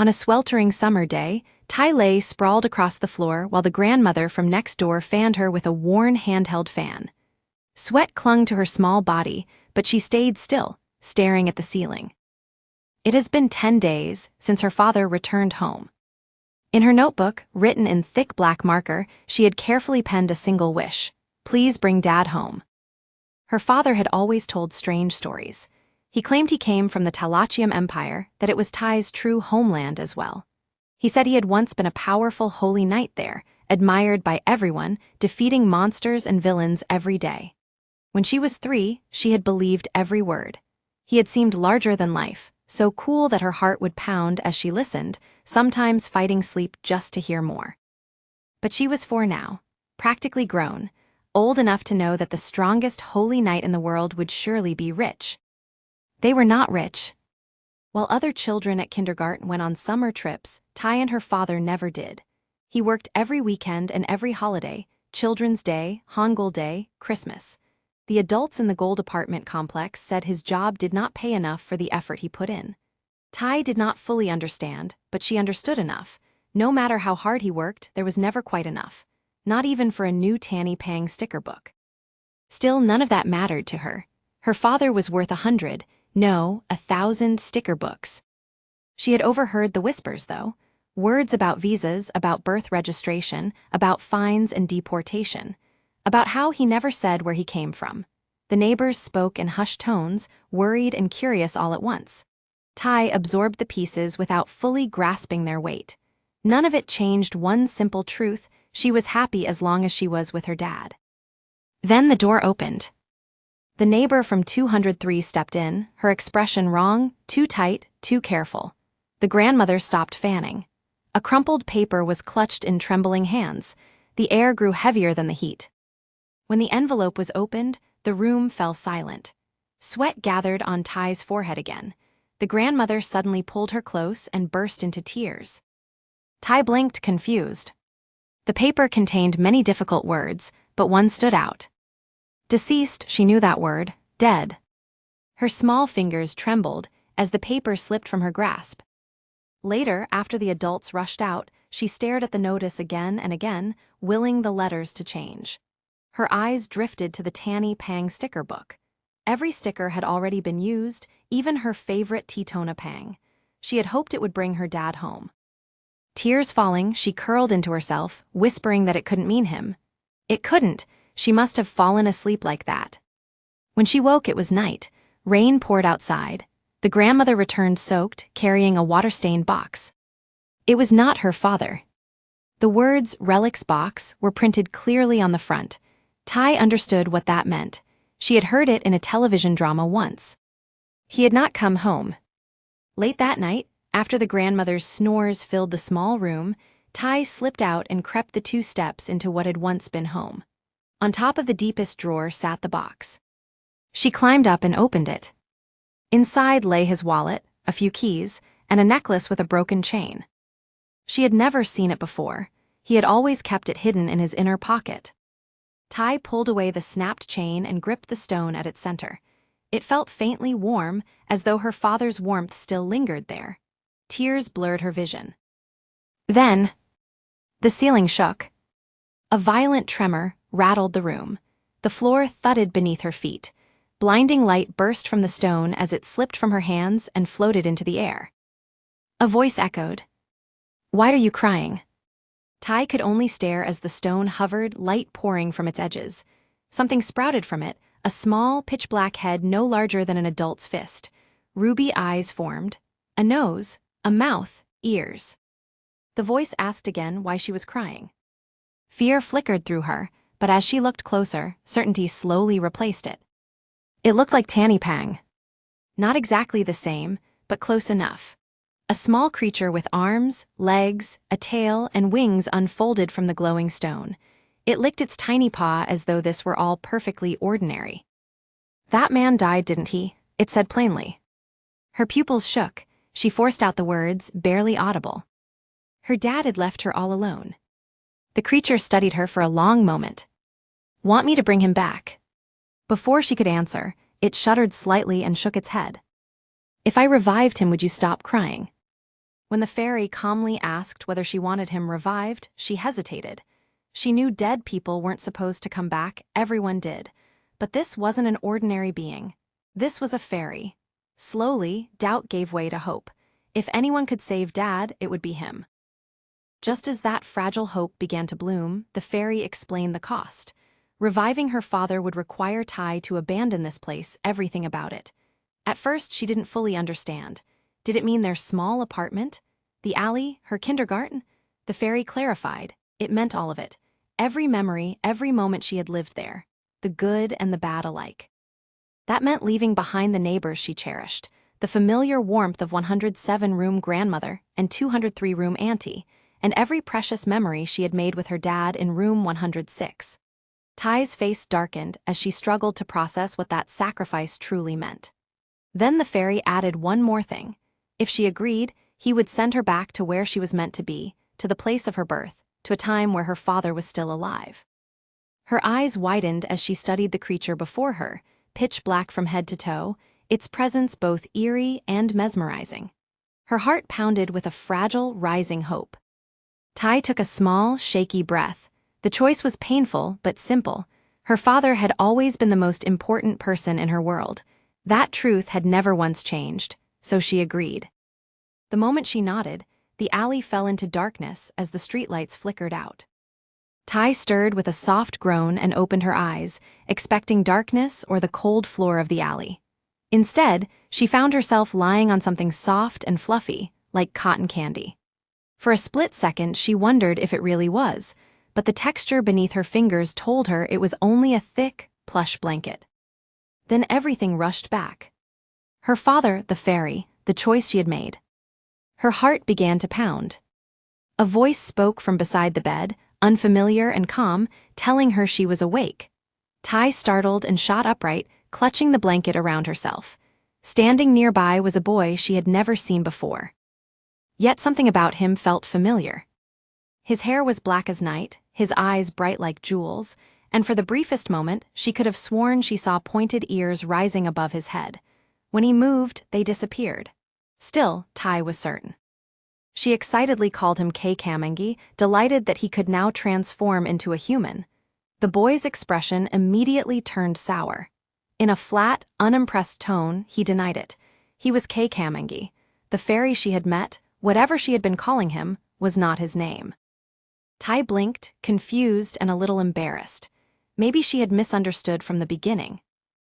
On a sweltering summer day, Tai lay sprawled across the floor while the grandmother from next door fanned her with a worn handheld fan. Sweat clung to her small body, but she stayed still, staring at the ceiling. It has been 10 days since her father returned home. In her notebook, written in thick black marker, she had carefully penned a single wish: please bring Dad home. Her father had always told strange stories. He claimed he came from the Talachium Empire, that it was Tai's true homeland as well. He said he had once been a powerful holy knight there, admired by everyone, defeating monsters and villains every day. When she was 3, she had believed every word. He had seemed larger than life, so cool that her heart would pound as she listened, sometimes fighting sleep just to hear more. But she was 4 now, practically grown, old enough to know that the strongest holy knight in the world would surely be rich. They were not rich. While other children at kindergarten went on summer trips, Tai and her father never did. He worked every weekend and every holiday: Children's Day, Hangul Day, Christmas. The adults in the gold apartment complex said his job did not pay enough for the effort he put in. Tai did not fully understand, but she understood enough. No matter how hard he worked, there was never quite enough. Not even for a new Tanny Pang sticker book. Still, none of that mattered to her. Her father was worth 100, no, 1,000 sticker books. She had overheard the whispers, though. Words about visas, about birth registration, about fines and deportation. About how he never said where he came from. The neighbors spoke in hushed tones, worried and curious all at once. Tai absorbed the pieces without fully grasping their weight. None of it changed one simple truth: she was happy as long as she was with her dad. Then the door opened. The neighbor from 203 stepped in, her expression wrong, too tight, too careful. The grandmother stopped fanning. A crumpled paper was clutched in trembling hands. The air grew heavier than the heat. When the envelope was opened, the room fell silent. Sweat gathered on Tai's forehead again. The grandmother suddenly pulled her close and burst into tears. Tai blinked, confused. The paper contained many difficult words, but one stood out. Deceased, she knew that word, dead. Her small fingers trembled as the paper slipped from her grasp. Later, after the adults rushed out, she stared at the notice again and again, willing the letters to change. Her eyes drifted to the Tanny Pang sticker book. Every sticker had already been used, even her favorite Titona Pang. She had hoped it would bring her dad home. Tears falling, she curled into herself, whispering that it couldn't mean him. It couldn't. She must have fallen asleep like that. When she woke, it was night. Rain poured outside. The grandmother returned soaked, carrying a water-stained box. It was not her father. The words "Relics Box" were printed clearly on the front. Tai understood what that meant. She had heard it in a television drama once. He had not come home. Late that night, after the grandmother's snores filled the small room, Tai slipped out and crept the 2 steps into what had once been home. On top of the deepest drawer sat the box. She climbed up and opened it. Inside lay his wallet, a few keys, and a necklace with a broken chain. She had never seen it before. He had always kept it hidden in his inner pocket. Tai pulled away the snapped chain and gripped the stone at its center. It felt faintly warm, as though her father's warmth still lingered there. Tears blurred her vision. Then, the ceiling shook. A violent tremor rattled the room. The floor thudded beneath her feet. Blinding light burst from the stone as it slipped from her hands and floated into the air. A voice echoed. "Why are you crying?" Tai could only stare as the stone hovered, light pouring from its edges. Something sprouted from it, a small, pitch-black head no larger than an adult's fist. Ruby eyes formed. A nose, a mouth, ears. The voice asked again why she was crying. Fear flickered through her, but as she looked closer, certainty slowly replaced it. It looked like Tanny Pang. Not exactly the same, but close enough. A small creature with arms, legs, a tail, and wings unfolded from the glowing stone. It licked its tiny paw as though this were all perfectly ordinary. "That man died, didn't he?" it said plainly. Her pupils shook. She forced out the words, barely audible. Her dad had left her all alone. The creature studied her for a long moment. "Want me to bring him back?" Before she could answer, it shuddered slightly and shook its head. "If I revived him, would you stop crying?" When the fairy calmly asked whether she wanted him revived, she hesitated. She knew dead people weren't supposed to come back, everyone did. But this wasn't an ordinary being. This was a fairy. Slowly, doubt gave way to hope. If anyone could save Dad, it would be him. Just as that fragile hope began to bloom, the fairy explained the cost. Reviving her father would require Tai to abandon this place, everything about it. At first, she didn't fully understand. Did it mean their small apartment? The alley? Her kindergarten? The fairy clarified. It meant all of it. Every memory, every moment she had lived there. The good and the bad alike. That meant leaving behind the neighbors she cherished, the familiar warmth of 107-room grandmother and 203-room auntie, and every precious memory she had made with her dad in room 106. Tai's face darkened as she struggled to process what that sacrifice truly meant. Then the fairy added one more thing. If she agreed, he would send her back to where she was meant to be, to the place of her birth, to a time where her father was still alive. Her eyes widened as she studied the creature before her, pitch black from head to toe, its presence both eerie and mesmerizing. Her heart pounded with a fragile, rising hope. Tai took a small, shaky breath. The choice was painful, but simple. Her father had always been the most important person in her world. That truth had never once changed, so she agreed. The moment she nodded, the alley fell into darkness as the streetlights flickered out. Tai stirred with a soft groan and opened her eyes, expecting darkness or the cold floor of the alley. Instead, she found herself lying on something soft and fluffy, like cotton candy. For a split second, she wondered if it really was, but the texture beneath her fingers told her it was only a thick, plush blanket. Then everything rushed back. Her father, the fairy, the choice she had made. Her heart began to pound. A voice spoke from beside the bed, unfamiliar and calm, telling her she was awake. Tai startled and shot upright, clutching the blanket around herself. Standing nearby was a boy she had never seen before. Yet something about him felt familiar. His hair was black as night, his eyes bright like jewels, and for the briefest moment, she could have sworn she saw pointed ears rising above his head. When he moved, they disappeared. Still, Tai was certain. She excitedly called him Kamengi, delighted that he could now transform into a human. The boy's expression immediately turned sour. In a flat, unimpressed tone, he denied it. He was Kamengi. The fairy she had met, whatever she had been calling him, was not his name. Tai blinked, confused and a little embarrassed. Maybe she had misunderstood from the beginning.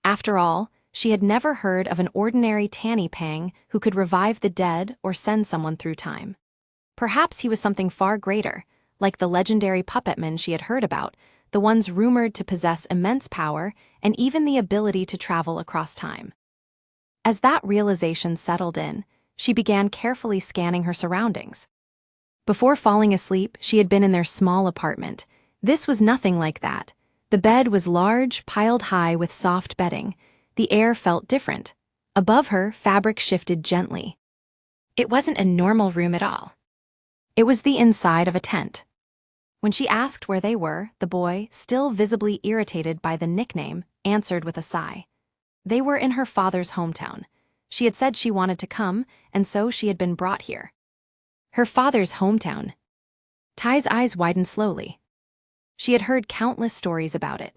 After all, she had never heard of an ordinary Tanny Pang who could revive the dead or send someone through time. Perhaps he was something far greater, like the legendary puppetmen she had heard about, the ones rumored to possess immense power and even the ability to travel across time. As that realization settled in, she began carefully scanning her surroundings. Before falling asleep, she had been in their small apartment. This was nothing like that. The bed was large, piled high with soft bedding. The air felt different. Above her, fabric shifted gently. It wasn't a normal room at all. It was the inside of a tent. When she asked where they were, the boy, still visibly irritated by the nickname, answered with a sigh. They were in her father's hometown. She had said she wanted to come, and so she had been brought here. Her father's hometown. Tai's eyes widened slowly. She had heard countless stories about it.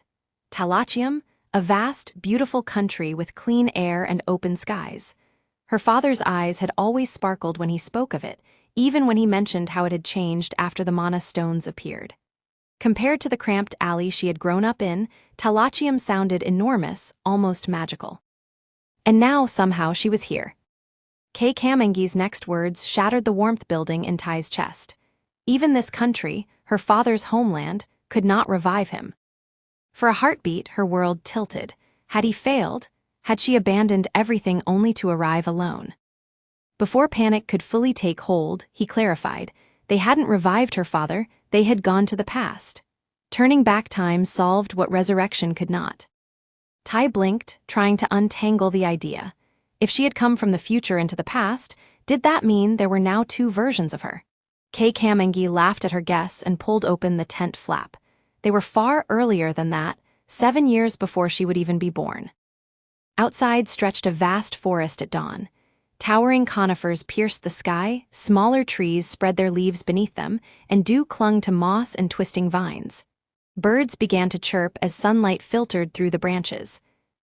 Talachium, a vast, beautiful country with clean air and open skies. Her father's eyes had always sparkled when he spoke of it, even when he mentioned how it had changed after the mana stones appeared. Compared to the cramped alley she had grown up in, Talachium sounded enormous, almost magical. And now, somehow, she was here. Kamengi's next words shattered the warmth building in Tai's chest. Even this country, her father's homeland, could not revive him. For a heartbeat, her world tilted. Had he failed? Had she abandoned everything only to arrive alone? Before panic could fully take hold, he clarified, they hadn't revived her father, they had gone to the past. Turning back time solved what resurrection could not. Tai blinked, trying to untangle the idea. If she had come from the future into the past, did that mean there were now two versions of her? Kamengi laughed at her guess and pulled open the tent flap. They were far earlier than that, 7 years before she would even be born. Outside stretched a vast forest at dawn. Towering conifers pierced the sky, smaller trees spread their leaves beneath them, and dew clung to moss and twisting vines. Birds began to chirp as sunlight filtered through the branches.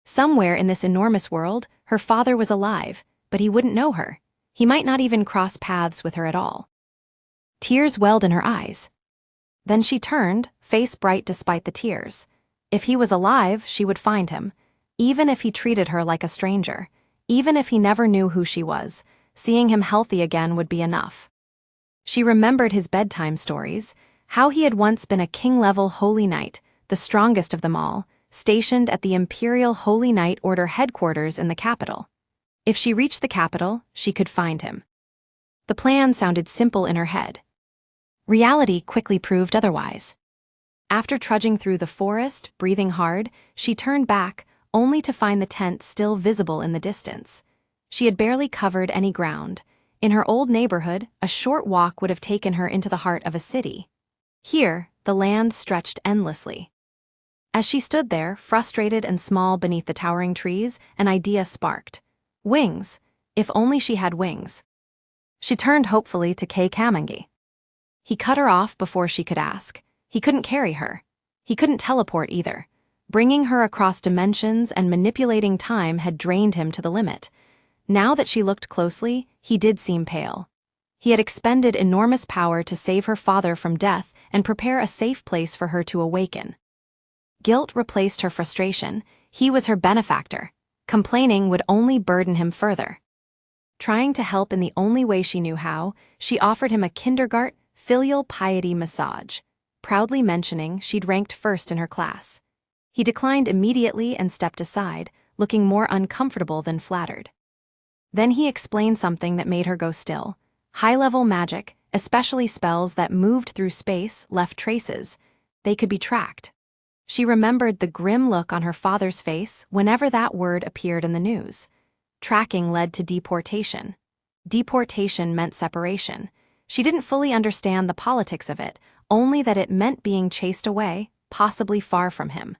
Somewhere in this enormous world, her father was alive, but he wouldn't know her. He might not even cross paths with her at all. Tears welled in her eyes. Then she turned, face bright despite the tears. If he was alive, she would find him. Even if he treated her like a stranger. Even if he never knew who she was, seeing him healthy again would be enough. She remembered his bedtime stories, how he had once been a king-level holy knight, the strongest of them all, stationed at the Imperial Holy Knight Order headquarters in the capital. If she reached the capital, she could find him. The plan sounded simple in her head. Reality quickly proved otherwise. After trudging through the forest, breathing hard, she turned back, only to find the tent still visible in the distance. She had barely covered any ground. In her old neighborhood, a short walk would have taken her into the heart of a city. Here, the land stretched endlessly. As she stood there, frustrated and small beneath the towering trees, an idea sparked. Wings. If only she had wings. She turned hopefully to Kay Kamangi. He cut her off before she could ask. He couldn't carry her. He couldn't teleport either. Bringing her across dimensions and manipulating time had drained him to the limit. Now that she looked closely, he did seem pale. He had expended enormous power to save her father from death and prepare a safe place for her to awaken. Guilt replaced her frustration. He was her benefactor. Complaining would only burden him further. Trying to help in the only way she knew how, she offered him a kindergarten filial piety massage, proudly mentioning she'd ranked first in her class. He declined immediately and stepped aside, looking more uncomfortable than flattered. Then he explained something that made her go still. High-level magic, especially spells that moved through space, left traces. They could be tracked. She remembered the grim look on her father's face whenever that word appeared in the news. Tracking led to deportation. Deportation meant separation. She didn't fully understand the politics of it, only that it meant being chased away, possibly far from him.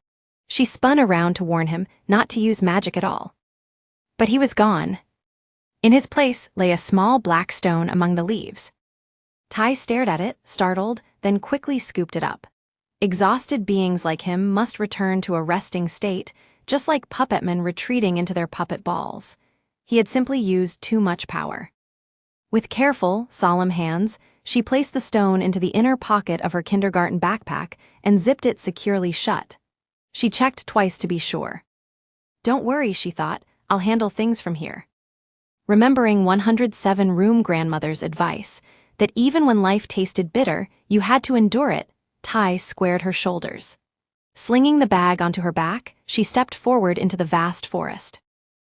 She spun around to warn him not to use magic at all. But he was gone. In his place lay a small black stone among the leaves. Tai stared at it, startled, then quickly scooped it up. Exhausted beings like him must return to a resting state, just like puppetmen retreating into their puppet balls. He had simply used too much power. With careful, solemn hands, she placed the stone into the inner pocket of her kindergarten backpack and zipped it securely shut. She checked twice to be sure. Don't worry, she thought, I'll handle things from here. Remembering 107 room grandmother's advice, that even when life tasted bitter, you had to endure it, Tai squared her shoulders. Slinging the bag onto her back, she stepped forward into the vast forest,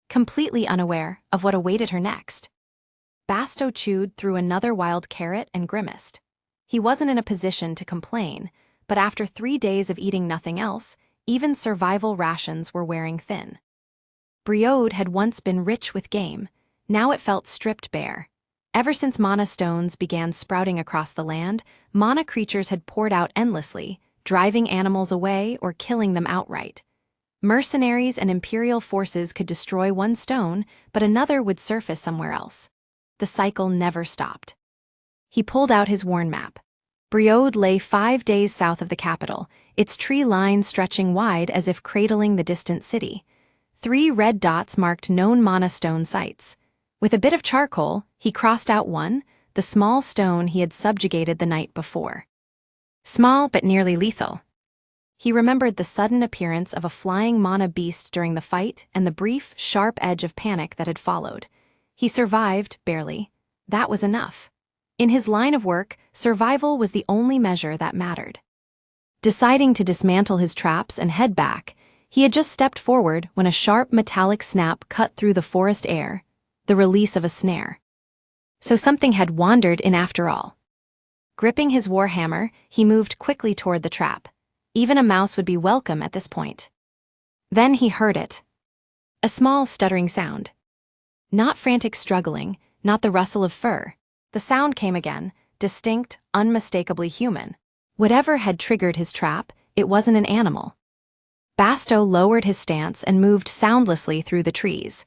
completely unaware of what awaited her next. Basau chewed through another wild carrot and grimaced. He wasn't in a position to complain, but after 3 days of eating nothing else, even survival rations were wearing thin. Briode had once been rich with game. Now it felt stripped bare. Ever since mana stones began sprouting across the land, mana creatures had poured out endlessly, driving animals away or killing them outright. Mercenaries and Imperial forces could destroy one stone, but another would surface somewhere else. The cycle never stopped. He pulled out his worn map. Briode lay 5 days south of the capital, its tree line stretching wide as if cradling the distant city. 3 red dots marked known mana stone sites. With a bit of charcoal, he crossed out one, the small stone he had subjugated the night before. Small but nearly lethal. He remembered the sudden appearance of a flying mana beast during the fight and the brief, sharp edge of panic that had followed. He survived, barely. That was enough. In his line of work, survival was the only measure that mattered. Deciding to dismantle his traps and head back, he had just stepped forward when a sharp metallic snap cut through the forest air, the release of a snare. So something had wandered in after all. Gripping his warhammer, he moved quickly toward the trap. Even a mouse would be welcome at this point. Then he heard it. A small, stuttering sound. Not frantic struggling, not the rustle of fur. The sound came again, distinct, unmistakably human. Whatever had triggered his trap, it wasn't an animal. Basau lowered his stance and moved soundlessly through the trees.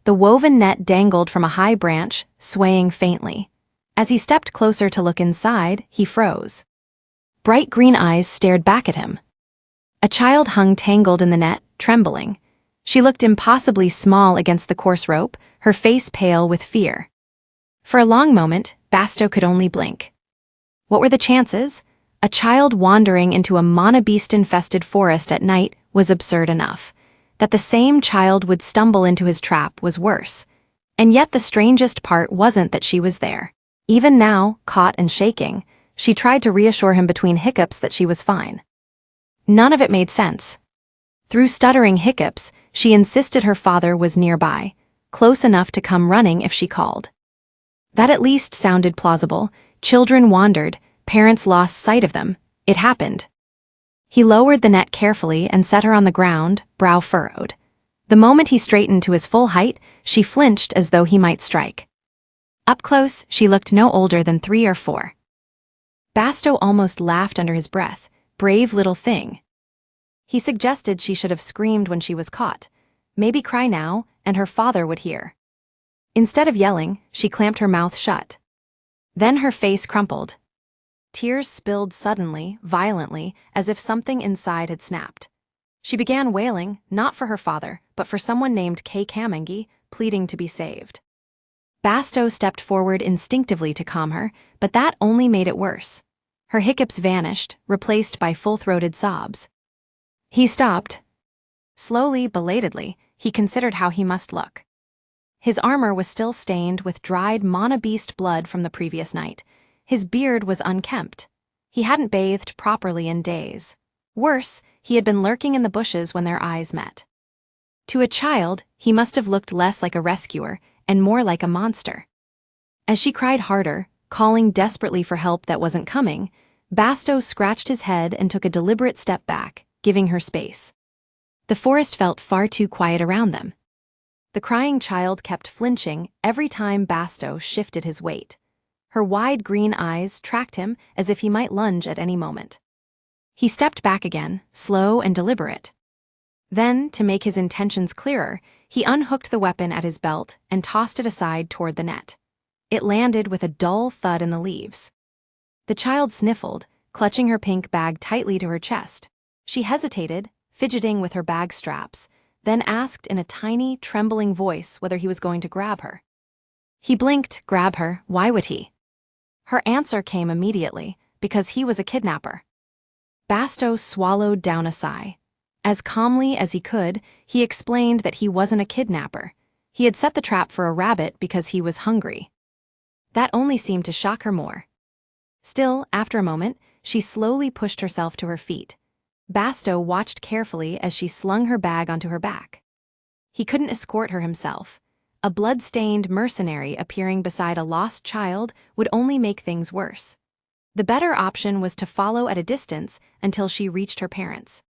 The woven net dangled from a high branch, swaying faintly. As he stepped closer to look inside, he froze. Bright green eyes stared back at him. A child hung tangled in the net, trembling. She looked impossibly small against the coarse rope, her face pale with fear. For a long moment, Basau could only blink. What were the chances? A child wandering into a monobeast-infested forest at night was absurd enough. That the same child would stumble into his trap was worse. And yet the strangest part wasn't that she was there. Even now, caught and shaking, she tried to reassure him between hiccups that she was fine. None of it made sense. Through stuttering hiccups, she insisted her father was nearby, close enough to come running if she called. That at least sounded plausible. Children wandered, parents lost sight of them. It happened. He lowered the net carefully and set her on the ground, brow furrowed. The moment he straightened to his full height, she flinched as though he might strike. Up close, she looked no older than 3 or 4. Basau almost laughed under his breath. Brave little thing. He suggested she should have screamed when she was caught. Maybe cry now, and her father would hear. Instead of yelling, she clamped her mouth shut. Then her face crumpled. Tears spilled suddenly, violently, as if something inside had snapped. She began wailing, not for her father, but for someone named Kamengi, pleading to be saved. Basau stepped forward instinctively to calm her, but that only made it worse. Her hiccups vanished, replaced by full-throated sobs. He stopped. Slowly, belatedly, he considered how he must look. His armor was still stained with dried monobeast blood from the previous night. His beard was unkempt. He hadn't bathed properly in days. Worse, he had been lurking in the bushes when their eyes met. To a child, he must have looked less like a rescuer and more like a monster. As she cried harder, calling desperately for help that wasn't coming, Basau scratched his head and took a deliberate step back, giving her space. The forest felt far too quiet around them. The crying child kept flinching every time Basau shifted his weight. Her wide green eyes tracked him as if he might lunge at any moment. He stepped back again, slow and deliberate. Then, to make his intentions clearer, he unhooked the weapon at his belt and tossed it aside toward the net. It landed with a dull thud in the leaves. The child sniffled, clutching her pink bag tightly to her chest. She hesitated, fidgeting with her bag straps, then asked in a tiny, trembling voice whether he was going to grab her. He blinked. Grab her? Why would he? Her answer came immediately, because he was a kidnapper. Basau swallowed down a sigh. As calmly as he could, he explained that he wasn't a kidnapper. He had set the trap for a rabbit because he was hungry. That only seemed to shock her more. Still, after a moment, she slowly pushed herself to her feet. Basau watched carefully as she slung her bag onto her back. He couldn't escort her himself. A blood-stained mercenary appearing beside a lost child would only make things worse. The better option was to follow at a distance until she reached her parents.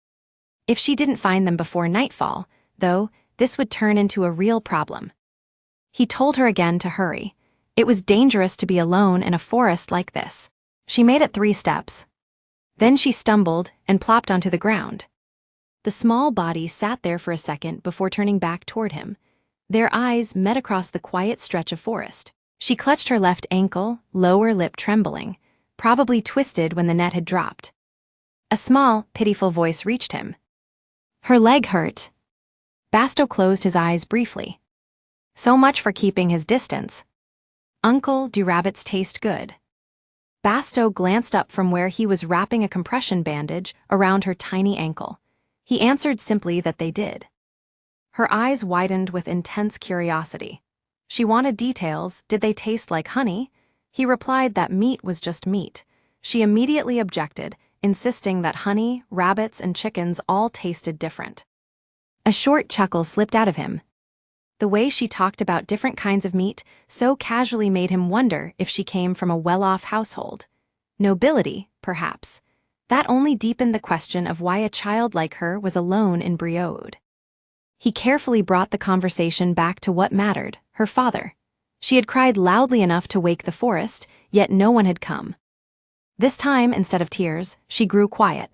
If she didn't find them before nightfall, though, this would turn into a real problem. He told her again to hurry. It was dangerous to be alone in a forest like this. She made it 3 steps. Then she stumbled and plopped onto the ground. The small body sat there for a second before turning back toward him. Their eyes met across the quiet stretch of forest. She clutched her left ankle, lower lip trembling, probably twisted when the net had dropped. A small, pitiful voice reached him. Her leg hurt. Basau closed his eyes briefly. So much for keeping his distance. Uncle, do rabbits taste good? Basau glanced up from where he was wrapping a compression bandage around her tiny ankle. He answered simply that they did. Her eyes widened with intense curiosity. She wanted details. Did they taste like honey? He replied that meat was just meat. She immediately objected, insisting that honey, rabbits, and chickens all tasted different. A short chuckle slipped out of him. The way she talked about different kinds of meat so casually made him wonder if she came from a well-off household. Nobility, perhaps. That only deepened the question of why a child like her was alone in Brioude. He carefully brought the conversation back to what mattered, her father. She had cried loudly enough to wake the forest, yet no one had come. This time, instead of tears, she grew quiet.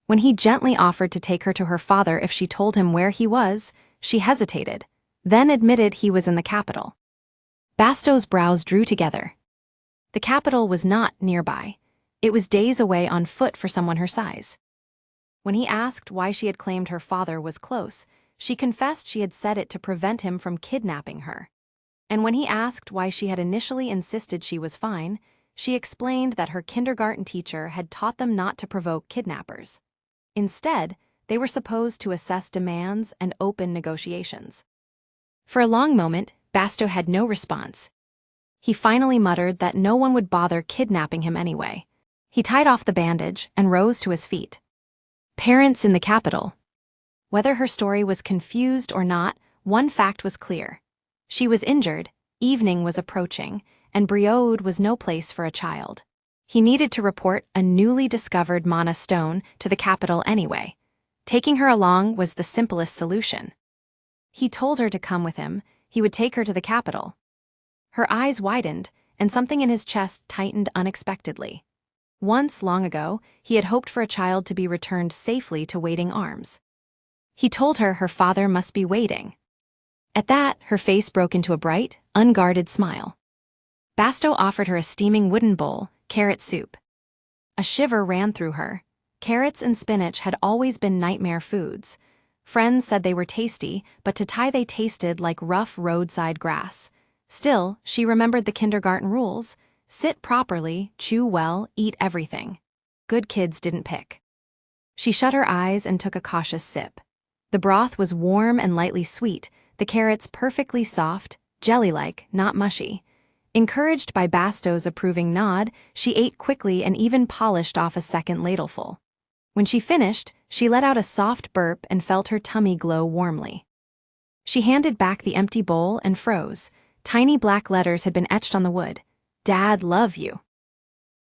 When he gently offered to take her to her father if she told him where he was, she hesitated. then admitted he was in the capital. Basau's brows drew together. The capital was not nearby. It was days away on foot for someone her size. When he asked why she had claimed her father was close, she confessed she had said it to prevent him from kidnapping her. And when he asked why she had initially insisted she was fine, she explained that her kindergarten teacher had taught them not to provoke kidnappers. Instead, they were supposed to assess demands and open negotiations. For a long moment, Basau had no response. He finally muttered that no one would bother kidnapping him anyway. He tied off the bandage and rose to his feet. Parents in the capital. Whether her story was confused or not, one fact was clear. She was injured, evening was approaching, and Briode was no place for a child. He needed to report a newly discovered mana stone to the capital anyway. Taking her along was the simplest solution. He told her to come with him. He would take her to the capital. Her eyes widened, and something in his chest tightened unexpectedly. Once, long ago, he had hoped for a child to be returned safely to waiting arms. He told her her father must be waiting. At that, her face broke into a bright, unguarded smile. Basau offered her a steaming wooden bowl, carrot soup. A shiver ran through her. Carrots and spinach had always been nightmare foods. Friends said they were tasty, but to Tai they tasted like rough roadside grass. Still, she remembered the kindergarten rules. Sit properly, chew well, eat everything. Good kids didn't pick. She shut her eyes and took a cautious sip. The broth was warm and lightly sweet, the carrots perfectly soft, jelly-like, not mushy. Encouraged by Basau's approving nod, she ate quickly and even polished off a second ladleful. When she finished, she let out a soft burp and felt her tummy glow warmly. She handed back the empty bowl and froze. Tiny black letters had been etched on the wood. "Dad, love you."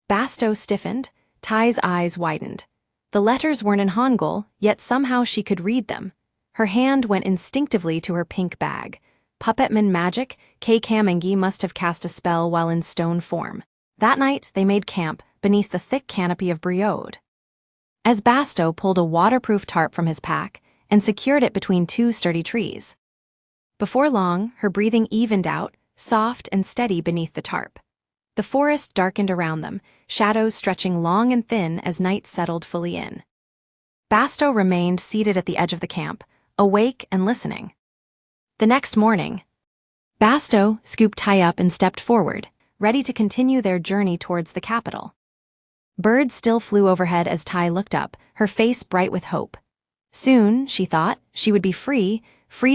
Basau stiffened. Tai's eyes widened. The letters weren't in Hangul, yet somehow she could read them. Her hand went instinctively to her pink bag. Puppetman magic, Kamengi must have cast a spell while in stone form. That night, they made camp beneath the thick canopy of Briode. As Basau pulled a waterproof tarp from his pack and secured it between two sturdy trees. Before long, her breathing evened out, soft and steady beneath the tarp. The forest darkened around them, shadows stretching long and thin as night settled fully in. Basau remained seated at the edge of the camp, awake and listening. The next morning, Basau scooped Tai up and stepped forward, ready to continue their journey towards the capital. Birds still flew overhead as Tai looked up, her face bright with hope. Soon, she thought, she would be free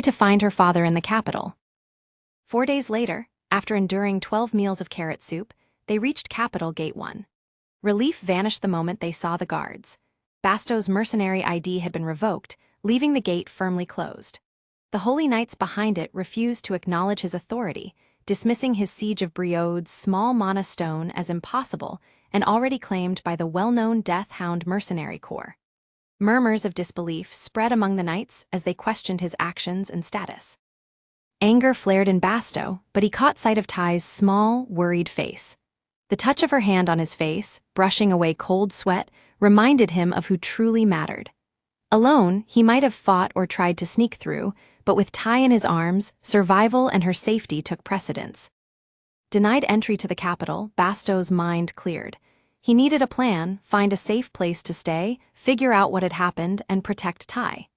to find her father in the capital. 4 days later, after enduring 12 meals of carrot soup, they reached Capital Gate 1. Relief vanished the moment they saw the guards. Basau's mercenary ID had been revoked, leaving the gate firmly closed. The holy knights behind it refused to acknowledge his authority, dismissing his siege of Briode's small mana stone as impossible and already claimed by the well-known Death Hound Mercenary Corps. Murmurs of disbelief spread among the knights as they questioned his actions and status. Anger flared in Basau, but he caught sight of Tai's small, worried face. The touch of her hand on his face, brushing away cold sweat, reminded him of who truly mattered. Alone, he might have fought or tried to sneak through, but with Tai in his arms, survival and her safety took precedence. Denied entry to the capital, Basau's mind cleared. He needed a plan, find a safe place to stay, figure out what had happened, and protect Tai.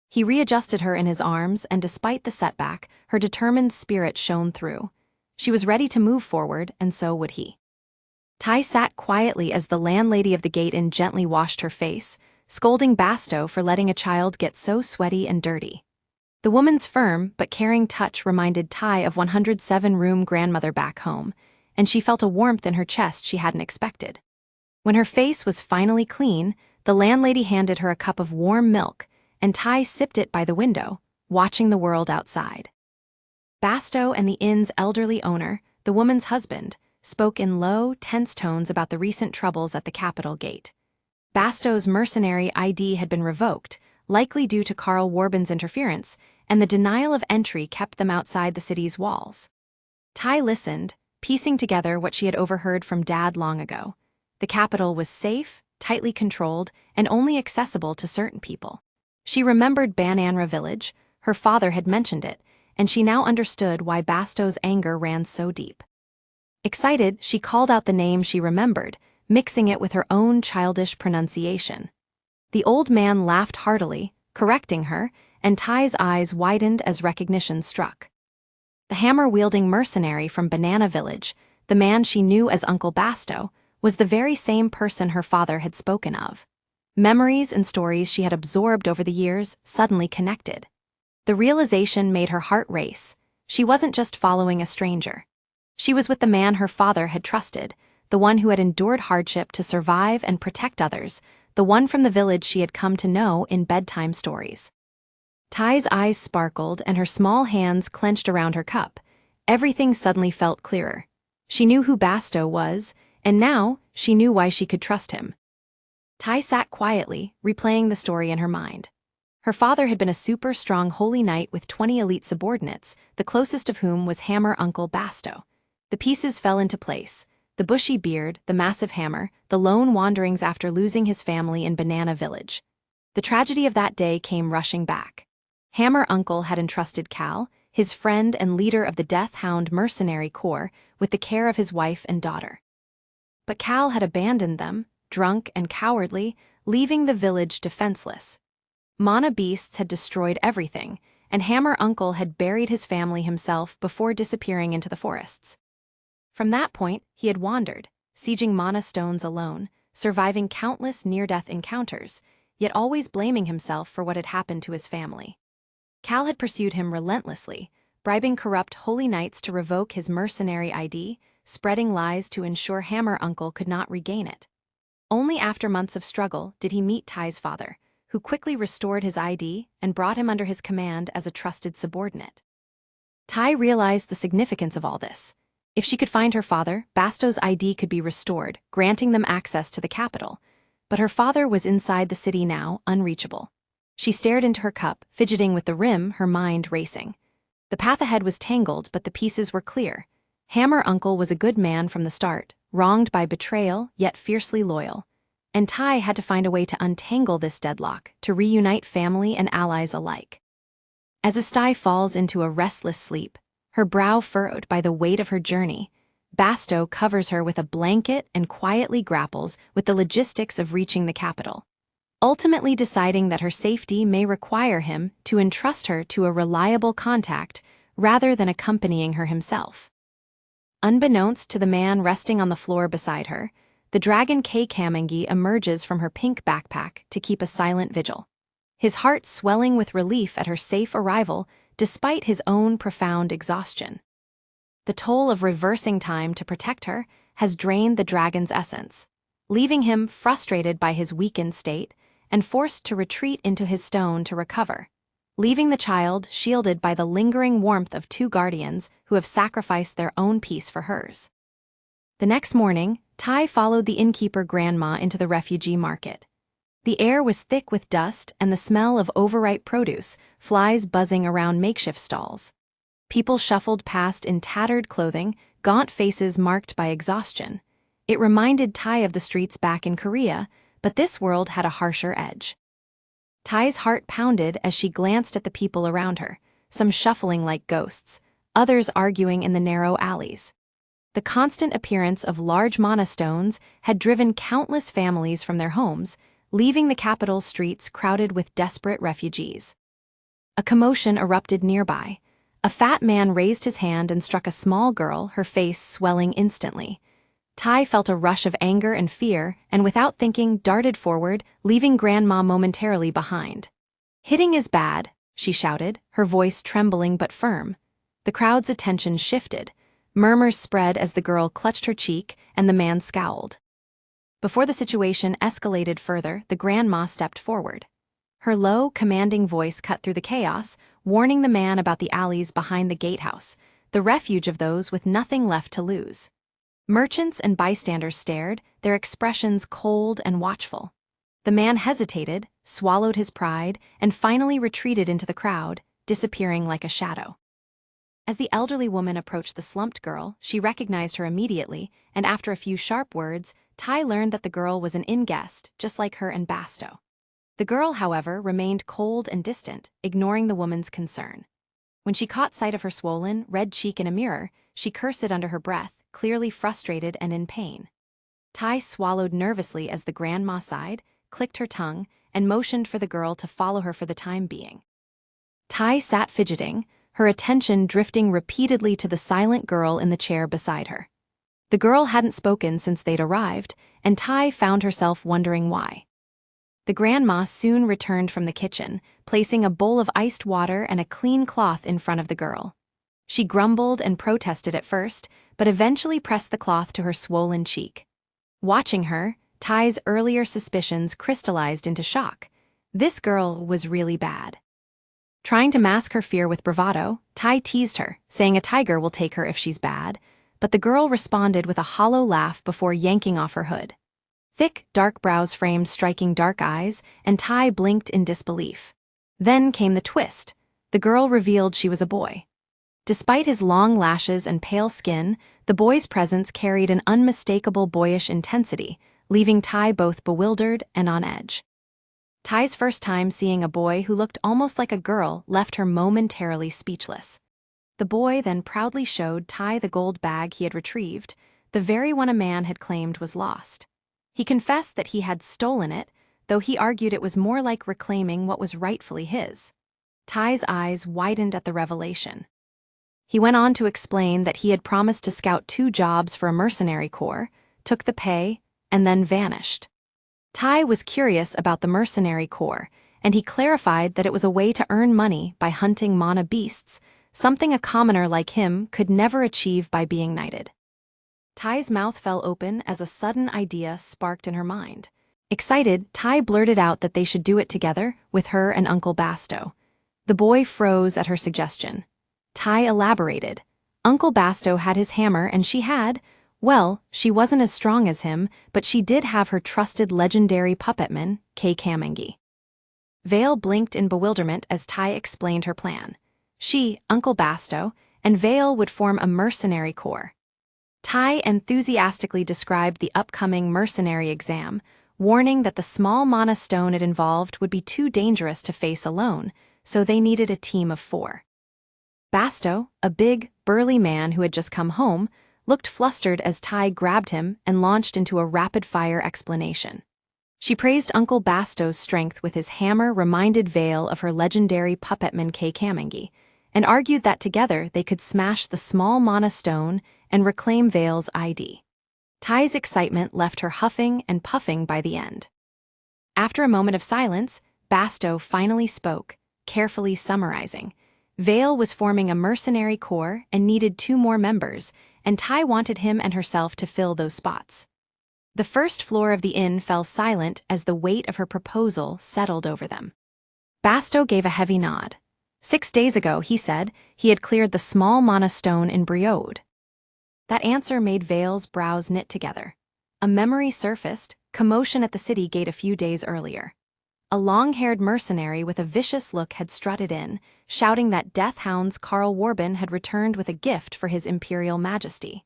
He readjusted her in his arms, and despite the setback, her determined spirit shone through. She was ready to move forward, and so would he. Tai sat quietly as the landlady of the gate inn gently washed her face, scolding Basau for letting a child get so sweaty and dirty. The woman's firm but caring touch reminded Tai of 107-room grandmother back home, and she felt a warmth in her chest she hadn't expected. When her face was finally clean, the landlady handed her a cup of warm milk, and Tai sipped it by the window, watching the world outside. Basau and the inn's elderly owner, the woman's husband, spoke in low, tense tones about the recent troubles at the capital gate. Basau's mercenary ID had been revoked, likely due to Karl Warbin's interference, and the denial of entry kept them outside the city's walls. Tai listened, piecing together what she had overheard from Dad long ago. The capital was safe, tightly controlled, and only accessible to certain people. She remembered Bananra village, her father had mentioned it, and she now understood why Bastau's anger ran so deep. Excited, she called out the name she remembered, mixing it with her own childish pronunciation. The old man laughed heartily, correcting her, and Ty's eyes widened as recognition struck. The hammer-wielding mercenary from Banana Village, the man she knew as Uncle Basau, was the very same person her father had spoken of. Memories and stories she had absorbed over the years suddenly connected. The realization made her heart race. She wasn't just following a stranger. She was with the man her father had trusted, the one who had endured hardship to survive and protect others, the one from the village she had come to know in bedtime stories. Ty's eyes sparkled and her small hands clenched around her cup. Everything suddenly felt clearer. She knew who Basau was, and now she knew why she could trust him. Ty sat quietly, replaying the story in her mind. Her father had been a super strong holy knight with 20 elite subordinates, the closest of whom was Hammer Uncle Basau. The pieces fell into place: the bushy beard, the massive hammer, the lone wanderings after losing his family in Banana Village. The tragedy of that day came rushing back. Hammer Uncle had entrusted Cal, his friend and leader of the Death Hound Mercenary Corps, with the care of his wife and daughter. But Cal had abandoned them, drunk and cowardly, leaving the village defenseless. Mana beasts had destroyed everything, and Hammer Uncle had buried his family himself before disappearing into the forests. From that point, he had wandered, sieging mana stones alone, surviving countless near-death encounters, yet always blaming himself for what had happened to his family. Cal had pursued him relentlessly, bribing corrupt holy knights to revoke his mercenary ID, spreading lies to ensure Hammer Uncle could not regain it. Only after months of struggle did he meet Ty's father, who quickly restored his ID and brought him under his command as a trusted subordinate. Ty realized the significance of all this. If she could find her father, Bastau's ID could be restored, granting them access to the capital. But her father was inside the city now, unreachable. She stared into her cup, fidgeting with the rim, her mind racing. The path ahead was tangled, but the pieces were clear. Hammer Uncle was a good man from the start, wronged by betrayal, yet fiercely loyal. And Ty had to find a way to untangle this deadlock, to reunite family and allies alike. As a sty falls into a restless sleep, her brow furrowed by the weight of her journey, Basau covers her with a blanket and quietly grapples with the logistics of reaching the capital, ultimately deciding that her safety may require him to entrust her to a reliable contact rather than accompanying her himself. Unbeknownst to the man resting on the floor beside her, the dragon Kamengi emerges from her pink backpack to keep a silent vigil, his heart swelling with relief at her safe arrival despite his own profound exhaustion. The toll of reversing time to protect her has drained the dragon's essence, leaving him frustrated by his weakened state and forced to retreat into his stone to recover, leaving the child shielded by the lingering warmth of two guardians who have sacrificed their own peace for hers. The next morning, Ty followed the innkeeper grandma into the refugee market. The air was thick with dust and the smell of overripe produce, flies buzzing around makeshift stalls. People shuffled past in tattered clothing, gaunt faces marked by exhaustion. It reminded Ty of the streets back in Korea, but this world had a harsher edge. Ty's heart pounded as she glanced at the people around her, some shuffling like ghosts, others arguing in the narrow alleys. The constant appearance of large mana stones had driven countless families from their homes, leaving the capital's streets crowded with desperate refugees. A commotion erupted nearby. A fat man raised his hand and struck a small girl, her face swelling instantly. Ty felt a rush of anger and fear, and without thinking, darted forward, leaving Grandma momentarily behind. "Hitting is bad," she shouted, her voice trembling but firm. The crowd's attention shifted. Murmurs spread as the girl clutched her cheek, and the man scowled. Before the situation escalated further, the grandma stepped forward. Her low, commanding voice cut through the chaos, warning the man about the alleys behind the gatehouse, the refuge of those with nothing left to lose. Merchants and bystanders stared, their expressions cold and watchful. The man hesitated, swallowed his pride, and finally retreated into the crowd, disappearing like a shadow. As the elderly woman approached the slumped girl, she recognized her immediately, and after a few sharp words, Ty learned that the girl was an inn-guest, just like her and Basau. The girl, however, remained cold and distant, ignoring the woman's concern. When she caught sight of her swollen, red cheek in a mirror, she cursed under her breath, clearly frustrated and in pain. Tai swallowed nervously as the grandma sighed, clicked her tongue, and motioned for the girl to follow her for the time being. Tai sat fidgeting, her attention drifting repeatedly to the silent girl in the chair beside her. The girl hadn't spoken since they'd arrived, and Tai found herself wondering why. The grandma soon returned from the kitchen, placing a bowl of iced water and a clean cloth in front of the girl. She grumbled and protested at first, but eventually pressed the cloth to her swollen cheek. Watching her, Tai's earlier suspicions crystallized into shock. This girl was really bad. Trying to mask her fear with bravado, Tai teased her, saying a tiger will take her if she's bad, but the girl responded with a hollow laugh before yanking off her hood. Thick, dark brows framed striking dark eyes, and Tai blinked in disbelief. Then came the twist. The girl revealed she was a boy. Despite his long lashes and pale skin, the boy's presence carried an unmistakable boyish intensity, leaving Tai both bewildered and on edge. Tai's first time seeing a boy who looked almost like a girl left her momentarily speechless. The boy then proudly showed Tai the gold bag he had retrieved, the very one a man had claimed was lost. He confessed that he had stolen it, though he argued it was more like reclaiming what was rightfully his. Tai's eyes widened at the revelation. He went on to explain that he had promised to scout 2 jobs for a mercenary corps, took the pay, and then vanished. Tai was curious about the mercenary corps, and he clarified that it was a way to earn money by hunting mana beasts, something a commoner like him could never achieve by being knighted. Tai's mouth fell open as a sudden idea sparked in her mind. Excited, Tai blurted out that they should do it together, with her and Uncle Basau. The boy froze at her suggestion. Tai elaborated. Uncle Basau had his hammer and she had, well, she wasn't as strong as him, but she did have her trusted legendary puppetman, Kamengi. Vale blinked in bewilderment as Tai explained her plan. She, Uncle Basau, and Vale would form a mercenary corps. Tai enthusiastically described the upcoming mercenary exam, warning that the small mana stone it involved would be too dangerous to face alone, so they needed a team of 4. Basau, a big, burly man who had just come home, looked flustered as Tai grabbed him and launched into a rapid-fire explanation. She praised Uncle Basau's strength with his hammer reminded Vale of her legendary puppetman Kamengi, and argued that together they could smash the small mana stone and reclaim Vale's ID. Tai's excitement left her huffing and puffing by the end. After a moment of silence, Basau finally spoke, carefully summarizing. Vale was forming a mercenary corps and needed 2 more members, and Tai wanted him and herself to fill those spots. The first floor of the inn fell silent as the weight of her proposal settled over them. Basau gave a heavy nod. 6 days ago, he said, he had cleared the small mana stone in Briode. That answer made Vale's brows knit together. A memory surfaced, commotion at the city gate a few days earlier. A long-haired mercenary with a vicious look had strutted in, shouting that Death Hound's Carl Warbin had returned with a gift for his imperial majesty.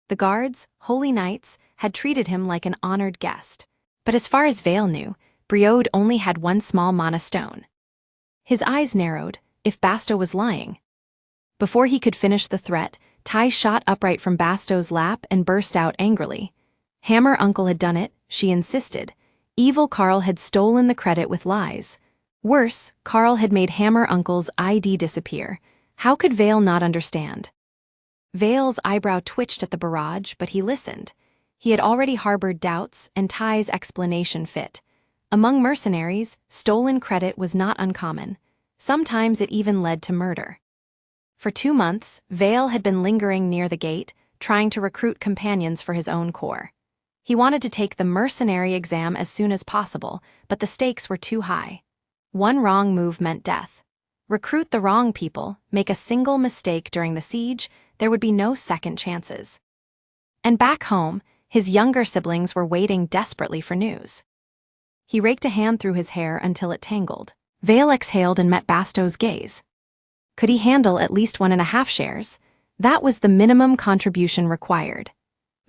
The guards, holy knights, had treated him like an honored guest. But as far as Vale knew, Briode only had 1 small mana stone. His eyes narrowed, if Basau was lying. Before he could finish the threat, Tai shot upright from Basau's lap and burst out angrily. Hammer Uncle had done it, she insisted. Evil Carl had stolen the credit with lies. Worse, Carl had made Hammer Uncle's ID disappear. How could Vale not understand? Vale's eyebrow twitched at the barrage, but he listened. He had already harbored doubts, and Tai's explanation fit. Among mercenaries, stolen credit was not uncommon. Sometimes it even led to murder. For 2 months, Vale had been lingering near the gate, trying to recruit companions for his own corps. He wanted to take the mercenary exam as soon as possible, but the stakes were too high. 1 wrong move meant death. Recruit the wrong people, make a single mistake during the siege, there would be no second chances. And back home, his younger siblings were waiting desperately for news. He raked a hand through his hair until it tangled. Vale exhaled and met Basau's gaze. Could he handle at least 1.5 shares? That was the minimum contribution required.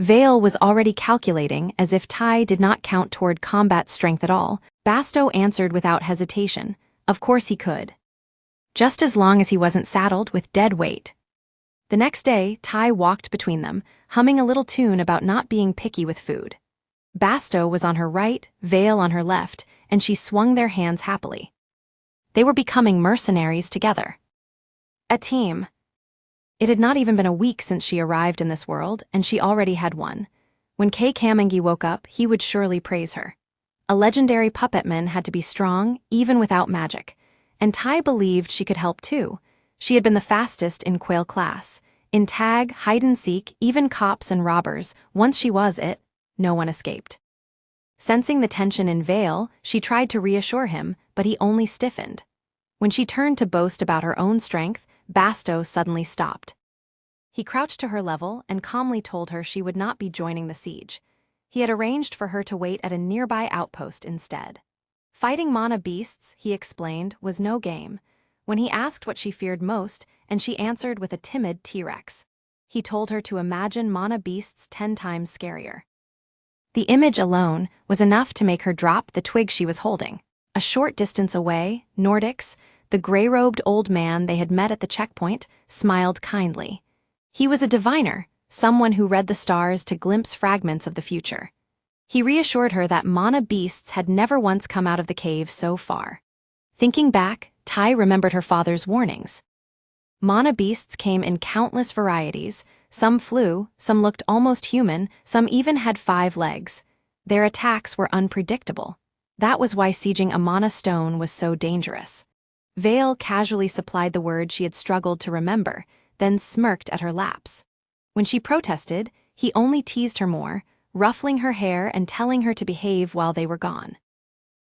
Vale was already calculating, as if Tai did not count toward combat strength at all. Basau answered without hesitation. Of course he could. just as long as he wasn't saddled with dead weight. The next day, Tai walked between them, humming a little tune about not being picky with food. Basau was on her right, Vale on her left, and she swung their hands happily. They were becoming mercenaries together. A team. It had not even been a week since she arrived in this world, and she already had one. When Kay Kamengi woke up, he would surely praise her. A legendary puppetman had to be strong, even without magic, and Tai believed she could help too. She had been the fastest in Quail class. In tag, hide-and-seek, even cops and robbers, once she was it, no one escaped. Sensing the tension in Vale, she tried to reassure him, but he only stiffened. When she turned to boast about her own strength, Basau suddenly stopped. He crouched to her level and calmly told her she would not be joining the siege. He had arranged for her to wait at a nearby outpost instead. Fighting mana beasts, he explained, was no game. When he asked what she feared most, and she answered with a timid T-Rex. He told her to imagine mana beasts 10 times scarier. The image alone was enough to make her drop the twig she was holding. A short distance away, Nordics, the gray-robed old man they had met at the checkpoint, smiled kindly. He was a diviner, someone who read the stars to glimpse fragments of the future. He reassured her that mana beasts had never once come out of the cave so far. Thinking back, Tai remembered her father's warnings. Mana beasts came in countless varieties. Some flew, some looked almost human, some even had 5 legs. Their attacks were unpredictable. That was why sieging a mana stone was so dangerous. Vale casually supplied the word she had struggled to remember, then smirked at her lapse. When she protested, he only teased her more, ruffling her hair and telling her to behave while they were gone.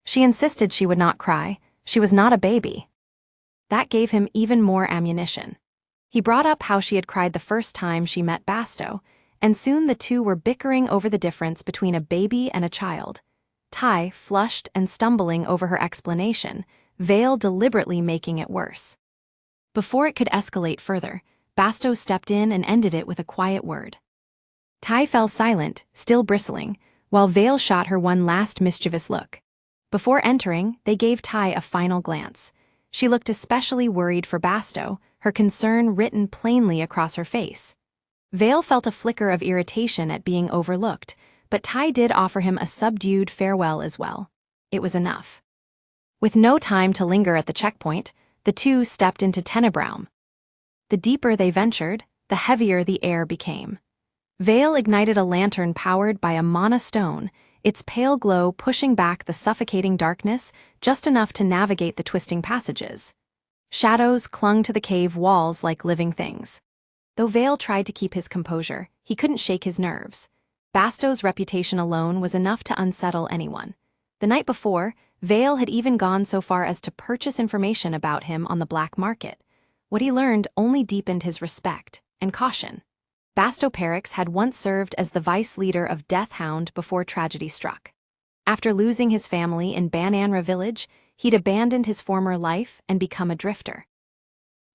She insisted she would not cry. She was not a baby. That gave him even more ammunition. He brought up how she had cried the first time she met Basau, and soon the two were bickering over the difference between a baby and a child. Tai flushed and stumbling over her explanation, Vale deliberately making it worse. Before it could escalate further, Basau stepped in and ended it with a quiet word. Tai fell silent, still bristling, while Vale shot her one last mischievous look. Before entering, they gave Tai a final glance. She looked especially worried for Basau, her concern written plainly across her face. Vale felt a flicker of irritation at being overlooked, but Tai did offer him a subdued farewell as well. It was enough. With no time to linger at the checkpoint, the two stepped into Tenebraum. The deeper they ventured, the heavier the air became. Vale ignited a lantern powered by a mana stone, its pale glow pushing back the suffocating darkness just enough to navigate the twisting passages. Shadows clung to the cave walls like living things. Though Vale tried to keep his composure, he couldn't shake his nerves. Basau's reputation alone was enough to unsettle anyone. The night before, Vale had even gone so far as to purchase information about him on the black market. What he learned only deepened his respect and caution. Basau Perix had once served as the vice leader of Death Hound before tragedy struck. After losing his family in Bananra village, he'd abandoned his former life and become a drifter.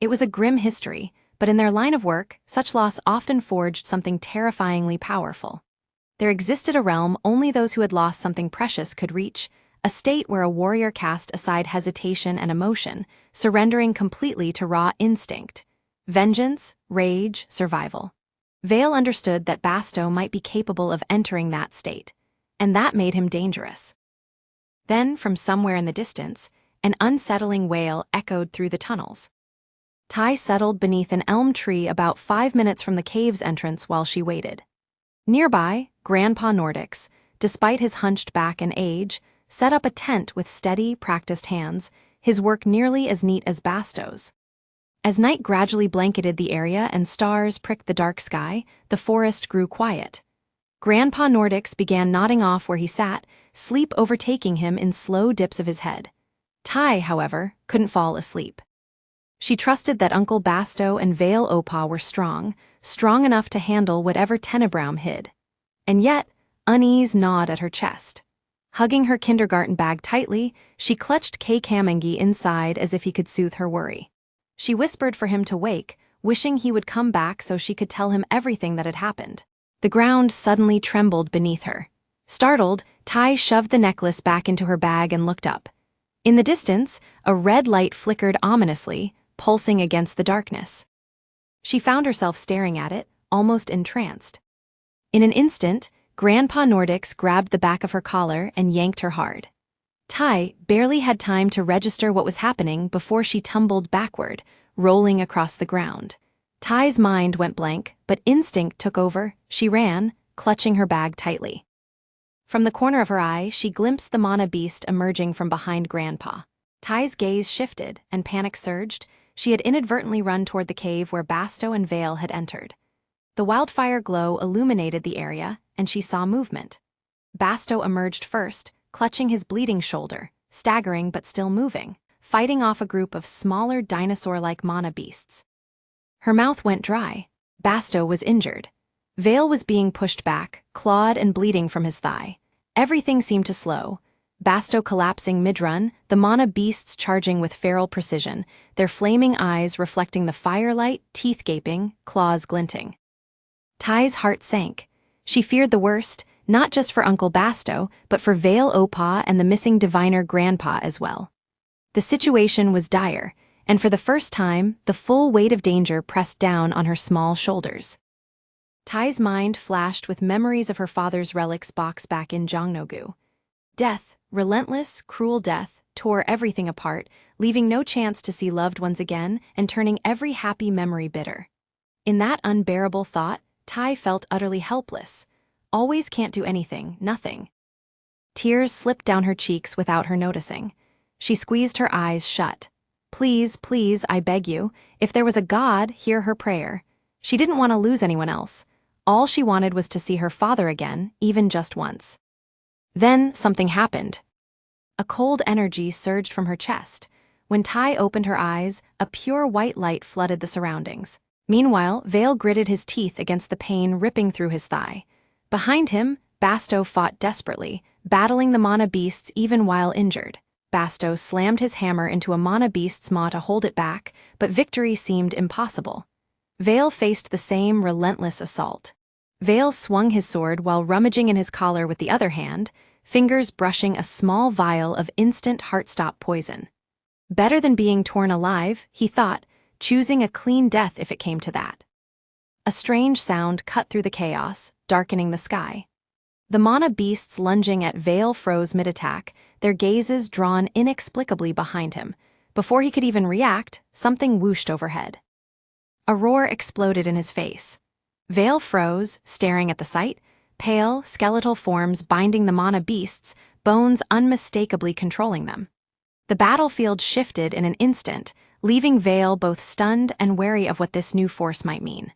It was a grim history, but in their line of work, such loss often forged something terrifyingly powerful. There existed a realm only those who had lost something precious could reach, a state where a warrior cast aside hesitation and emotion, surrendering completely to raw instinct. Vengeance, rage, survival. Vale understood that Basau might be capable of entering that state, and that made him dangerous. Then, from somewhere in the distance, an unsettling wail echoed through the tunnels. Tai settled beneath an elm tree about 5 minutes from the cave's entrance while she waited. Nearby, Grandpa Nordics, despite his hunched back and age, set up a tent with steady, practiced hands, his work nearly as neat as Basau's. As night gradually blanketed the area and stars pricked the dark sky, the forest grew quiet. Grandpa Nordics began nodding off where he sat, sleep overtaking him in slow dips of his head. Tai, however, couldn't fall asleep. She trusted that Uncle Basau and Vale Opa were strong enough to handle whatever Tenebraum hid. And yet, unease gnawed at her chest. Hugging her kindergarten bag tightly, she clutched Kay Kamengi inside as if he could soothe her worry. She whispered for him to wake, wishing he would come back so she could tell him everything that had happened. The ground suddenly trembled beneath her. Startled, Tai shoved the necklace back into her bag and looked up. In the distance, a red light flickered ominously, pulsing against the darkness. She found herself staring at it, almost entranced. In an instant, Grandpa Nordics grabbed the back of her collar and yanked her hard. Tai barely had time to register what was happening before she tumbled backward, rolling across the ground. Tai's mind went blank, but instinct took over. She ran, clutching her bag tightly. From the corner of her eye, she glimpsed the mana beast emerging from behind Grandpa. Tai's gaze shifted, and panic surged. She had inadvertently run toward the cave where Basau and Vale had entered. The wildfire glow illuminated the area, and she saw movement. Basau emerged first, clutching his bleeding shoulder, staggering but still moving, fighting off a group of smaller dinosaur-like mana beasts. Her mouth went dry. Basau was injured. Vale was being pushed back, clawed and bleeding from his thigh. Everything seemed to slow. Basau collapsing mid-run, the mana beasts charging with feral precision, their flaming eyes reflecting the firelight, teeth gaping, claws glinting. Tai's heart sank. She feared the worst, not just for Uncle Basau, but for Vale Opa and the missing diviner Grandpa as well. The situation was dire, and for the first time, the full weight of danger pressed down on her small shoulders. Tai's mind flashed with memories of her father's relics box back in Jongno-gu. Death, relentless, cruel death, tore everything apart, leaving no chance to see loved ones again and turning every happy memory bitter. In that unbearable thought, Tai felt utterly helpless. Always can't do anything, nothing. Tears slipped down her cheeks without her noticing. She squeezed her eyes shut. Please, please, I beg you, if there was a God, hear her prayer. She didn't want to lose anyone else. All she wanted was to see her father again, even just once. Then something happened. A cold energy surged from her chest. When Tai opened her eyes, a pure white light flooded the surroundings. Meanwhile, Vale gritted his teeth against the pain ripping through his thigh. Behind him, Basau fought desperately, battling the mana beasts even while injured. Basau slammed his hammer into a mana beast's maw to hold it back, but victory seemed impossible. Vale faced the same relentless assault. Vale swung his sword while rummaging in his collar with the other hand, fingers brushing a small vial of instant heart-stop poison. Better than being torn alive, he thought, choosing a clean death if it came to that. A strange sound cut through the chaos, darkening the sky. The mana beasts lunging at Vale froze mid-attack, their gazes drawn inexplicably behind him. Before he could even react, something whooshed overhead. A roar exploded in his face. Vale froze, staring at the sight, pale, skeletal forms binding the mana beasts, bones unmistakably controlling them. The battlefield shifted in an instant, leaving Vale both stunned and wary of what this new force might mean.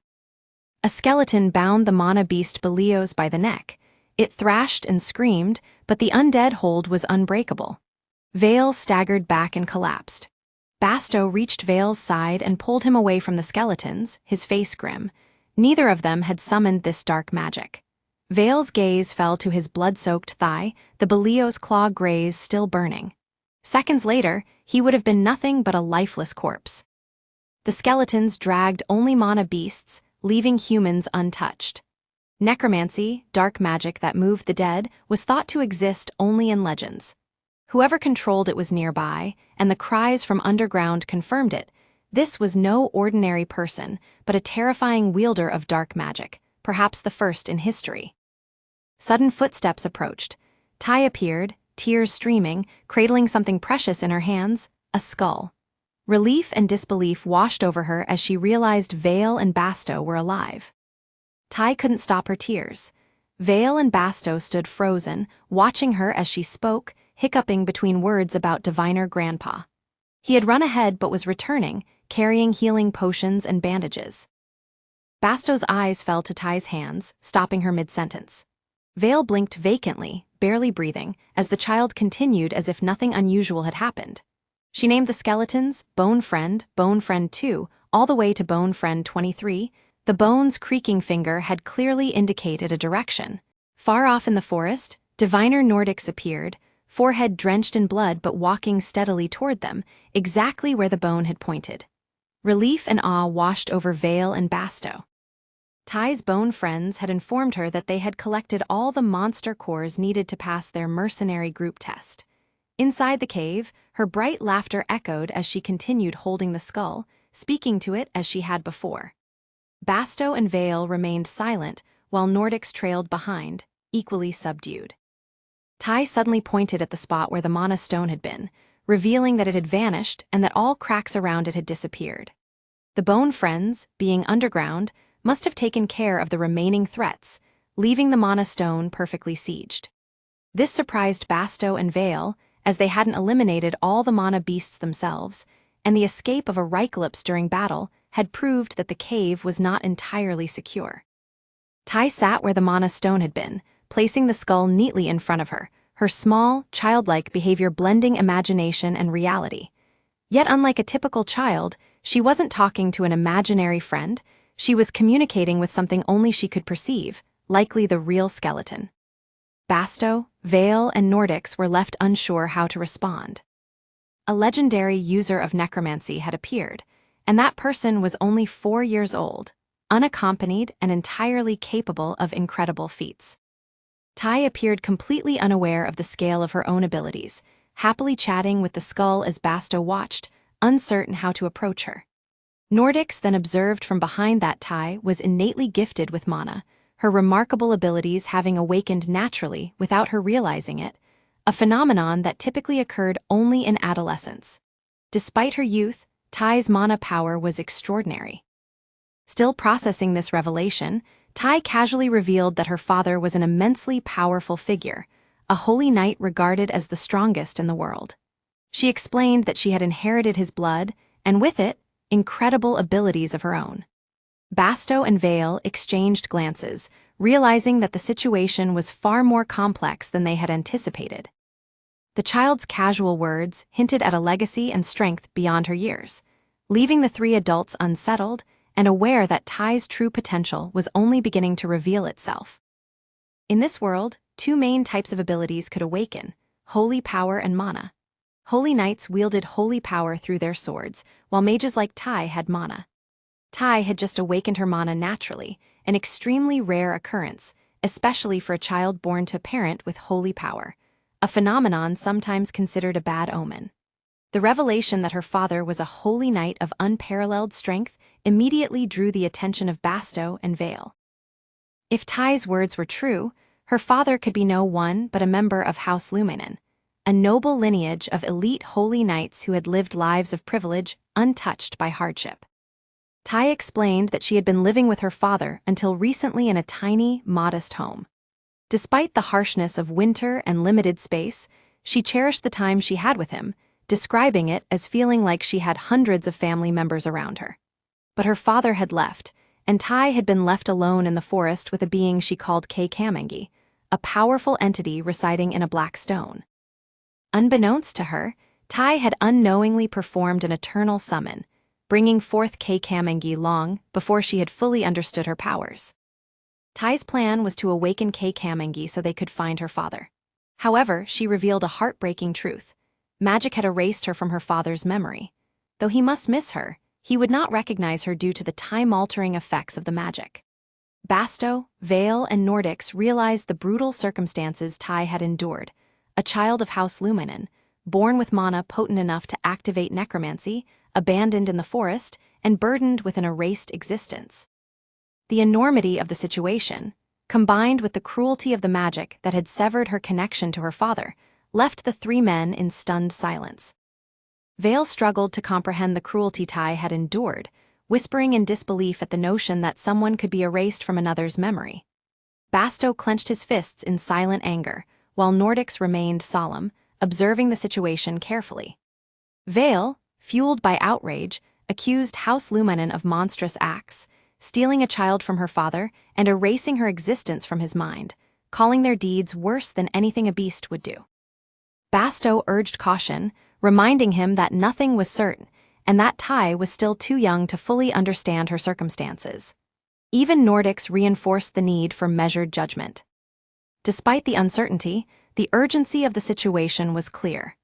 A skeleton bound the mana beast Belios by the neck. It thrashed and screamed, but the undead hold was unbreakable. Vale staggered back and collapsed. Basau reached Vale's side and pulled him away from the skeletons, his face grim. Neither of them had summoned this dark magic. Vale's gaze fell to his blood-soaked thigh, the Belios claw graze still burning. Seconds later, he would have been nothing but a lifeless corpse. The skeletons dragged only mana beasts, leaving humans untouched. Necromancy, dark magic that moved the dead, was thought to exist only in legends. Whoever controlled it was nearby, and the cries from underground confirmed it. This was no ordinary person, but a terrifying wielder of dark magic, perhaps the first in history. Sudden footsteps approached. Tai appeared, tears streaming, cradling something precious in her hands, a skull. Relief and disbelief washed over her as she realized Vale and Basau were alive. Tai couldn't stop her tears. Vale and Basau stood frozen, watching her as she spoke, hiccuping between words about diviner Grandpa. He had run ahead but was returning, carrying healing potions and bandages. Basau's eyes fell to Tai's hands, stopping her mid-sentence. Vale blinked vacantly, barely breathing, as the child continued as if nothing unusual had happened. She named the skeletons Bone Friend 2, all the way to Bone Friend 23. The bone's creaking finger had clearly indicated a direction. Far off in the forest, diviner Nordics appeared, forehead drenched in blood but walking steadily toward them, exactly where the bone had pointed. Relief and awe washed over Vale and Basau. Tai's bone friends had informed her that they had collected all the monster cores needed to pass their mercenary group test. Inside the cave, her bright laughter echoed as she continued holding the skull, speaking to it as she had before. Basau and Vale remained silent, while Nordics trailed behind, equally subdued. Tai suddenly pointed at the spot where the mana stone had been, revealing that it had vanished and that all cracks around it had disappeared. The Bone Friends, being underground, must have taken care of the remaining threats, leaving the mana stone perfectly sieged. This surprised Basau and Vale, as they hadn't eliminated all the mana beasts themselves, and the escape of a Ryclops during battle had proved that the cave was not entirely secure. Tai sat where the mana stone had been, placing the skull neatly in front of her, her small, childlike behavior blending imagination and reality. Yet unlike a typical child, she wasn't talking to an imaginary friend, she was communicating with something only she could perceive, likely the real skeleton. Basau, Vale, and Nordics were left unsure how to respond. A legendary user of necromancy had appeared, and that person was only 4 years old, unaccompanied and entirely capable of incredible feats. Tai appeared completely unaware of the scale of her own abilities, happily chatting with the skull as Basau watched, uncertain how to approach her. Nordics then observed from behind that Tai was innately gifted with mana, her remarkable abilities having awakened naturally without her realizing it, a phenomenon that typically occurred only in adolescence. Despite her youth, Tai's mana power was extraordinary. Still processing this revelation, Tai casually revealed that her father was an immensely powerful figure, a holy knight regarded as the strongest in the world. She explained that she had inherited his blood, and with it, incredible abilities of her own. Basau and Vale exchanged glances, realizing that the situation was far more complex than they had anticipated. The child's casual words hinted at a legacy and strength beyond her years, leaving the three adults unsettled and aware that Tai's true potential was only beginning to reveal itself. In this world, 2 main types of abilities could awaken: holy power and mana. Holy knights wielded holy power through their swords, while mages like Tai had mana. Tai had just awakened her mana naturally, an extremely rare occurrence, especially for a child born to a parent with holy power, a phenomenon sometimes considered a bad omen. The revelation that her father was a holy knight of unparalleled strength immediately drew the attention of Basau and Vale. If Tai's words were true, her father could be no one but a member of House Luminon, a noble lineage of elite holy knights who had lived lives of privilege untouched by hardship. Tai explained that she had been living with her father until recently in a tiny, modest home. Despite the harshness of winter and limited space, she cherished the time she had with him, describing it as feeling like she had hundreds of family members around her. But her father had left, and Tai had been left alone in the forest with a being she called Kamengi, a powerful entity residing in a black stone. Unbeknownst to her, Tai had unknowingly performed an eternal summon, bringing forth Kamengi long before she had fully understood her powers. Tai's plan was to awaken Kamengi so they could find her father. However, she revealed a heartbreaking truth. Magic had erased her from her father's memory. Though he must miss her, he would not recognize her due to the time-altering effects of the magic. Basau, Vale, and Nordics realized the brutal circumstances Tai had endured. A child of House Luminon, born with mana potent enough to activate necromancy, abandoned in the forest, and burdened with an erased existence. The enormity of the situation, combined with the cruelty of the magic that had severed her connection to her father, left the 3 men in stunned silence. Vale struggled to comprehend the cruelty Tai had endured, whispering in disbelief at the notion that someone could be erased from another's memory. Basau clenched his fists in silent anger, while Nordics remained solemn, observing the situation carefully. Vale, fueled by outrage, accused House Luminon of monstrous acts, stealing a child from her father and erasing her existence from his mind, calling their deeds worse than anything a beast would do. Basau urged caution, reminding him that nothing was certain and that Tai was still too young to fully understand her circumstances. Even Nordics reinforced the need for measured judgment. Despite the uncertainty, the urgency of the situation was clear.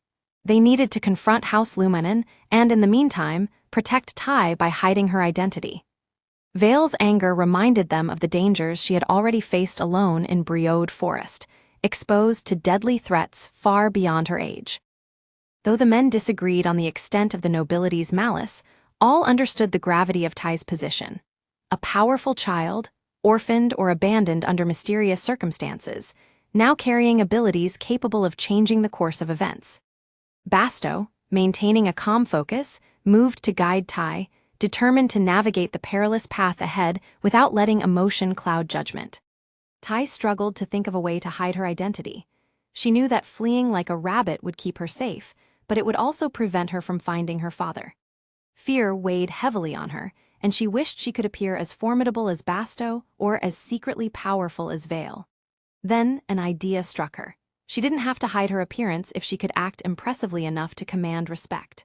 They needed to confront House Luminon and, in the meantime, protect Tai by hiding her identity. Vale's anger reminded them of the dangers she had already faced alone in Briode Forest, exposed to deadly threats far beyond her age. Though the men disagreed on the extent of the nobility's malice, all understood the gravity of Tai's position. A powerful child, orphaned or abandoned under mysterious circumstances, now carrying abilities capable of changing the course of events. Basau, maintaining a calm focus, moved to guide Tai, determined to navigate the perilous path ahead without letting emotion cloud judgment. Tai struggled to think of a way to hide her identity. She knew that fleeing like a rabbit would keep her safe, but it would also prevent her from finding her father. Fear weighed heavily on her, and she wished she could appear as formidable as Basau or as secretly powerful as Vale. Then an idea struck her. She didn't have to hide her appearance if she could act impressively enough to command respect.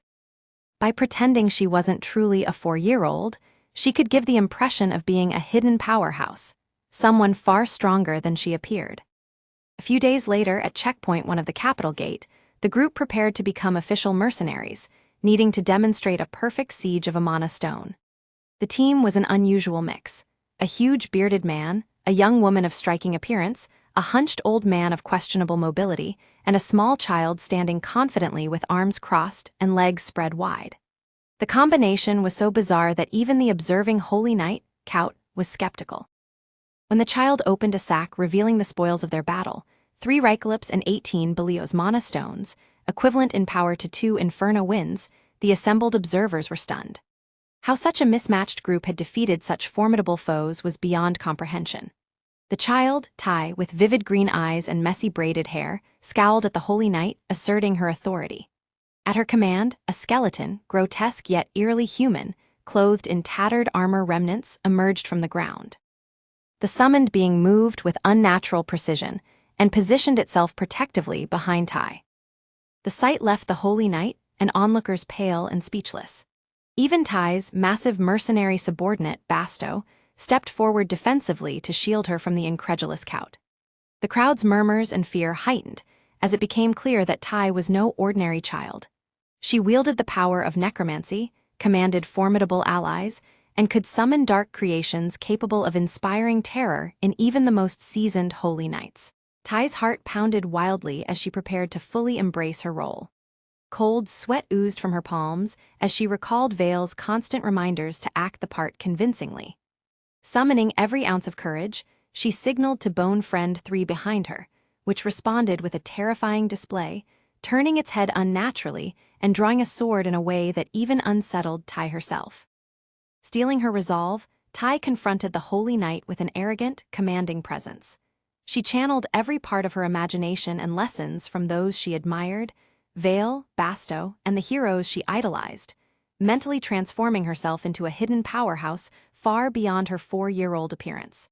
By pretending she wasn't truly a 4-year-old, she could give the impression of being a hidden powerhouse, someone far stronger than she appeared. A few days later, at Checkpoint 1 of the Capital Gate, the group prepared to become official mercenaries, needing to demonstrate a perfect siege of Amana Stone. The team was an unusual mix: a huge bearded man, a young woman of striking appearance, a hunched old man of questionable mobility, and a small child standing confidently with arms crossed and legs spread wide. The combination was so bizarre that even the observing Holy Knight, Cutest, was skeptical. When the child opened a sack revealing the spoils of their battle, 3 Ryclips and 18 Belios mana stones, equivalent in power to 2 Inferno winds, the assembled observers were stunned. How such a mismatched group had defeated such formidable foes was beyond comprehension. The child, Tai, with vivid green eyes and messy braided hair, scowled at the Holy Knight, asserting her authority. At her command, a skeleton, grotesque yet eerily human, clothed in tattered armor remnants, emerged from the ground. The summoned being moved with unnatural precision and positioned itself protectively behind Tai. The sight left the Holy Knight and onlookers pale and speechless. Even Tai's massive mercenary subordinate, Basau, stepped forward defensively to shield her from the incredulous Cutest. The crowd's murmurs and fear heightened as it became clear that Tai was no ordinary child. She wielded the power of necromancy, commanded formidable allies, and could summon dark creations capable of inspiring terror in even the most seasoned holy knights. Tai's heart pounded wildly as she prepared to fully embrace her role. Cold sweat oozed from her palms as she recalled Vale's constant reminders to act the part convincingly. Summoning every ounce of courage, she signaled to Bone Friend 3 behind her, which responded with a terrifying display, turning its head unnaturally and drawing a sword in a way that even unsettled Tai herself. Stealing her resolve, Tai confronted the Holy Knight with an arrogant, commanding presence. She channeled every part of her imagination and lessons from those she admired, Vale, Basau, and the heroes she idolized, mentally transforming herself into a hidden powerhouse far beyond her 4-year-old appearance.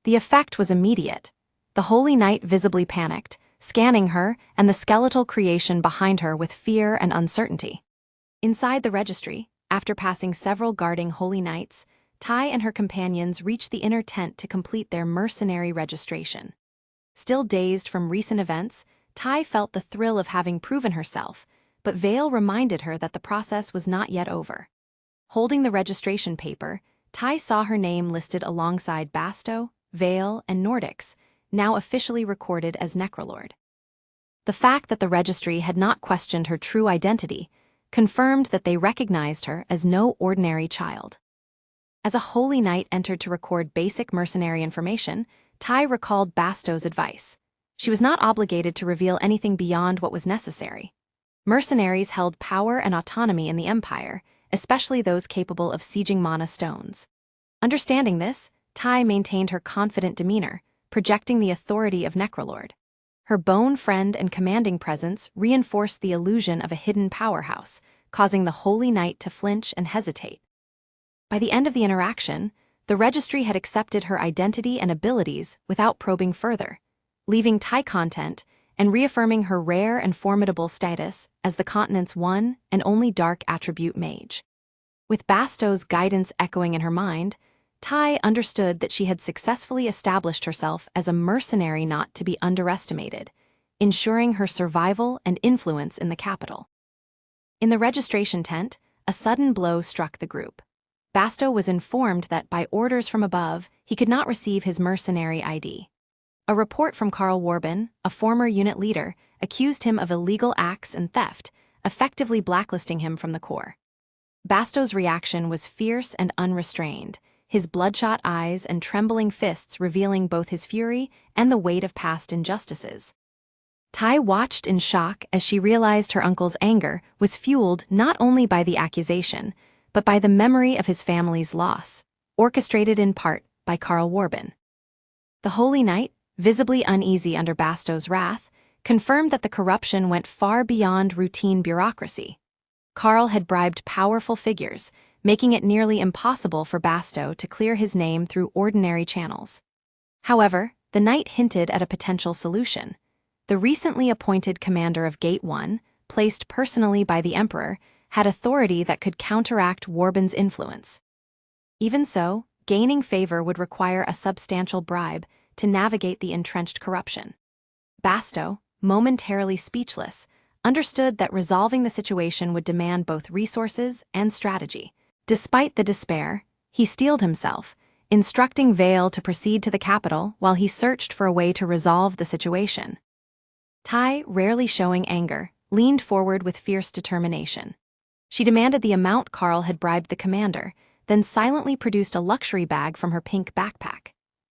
The effect was immediate. The Holy Knight visibly panicked, scanning her and the skeletal creation behind her with fear and uncertainty. Inside the registry, after passing several guarding Holy Knights, Tai and her companions reached the inner tent to complete their mercenary registration. Still dazed from recent events, Tai felt the thrill of having proven herself, but Vale reminded her that the process was not yet over. Holding the registration paper, Tai saw her name listed alongside Basau, Vale, and Nordics, now officially recorded as necrolord. The fact that the registry had not questioned her true identity confirmed that they recognized her as no ordinary child. As a Holy Knight entered to record basic mercenary information, Tai recalled Basau's advice. She was not obligated to reveal anything beyond what was necessary. Mercenaries held power and autonomy in the Empire, especially those capable of sieging mana stones. Understanding this, Tai maintained her confident demeanor, projecting the authority of necrolord. Her Bone Friend and commanding presence reinforced the illusion of a hidden powerhouse, causing the Holy Knight to flinch and hesitate. By the end of the interaction, the registry had accepted her identity and abilities without probing further, leaving Tai content and reaffirming her rare and formidable status as the continent's one and only dark attribute mage. With Basau's guidance echoing in her mind, Tai understood that she had successfully established herself as a mercenary not to be underestimated, ensuring her survival and influence in the capital. In the registration tent, a sudden blow struck the group. Basau was informed that by orders from above, he could not receive his mercenary ID. A report from Karl Warbin, a former unit leader, accused him of illegal acts and theft, effectively blacklisting him from the core. Basau's reaction was fierce and unrestrained, his bloodshot eyes and trembling fists revealing both his fury and the weight of past injustices. Tai watched in shock as she realized her uncle's anger was fueled not only by the accusation, but by the memory of his family's loss, orchestrated in part by Karl Warben. The Holy Knight, visibly uneasy under Basau's wrath, confirmed that the corruption went far beyond routine bureaucracy. Karl had bribed powerful figures, making it nearly impossible for Basau to clear his name through ordinary channels. However, the knight hinted at a potential solution. The recently appointed commander of Gate 1, placed personally by the Emperor, had authority that could counteract Warben's influence. Even so, gaining favor would require a substantial bribe to navigate the entrenched corruption. Basau, momentarily speechless, understood that resolving the situation would demand both resources and strategy. Despite the despair, he steeled himself, instructing Vale to proceed to the capital while he searched for a way to resolve the situation. Tai, rarely showing anger, leaned forward with fierce determination. She demanded the amount Karl had bribed the commander, then silently produced a luxury bag from her pink backpack.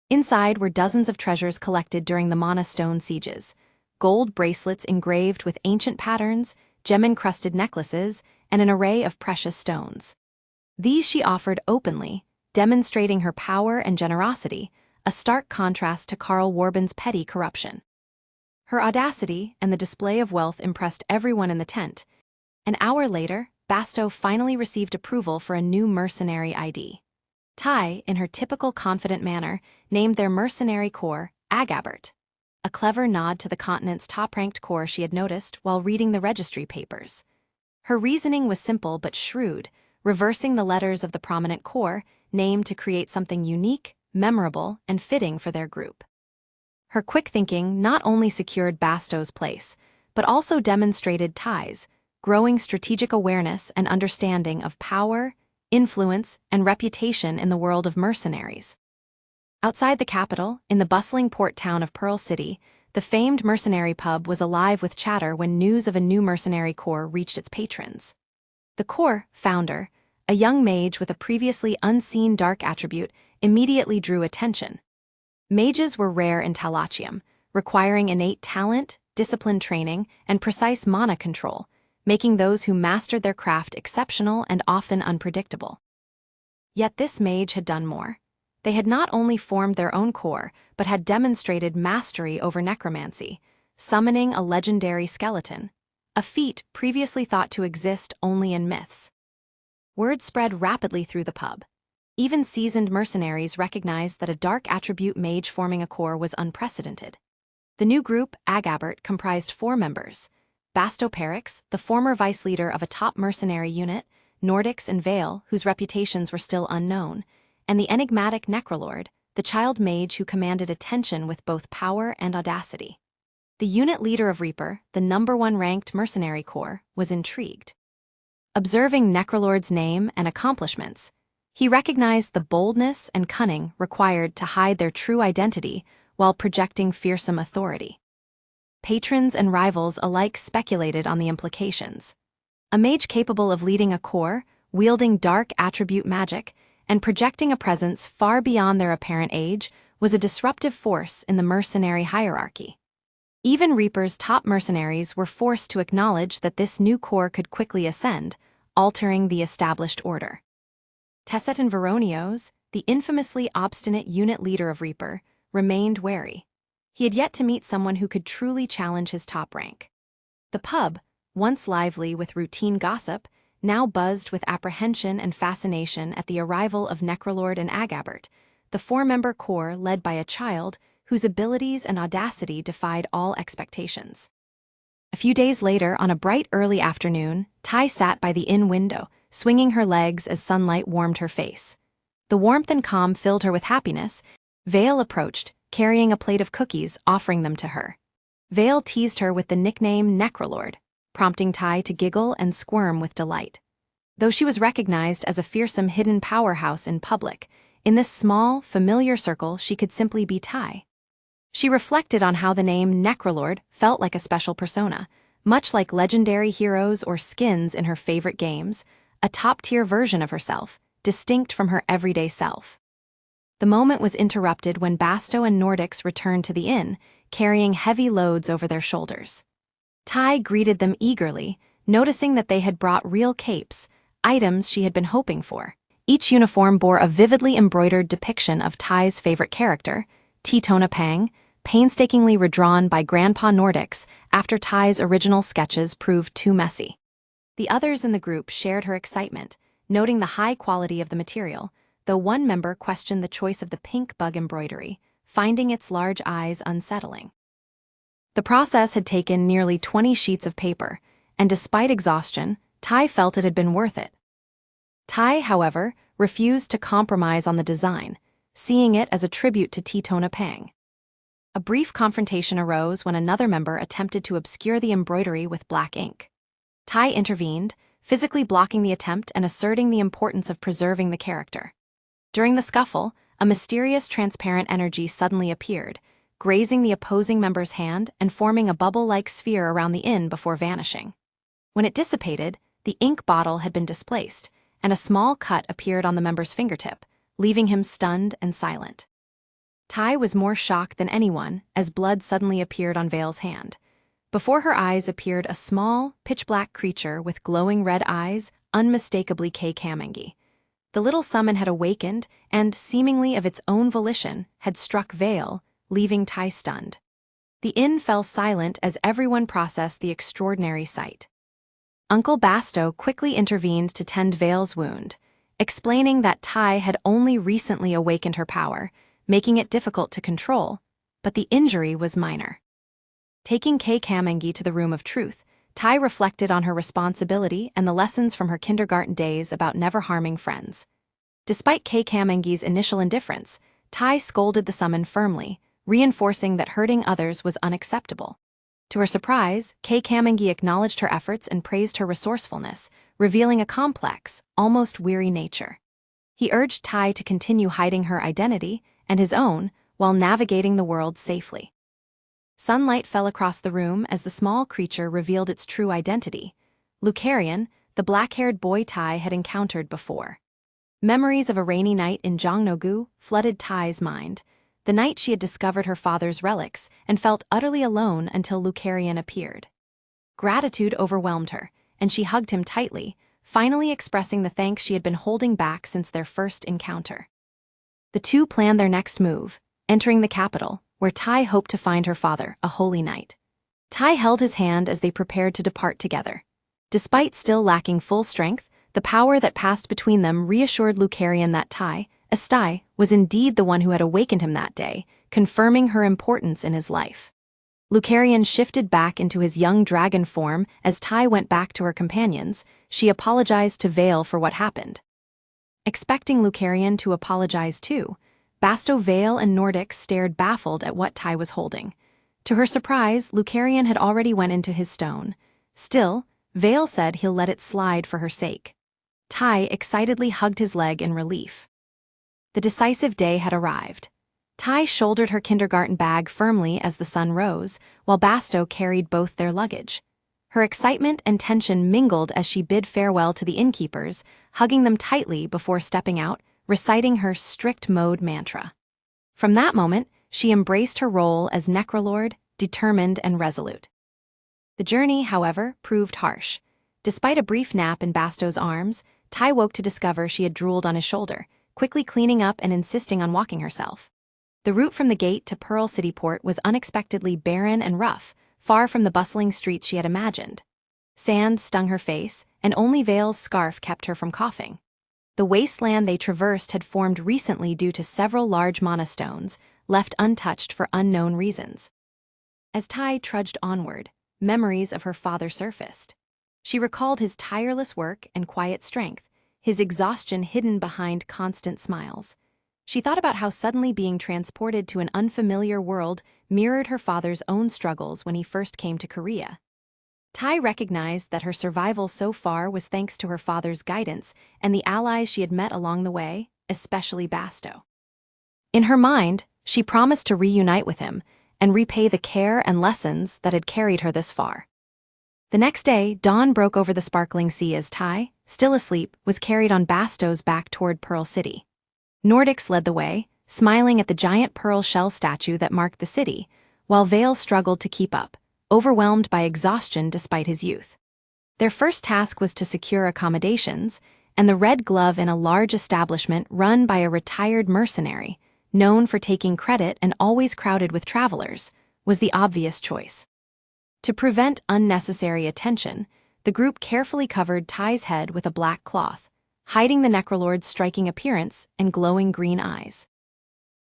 Inside were dozens of treasures collected during the Mana Stone sieges, gold bracelets engraved with ancient patterns, gem-encrusted necklaces, and an array of precious stones. These she offered openly, demonstrating her power and generosity, a stark contrast to Karl Warben's petty corruption. Her audacity and the display of wealth impressed everyone in the tent. An hour later, Basau finally received approval for a new mercenary ID. Tai, in her typical confident manner, named their mercenary corps Agabbert, a clever nod to the continent's top-ranked corps she had noticed while reading the registry papers. Her reasoning was simple but shrewd, reversing the letters of the prominent corps, named to create something unique, memorable, and fitting for their group. Her quick thinking not only secured Basau's place, but also demonstrated Tai's growing strategic awareness and understanding of power, influence, and reputation in the world of mercenaries. Outside the capital, in the bustling port town of Pearl City, the famed mercenary pub was alive with chatter when news of a new mercenary corps reached its patrons. The corps founder, a young mage with a previously unseen dark attribute, immediately drew attention. Mages were rare in Talachium, requiring innate talent, disciplined training, and precise mana control, making those who mastered their craft exceptional and often unpredictable. Yet this mage had done more. They had not only formed their own corps, but had demonstrated mastery over necromancy, summoning a legendary skeleton, a feat previously thought to exist only in myths. Word spread rapidly through the pub. Even seasoned mercenaries recognized that a dark attribute mage forming a corps was unprecedented. The new group, Agabbert, comprised 4 members: Basau Perix, the former vice leader of a top mercenary unit, Nordics and Vale, whose reputations were still unknown, and the enigmatic necrolord, the child mage who commanded attention with both power and audacity. The unit leader of Reaper, the #1 ranked mercenary corps, was intrigued. Observing Necrolord's name and accomplishments, he recognized the boldness and cunning required to hide their true identity while projecting fearsome authority. Patrons and rivals alike speculated on the implications. A mage capable of leading a corps, wielding dark attribute magic, and projecting a presence far beyond their apparent age was a disruptive force in the mercenary hierarchy. Even Reaper's top mercenaries were forced to acknowledge that this new corps could quickly ascend, altering the established order. Tesset Veronios, the infamously obstinate unit leader of Reaper, remained wary. He had yet to meet someone who could truly challenge his top rank. The pub, once lively with routine gossip, now buzzed with apprehension and fascination at the arrival of Necrolord and Agabbert, the 4-member corps led by a child whose abilities and audacity defied all expectations. A few days later, on a bright early afternoon, Tai sat by the inn window, swinging her legs as sunlight warmed her face. The warmth and calm filled her with happiness. Vale approached, carrying a plate of cookies, offering them to her. Vale teased her with the nickname Necrolord, prompting Tai to giggle and squirm with delight. Though she was recognized as a fearsome hidden powerhouse in public, in this small, familiar circle she could simply be Tai. She reflected on how the name Necrolord felt like a special persona, much like legendary heroes or skins in her favorite games, a top-tier version of herself, distinct from her everyday self. The moment was interrupted when Basau and Nordics returned to the inn, carrying heavy loads over their shoulders. Tai greeted them eagerly, noticing that they had brought real capes, items she had been hoping for. Each uniform bore a vividly embroidered depiction of Tai's favorite character, Titona Pang, painstakingly redrawn by Grandpa Nordics after Tai's original sketches proved too messy. The others in the group shared her excitement, noting the high quality of the material, though one member questioned the choice of the pink bug embroidery, finding its large eyes unsettling. The process had taken nearly 20 sheets of paper, and despite exhaustion, Tai felt it had been worth it. Tai, however, refused to compromise on the design, seeing it as a tribute to Titona Pang. A brief confrontation arose when another member attempted to obscure the embroidery with black ink. Tai intervened, physically blocking the attempt and asserting the importance of preserving the character. During the scuffle, a mysterious transparent energy suddenly appeared, grazing the opposing member's hand and forming a bubble-like sphere around the inn before vanishing. When it dissipated, the ink bottle had been displaced, and a small cut appeared on the member's fingertip, leaving him stunned and silent. Tai was more shocked than anyone as blood suddenly appeared on Vale's hand. Before her eyes appeared a small, pitch-black creature with glowing red eyes, unmistakably Kamengi. The little summon had awakened and, seemingly of its own volition, had struck Vale, leaving Tai stunned. The inn fell silent as everyone processed the extraordinary sight. Uncle Basau quickly intervened to tend Vale's wound, explaining that Tai had only recently awakened her power, making it difficult to control, but the injury was minor. Taking Kamengi to the room of truth, Tai reflected on her responsibility and the lessons from her kindergarten days about never harming friends. Despite Kamengi's initial indifference, Tai scolded the summon firmly, reinforcing that hurting others was unacceptable. To her surprise, Kamengi acknowledged her efforts and praised her resourcefulness, revealing a complex, almost weary nature. He urged Tai to continue hiding her identity and his own while navigating the world safely. Sunlight fell across the room as the small creature revealed its true identity: Lucarian, the black-haired boy Tai had encountered before. Memories of a rainy night in Jongno-gu flooded Tai's mind, the night she had discovered her father's relics and felt utterly alone until Lucarian appeared. Gratitude overwhelmed her, and she hugged him tightly, finally expressing the thanks she had been holding back since their first encounter. The two planned their next move, entering the capital, where Tai hoped to find her father, a holy knight. Tai held his hand as they prepared to depart together. Despite still lacking full strength, the power that passed between them reassured Lucarian that Tai, Estai, was indeed the one who had awakened him that day, confirming her importance in his life. Lucarian shifted back into his young dragon form as Tai went back to her companions. She apologized to Vale for what happened. Expecting Lucarian to apologize too, Basau, Vale, and Nordics stared baffled at what Tai was holding. To her surprise, Lucarian had already went into his stone. Still, Vale said he'll let it slide for her sake. Tai excitedly hugged his leg in relief. The decisive day had arrived. Tai shouldered her kindergarten bag firmly as the sun rose, while Basau carried both their luggage. Her excitement and tension mingled as she bid farewell to the innkeepers, hugging them tightly before stepping out, reciting her strict mode mantra. From that moment, she embraced her role as necrolord, determined and resolute. The journey, however, proved harsh. Despite a brief nap in Basau's arms, Tai woke to discover she had drooled on his shoulder, quickly cleaning up and insisting on walking herself. The route from the gate to Pearl City Port was unexpectedly barren and rough, far from the bustling streets she had imagined. Sand stung her face, and only Vale's scarf kept her from coughing. The wasteland they traversed had formed recently due to several large monastones, left untouched for unknown reasons. As Tai trudged onward, memories of her father surfaced. She recalled his tireless work and quiet strength, his exhaustion hidden behind constant smiles. She thought about how suddenly being transported to an unfamiliar world mirrored her father's own struggles when he first came to Korea. Tai recognized that her survival so far was thanks to her father's guidance and the allies she had met along the way, especially Basau. In her mind, she promised to reunite with him and repay the care and lessons that had carried her this far. The next day, dawn broke over the sparkling sea as Tai, still asleep, was carried on Bastau's back toward Pearl City. Nordics led the way, smiling at the giant pearl shell statue that marked the city, while Vale struggled to keep up, overwhelmed by exhaustion despite his youth. Their first task was to secure accommodations, and the Red Glove in a large establishment run by a retired mercenary, known for taking credit and always crowded with travelers, was the obvious choice. To prevent unnecessary attention, the group carefully covered Tai's head with a black cloth, hiding the necrolord's striking appearance and glowing green eyes.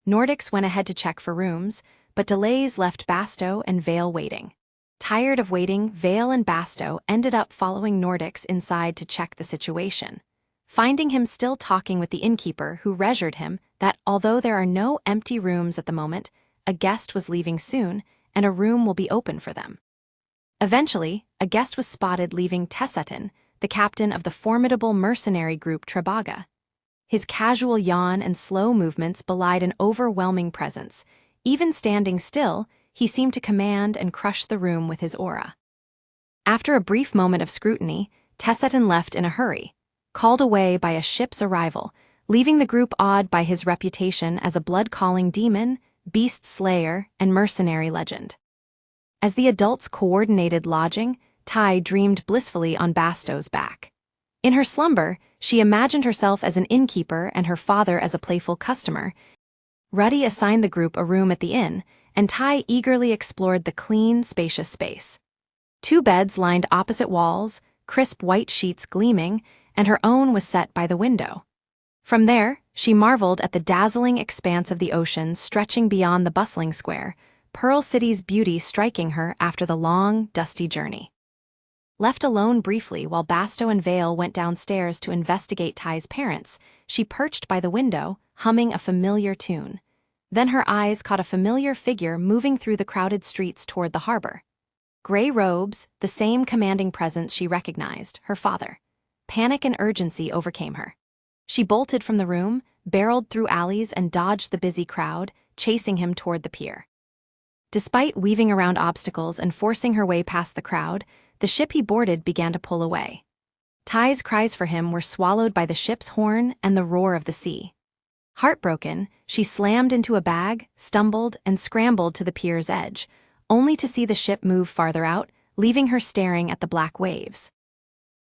Nordics went ahead to check for rooms, but delays left Basau and Vale waiting. Tired of waiting, Vale and Basau ended up following Nordics inside to check the situation, finding him still talking with the innkeeper who reassured him that although there are no empty rooms at the moment, a guest was leaving soon and a room will be open for them. Eventually, a guest was spotted leaving Tessetin, the captain of the formidable mercenary group Trebaga. His casual yawn and slow movements belied an overwhelming presence. Even standing still, he seemed to command and crush the room with his aura. After a brief moment of scrutiny, Tessetin left in a hurry, called away by a ship's arrival, leaving the group awed by his reputation as a blood-calling demon, beast slayer, and mercenary legend. As the adults coordinated lodging, Tai dreamed blissfully on Bastau's back. In her slumber, she imagined herself as an innkeeper and her father as a playful customer. Ruddy assigned the group a room at the inn, and Tai eagerly explored the clean, spacious space. 2 beds lined opposite walls, crisp white sheets gleaming, and her own was set by the window. From there, she marveled at the dazzling expanse of the ocean stretching beyond the bustling square, Pearl City's beauty striking her after the long, dusty journey. Left alone briefly while Basau and Vale went downstairs to investigate Tai's parents, she perched by the window, humming a familiar tune. Then her eyes caught a familiar figure moving through the crowded streets toward the harbor. Gray robes, the same commanding presence she recognized, her father. Panic and urgency overcame her. She bolted from the room, barreled through alleys and dodged the busy crowd, chasing him toward the pier. Despite weaving around obstacles and forcing her way past the crowd, the ship he boarded began to pull away. Tai's cries for him were swallowed by the ship's horn and the roar of the sea. Heartbroken, she slammed into a bag, stumbled, and scrambled to the pier's edge, only to see the ship move farther out, leaving her staring at the black waves.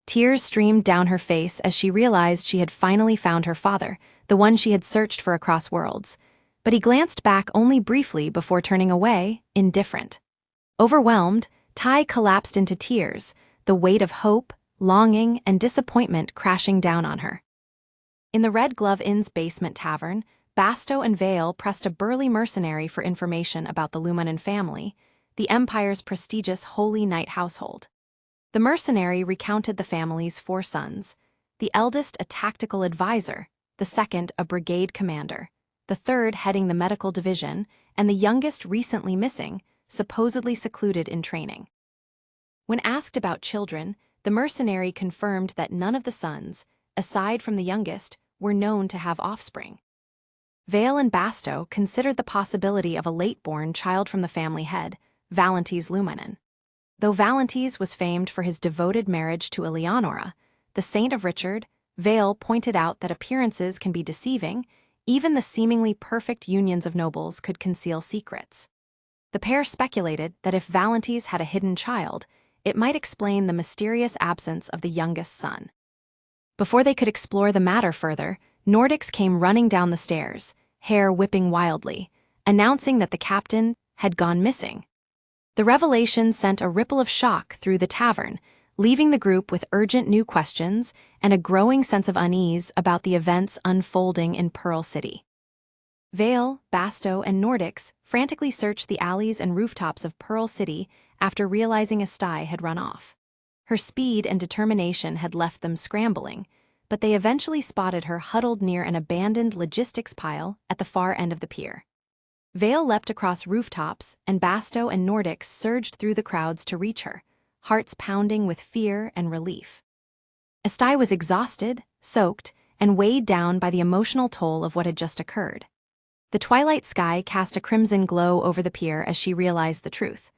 Tears streamed down her face as she realized she had finally found her father, the one she had searched for across worlds. But he glanced back only briefly before turning away, indifferent. Overwhelmed, Tai collapsed into tears, the weight of hope, longing, and disappointment crashing down on her. In the Red Glove Inn's basement tavern, Basau and Vale pressed a burly mercenary for information about the Lumanen family, the Empire's prestigious Holy Knight household. The mercenary recounted the family's 4 sons, the eldest a tactical advisor, the second a brigade commander, the third heading the medical division, and the youngest recently missing, supposedly secluded in training. When asked about children, the mercenary confirmed that none of the sons, aside from the youngest, were known to have offspring. Vale and Basau considered the possibility of a late-born child from the family head, Valentis Lumanen. Though Valentis was famed for his devoted marriage to Eleonora, the saint of Richard, Vale pointed out that appearances can be deceiving. Even the seemingly perfect unions of nobles could conceal secrets. The pair speculated that if Valentis had a hidden child, it might explain the mysterious absence of the youngest son. Before they could explore the matter further, Nordics came running down the stairs, hair whipping wildly, announcing that the captain had gone missing. The revelation sent a ripple of shock through the tavern, leaving the group with urgent new questions and a growing sense of unease about the events unfolding in Pearl City. Vale, Basau, and Nordics frantically searched the alleys and rooftops of Pearl City after realizing Astai had run off. Her speed and determination had left them scrambling, but they eventually spotted her huddled near an abandoned logistics pile at the far end of the pier. Vale leapt across rooftops, and Basau and Nordics surged through the crowds to reach her, hearts pounding with fear and relief. Astai was exhausted, soaked, and weighed down by the emotional toll of what had just occurred. The twilight sky cast a crimson glow over the pier as she realized the truth.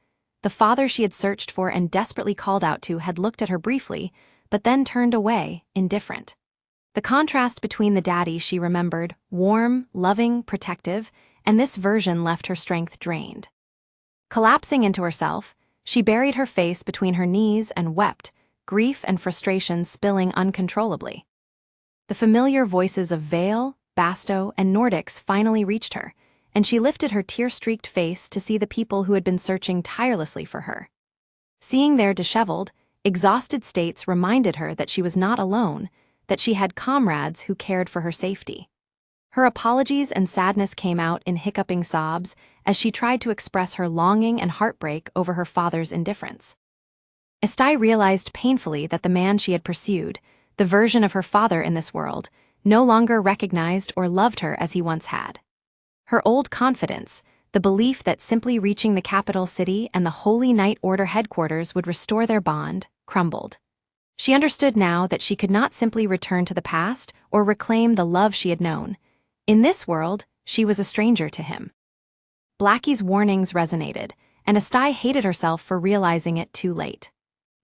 The father she had searched for and desperately called out to had looked at her briefly, but then turned away, indifferent. The contrast between the daddy she remembered, warm, loving, protective, and this version left her strength drained. Collapsing into herself, she buried her face between her knees and wept, grief and frustration spilling uncontrollably. The familiar voices of Vale, Basau, and Nordics finally reached her, and she lifted her tear-streaked face to see the people who had been searching tirelessly for her. Seeing their disheveled, exhausted states reminded her that she was not alone, that she had comrades who cared for her safety. Her apologies and sadness came out in hiccuping sobs as she tried to express her longing and heartbreak over her father's indifference. Estai realized painfully that the man she had pursued, the version of her father in this world, no longer recognized or loved her as he once had. Her old confidence, the belief that simply reaching the capital city and the Holy Knight Order headquarters would restore their bond, crumbled. She understood now that she could not simply return to the past or reclaim the love she had known. In this world, she was a stranger to him. Blackie's warnings resonated, and Estai hated herself for realizing it too late.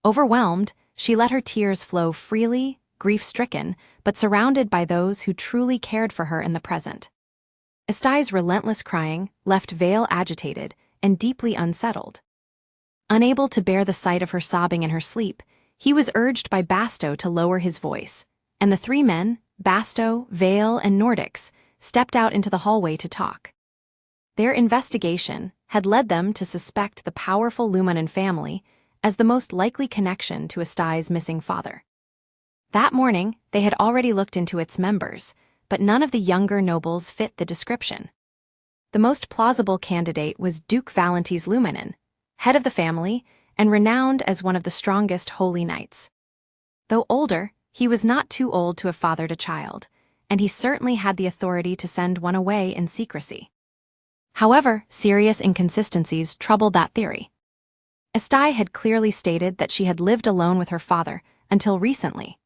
Overwhelmed, she let her tears flow freely, grief-stricken, but surrounded by those who truly cared for her in the present. Estai's relentless crying left Vale agitated and deeply unsettled. Unable to bear the sight of her sobbing in her sleep, he was urged by Basau to lower his voice, and the three men, Basau, Vale, and Nordics, stepped out into the hallway to talk. Their investigation had led them to suspect the powerful Lumanen family as the most likely connection to Estai's missing father. That morning, they had already looked into its members, but none of the younger nobles fit the description. The most plausible candidate was Duke Valentis Lumanen, head of the family and renowned as one of the strongest holy knights. Though older, he was not too old to have fathered a child, and he certainly had the authority to send one away in secrecy. However, serious inconsistencies troubled that theory. Estai had clearly stated that she had lived alone with her father until recently.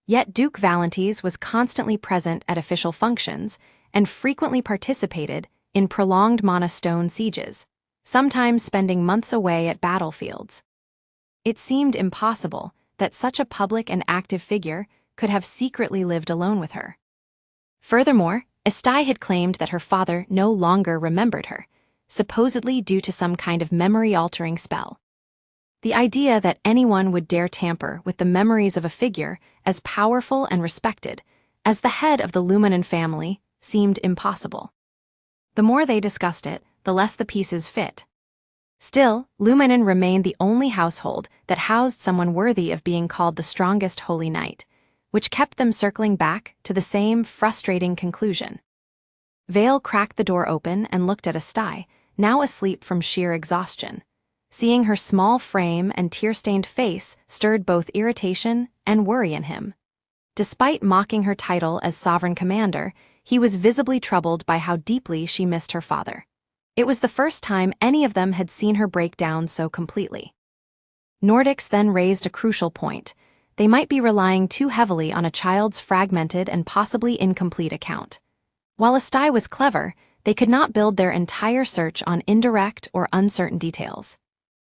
Yet Duke Valentis was constantly present at official functions and frequently participated in prolonged monostone sieges, sometimes spending months away at battlefields. It seemed impossible that such a public and active figure could have secretly lived alone with her. Furthermore, Estai had claimed that her father no longer remembered her, supposedly due to some kind of memory-altering spell. The idea that anyone would dare tamper with the memories of a figure as powerful and respected as the head of the Lumanen family seemed impossible. The more they discussed it, the less the pieces fit. Still, Lumanen remained the only household that housed someone worthy of being called the strongest holy knight, which kept them circling back to the same frustrating conclusion. Vale cracked the door open and looked at Estai, now asleep from sheer exhaustion. Seeing her small frame and tear-stained face stirred both irritation and worry in him. Despite mocking her title as sovereign commander, he was visibly troubled by how deeply she missed her father. It was the first time any of them had seen her break down so completely. Nordics then raised a crucial point. They might be relying too heavily on a child's fragmented and possibly incomplete account. While Estai was clever, they could not build their entire search on indirect or uncertain details.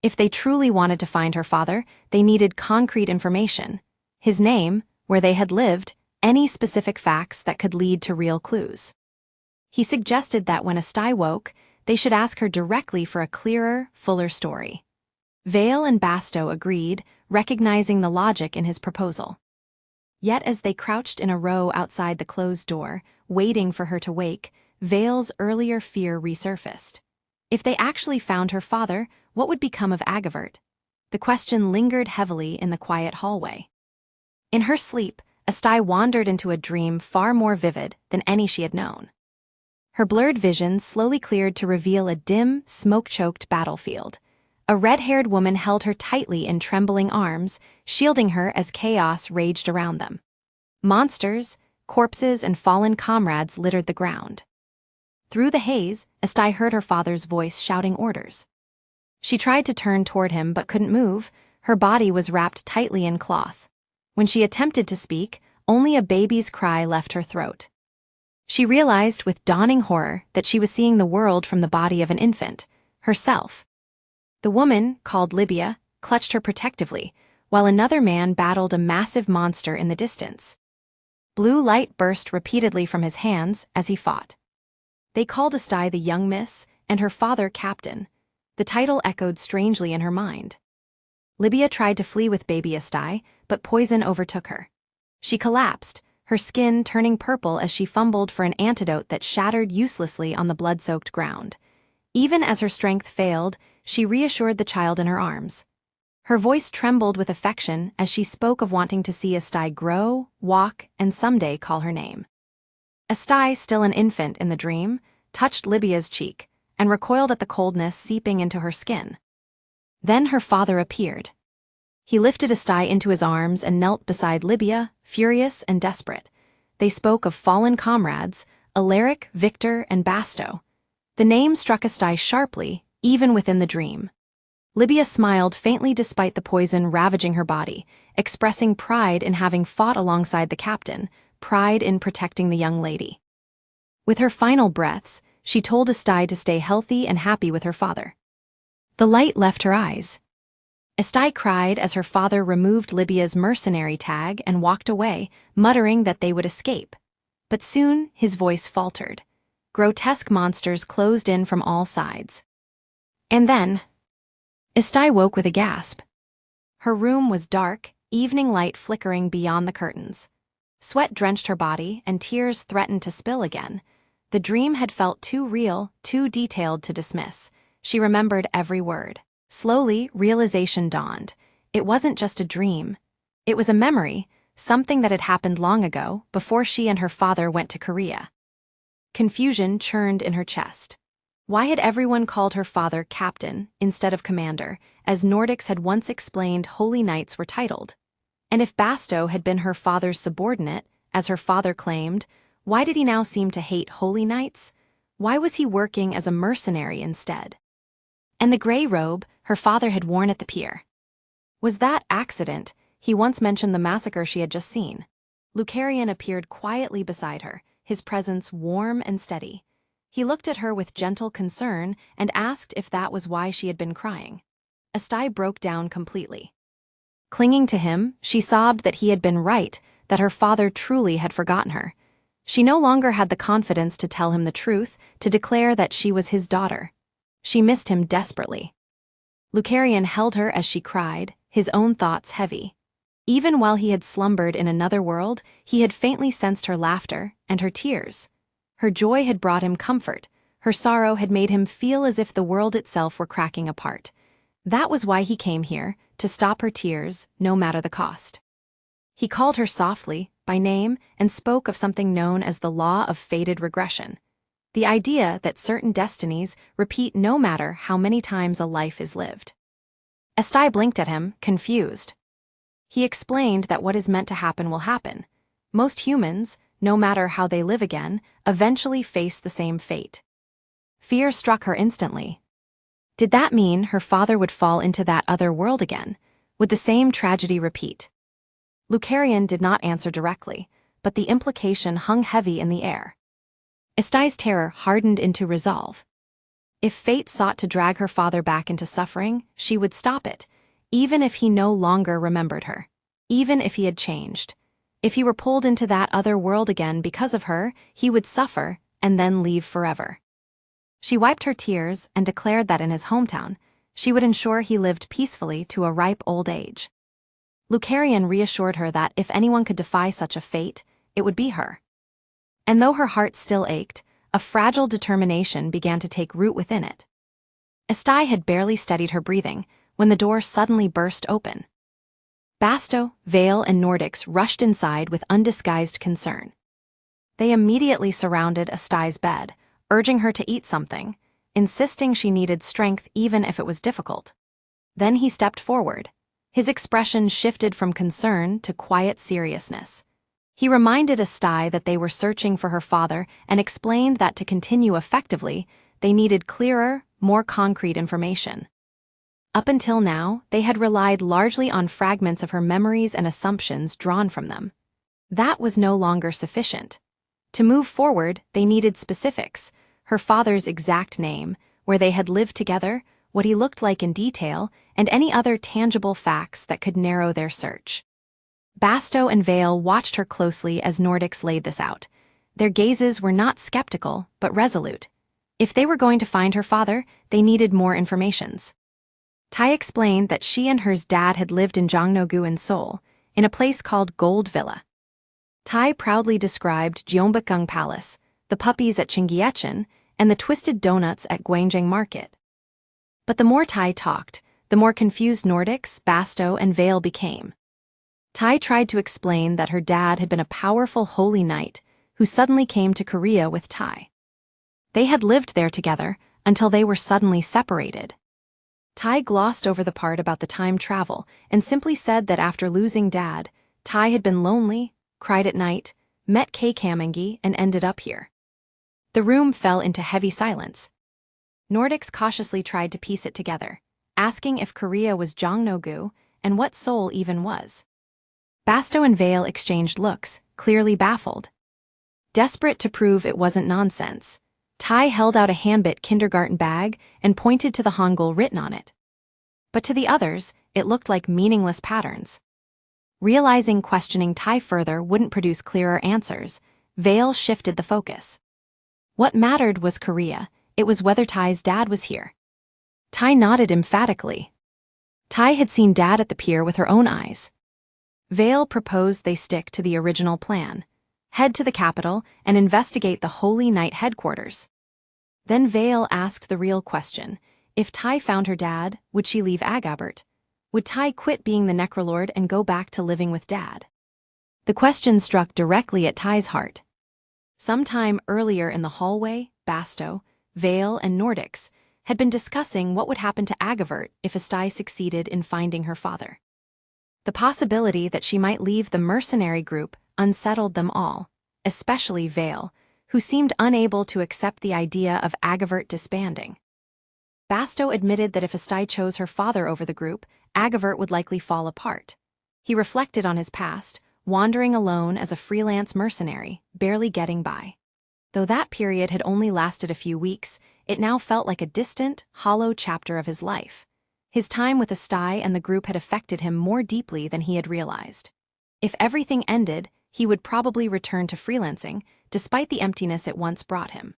If they truly wanted to find her father, they needed concrete information: his name, where they had lived, any specific facts that could lead to real clues. He suggested that when Estai woke, they should ask her directly for a clearer, fuller story. Vale and Basau agreed, recognizing the logic in his proposal. Yet as they crouched in a row outside the closed door, waiting for her to wake, Vale's earlier fear resurfaced. If they actually found her father, what would become of Agabbert? The question lingered heavily in the quiet hallway. In her sleep, Estai wandered into a dream far more vivid than any she had known. Her blurred vision slowly cleared to reveal a dim, smoke-choked battlefield. A red-haired woman held her tightly in trembling arms, shielding her as chaos raged around them. Monsters, corpses, and fallen comrades littered the ground. Through the haze, Estai heard her father's voice shouting orders. She tried to turn toward him but couldn't move. Her body was wrapped tightly in cloth. When she attempted to speak, only a baby's cry left her throat. She realized with dawning horror that she was seeing the world from the body of an infant, herself. The woman, called Libya, clutched her protectively, while another man battled a massive monster in the distance. Blue light burst repeatedly from his hands as he fought. They called Astai the young miss, and her father captain. The title echoed strangely in her mind. Libya tried to flee with baby Astai, but poison overtook her. She collapsed, her skin turning purple as she fumbled for an antidote that shattered uselessly on the blood-soaked ground. Even as her strength failed, she reassured the child in her arms. Her voice trembled with affection as she spoke of wanting to see Astai grow, walk, and someday call her name. Astai, still an infant in the dream, touched Libya's cheek and recoiled at the coldness seeping into her skin. Then her father appeared. He lifted Astai into his arms and knelt beside Libya, furious and desperate. They spoke of fallen comrades, Alaric, Victor, and Basau. The name struck Astai sharply, even within the dream. Libya smiled faintly despite the poison ravaging her body, expressing pride in having fought alongside the captain, pride in protecting the young lady. With her final breaths, she told Astai to stay healthy and happy with her father. The light left her eyes. Astai cried as her father removed Libya's mercenary tag and walked away, muttering that they would escape. But soon his voice faltered. Grotesque monsters closed in from all sides. And then, Astai woke with a gasp. Her room was dark, evening light flickering beyond the curtains. Sweat drenched her body, and tears threatened to spill again. The dream had felt too real, too detailed to dismiss. She remembered every word. Slowly, realization dawned. It wasn't just a dream. It was a memory, something that had happened long ago, before she and her father went to Korea. Confusion churned in her chest. Why had everyone called her father captain instead of commander, as Nordics had once explained holy knights were titled? And if Basau had been her father's subordinate, as her father claimed, why did he now seem to hate holy knights? Why was he working as a mercenary instead? And the gray robe her father had worn at the pier. Was that accident? He once mentioned the massacre she had just seen. Lucarian appeared quietly beside her, his presence warm and steady. He looked at her with gentle concern and asked if that was why she had been crying. Astai broke down completely. Clinging to him, she sobbed that he had been right, that her father truly had forgotten her. She no longer had the confidence to tell him the truth, to declare that she was his daughter. She missed him desperately. Lucarian held her as she cried, his own thoughts heavy. Even while he had slumbered in another world, he had faintly sensed her laughter and her tears. Her joy had brought him comfort. Her sorrow had made him feel as if the world itself were cracking apart. That was why he came here, to stop her tears, no matter the cost. He called her softly, by name, and spoke of something known as the law of fated regression. The idea that certain destinies repeat no matter how many times a life is lived. Astai blinked at him, confused. He explained that what is meant to happen will happen. Most humans, no matter how they live again, eventually face the same fate. Fear struck her instantly. Did that mean her father would fall into that other world again? Would the same tragedy repeat? Lucarian did not answer directly, but the implication hung heavy in the air. Astai's terror hardened into resolve. If fate sought to drag her father back into suffering, she would stop it, even if he no longer remembered her, even if he had changed. If he were pulled into that other world again because of her, he would suffer and then leave forever. She wiped her tears and declared that in his hometown, she would ensure he lived peacefully to a ripe old age. Lucarian reassured her that if anyone could defy such a fate, it would be her. And though her heart still ached, a fragile determination began to take root within it. Astai had barely steadied her breathing when the door suddenly burst open. Basau, Vale, and Nordics rushed inside with undisguised concern. They immediately surrounded Astai's bed, urging her to eat something, insisting she needed strength even if it was difficult. Then he stepped forward. His expression shifted from concern to quiet seriousness. He reminded Astai that they were searching for her father and explained that to continue effectively, they needed clearer, more concrete information. Up until now, they had relied largely on fragments of her memories and assumptions drawn from them. That was no longer sufficient. To move forward, they needed specifics: her father's exact name, where they had lived together, what he looked like in detail, and any other tangible facts that could narrow their search. Basau and Vale watched her closely as Nordics laid this out. Their gazes were not skeptical, but resolute. If they were going to find her father, they needed more informations. Tai explained that she and her dad had lived in Jongno-gu in Seoul, in a place called Gold Villa. Tai proudly described Gyeongbokgung Palace, the puppies at Chingyecheon, and the twisted donuts at Gwangjang Market. But the more Tai talked, the more confused Nordics, Basau, and Vale became. Tai tried to explain that her dad had been a powerful holy knight who suddenly came to Korea with Tai. They had lived there together until they were suddenly separated. Tai glossed over the part about the time travel and simply said that after losing Dad, Tai had been lonely, cried at night, met Kei Kamengi, and ended up here. The room fell into heavy silence. Nordics cautiously tried to piece it together, asking if Korea was Jongno-gu and what Seoul even was. Basau and Vale exchanged looks, clearly baffled. Desperate to prove it wasn't nonsense, Tai held out a handbit kindergarten bag and pointed to the Hangul written on it. But to the others, it looked like meaningless patterns. Realizing questioning Tai further wouldn't produce clearer answers, Vale shifted the focus. What mattered was Korea, it was whether Tai's dad was here. Tai nodded emphatically. Tai had seen Dad at the pier with her own eyes. Vale proposed they stick to the original plan. Head to the capital and investigate the Holy Knight headquarters. Then Vale asked the real question. If Tai found her dad, would she leave Agabbert? Would Tai quit being the necrolord and go back to living with Dad? The question struck directly at Tai's heart. Sometime earlier in the hallway, Basau, Vale, and Nordics had been discussing what would happen to Agabbert if Astai succeeded in finding her father. The possibility that she might leave the mercenary group unsettled them all, especially Vale, who seemed unable to accept the idea of Agabbert disbanding. Basau admitted that if Astai chose her father over the group, Agabbert would likely fall apart. He reflected on his past, wandering alone as a freelance mercenary, barely getting by. Though that period had only lasted a few weeks, it now felt like a distant, hollow chapter of his life. His time with Astai and the group had affected him more deeply than he had realized. If everything ended, he would probably return to freelancing, despite the emptiness it once brought him.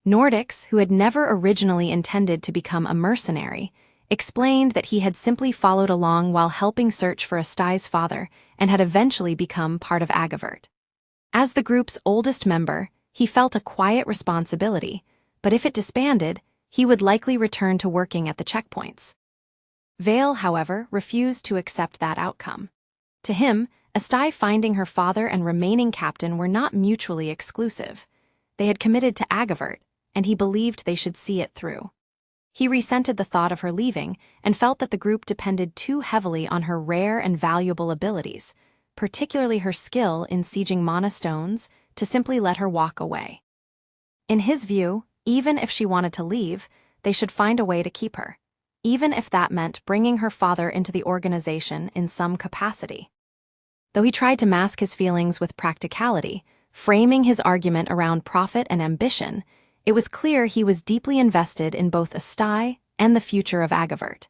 Nordics, who had never originally intended to become a mercenary, explained that he had simply followed along while helping search for Astai's father and had eventually become part of Agabbert. As the group's oldest member, he felt a quiet responsibility, but if it disbanded, he would likely return to working at the checkpoints. Vale, however, refused to accept that outcome. To him, Astai finding her father and remaining captain were not mutually exclusive. They had committed to Agabbert, and he believed they should see it through. He resented the thought of her leaving and felt that the group depended too heavily on her rare and valuable abilities, particularly her skill in sieging mana stones, to simply let her walk away. In his view, even if she wanted to leave, they should find a way to keep her, even if that meant bringing her father into the organization in some capacity. Though he tried to mask his feelings with practicality, framing his argument around profit and ambition, it was clear he was deeply invested in both Astai and the future of Agabbert.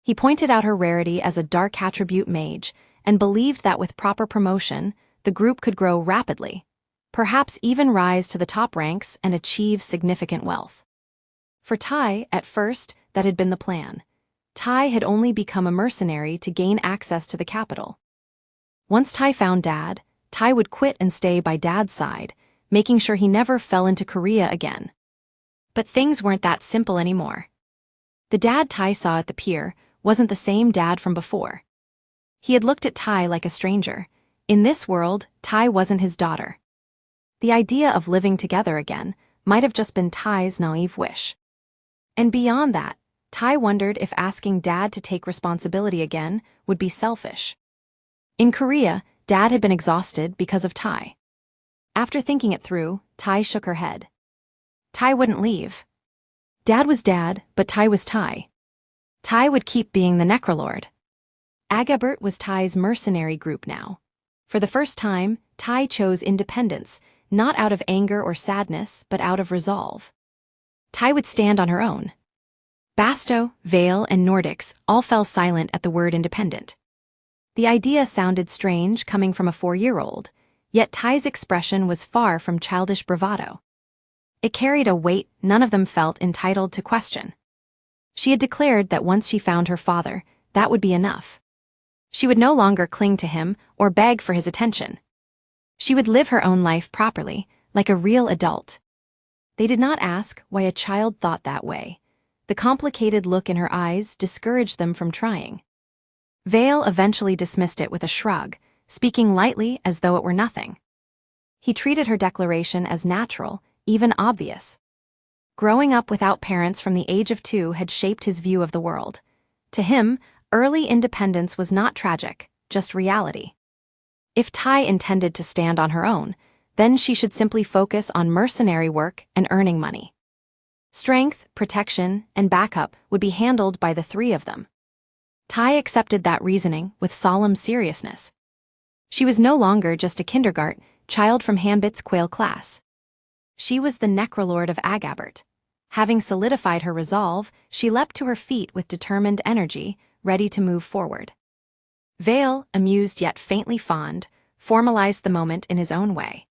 He pointed out her rarity as a dark attribute mage and believed that with proper promotion, the group could grow rapidly, perhaps even rise to the top ranks and achieve significant wealth. For Tai, at first, that had been the plan. Tai had only become a mercenary to gain access to the capital. Once Tai found Dad, Tai would quit and stay by Dad's side, making sure he never fell into Korea again. But things weren't that simple anymore. The Dad Tai saw at the pier wasn't the same Dad from before. He had looked at Tai like a stranger. In this world, Tai wasn't his daughter. The idea of living together again might have just been Tai's naive wish. And beyond that, Tai wondered if asking Dad to take responsibility again would be selfish. In Korea, Dad had been exhausted because of Tai. After thinking it through, Tai shook her head. Tai wouldn't leave. Dad was Dad, but Tai was Tai. Tai would keep being the necrolord. Agabbert was Tai's mercenary group now. For the first time, Tai chose independence, not out of anger or sadness, but out of resolve. Tai would stand on her own. Basau, Vale, and Nordics all fell silent at the word independent. The idea sounded strange coming from a 4-year-old, yet Ty's expression was far from childish bravado. It carried a weight none of them felt entitled to question. She had declared that once she found her father, that would be enough. She would no longer cling to him or beg for his attention. She would live her own life properly, like a real adult. They did not ask why a child thought that way. The complicated look in her eyes discouraged them from trying. Vale eventually dismissed it with a shrug, speaking lightly as though it were nothing. He treated her declaration as natural, even obvious. Growing up without parents from the age of 2 had shaped his view of the world. To him, early independence was not tragic, just reality. If Ty intended to stand on her own, then she should simply focus on mercenary work and earning money. Strength, protection, and backup would be handled by the 3 of them. Ty accepted that reasoning with solemn seriousness. She was no longer just a kindergarten child from Hanbit's Quail class. She was the necrolord of Agabbert. Having solidified her resolve, she leapt to her feet with determined energy, ready to move forward. Vale, amused yet faintly fond, formalized the moment in his own way.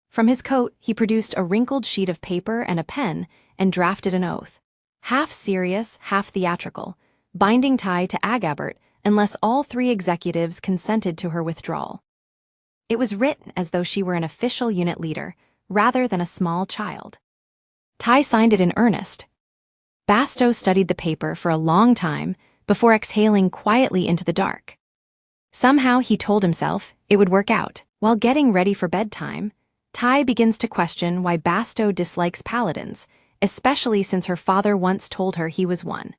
From his coat, he produced a wrinkled sheet of paper and a pen and drafted an oath, half serious, half theatrical, binding Ty to Agabbert unless all 3 executives consented to her withdrawal. It was written as though she were an official unit leader, rather than a small child. Ty signed it in earnest. Basau studied the paper for a long time before exhaling quietly into the dark. Somehow, he told himself, it would work out. While getting ready for bedtime, Ty begins to question why Basau dislikes paladins, especially since her father once told her he was one.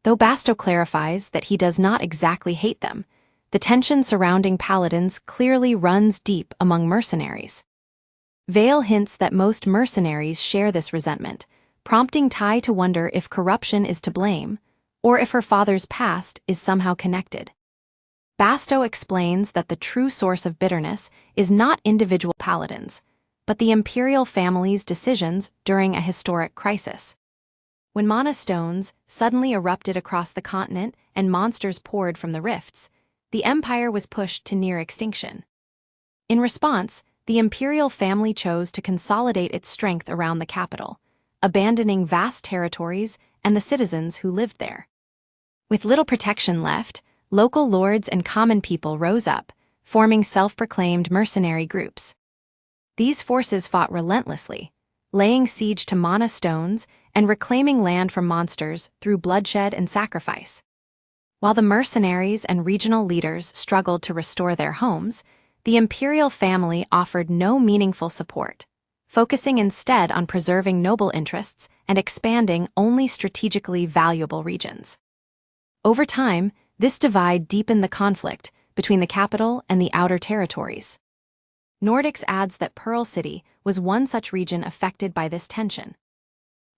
Though Basau clarifies that he does not exactly hate them, the tension surrounding paladins clearly runs deep among mercenaries. Vale hints that most mercenaries share this resentment, prompting Ty to wonder if corruption is to blame, or if her father's past is somehow connected. Basau explains that the true source of bitterness is not individual paladins, but the imperial family's decisions during a historic crisis. When mana stones suddenly erupted across the continent and monsters poured from the rifts, the empire was pushed to near extinction. In response, the imperial family chose to consolidate its strength around the capital, abandoning vast territories and the citizens who lived there. With little protection left, local lords and common people rose up, forming self-proclaimed mercenary groups. These forces fought relentlessly, laying siege to mana stones and reclaiming land from monsters through bloodshed and sacrifice. While the mercenaries and regional leaders struggled to restore their homes, the imperial family offered no meaningful support, focusing instead on preserving noble interests and expanding only strategically valuable regions. Over time, this divide deepened the conflict between the capital and the outer territories. Nordics adds that Pearl City was one such region affected by this tension.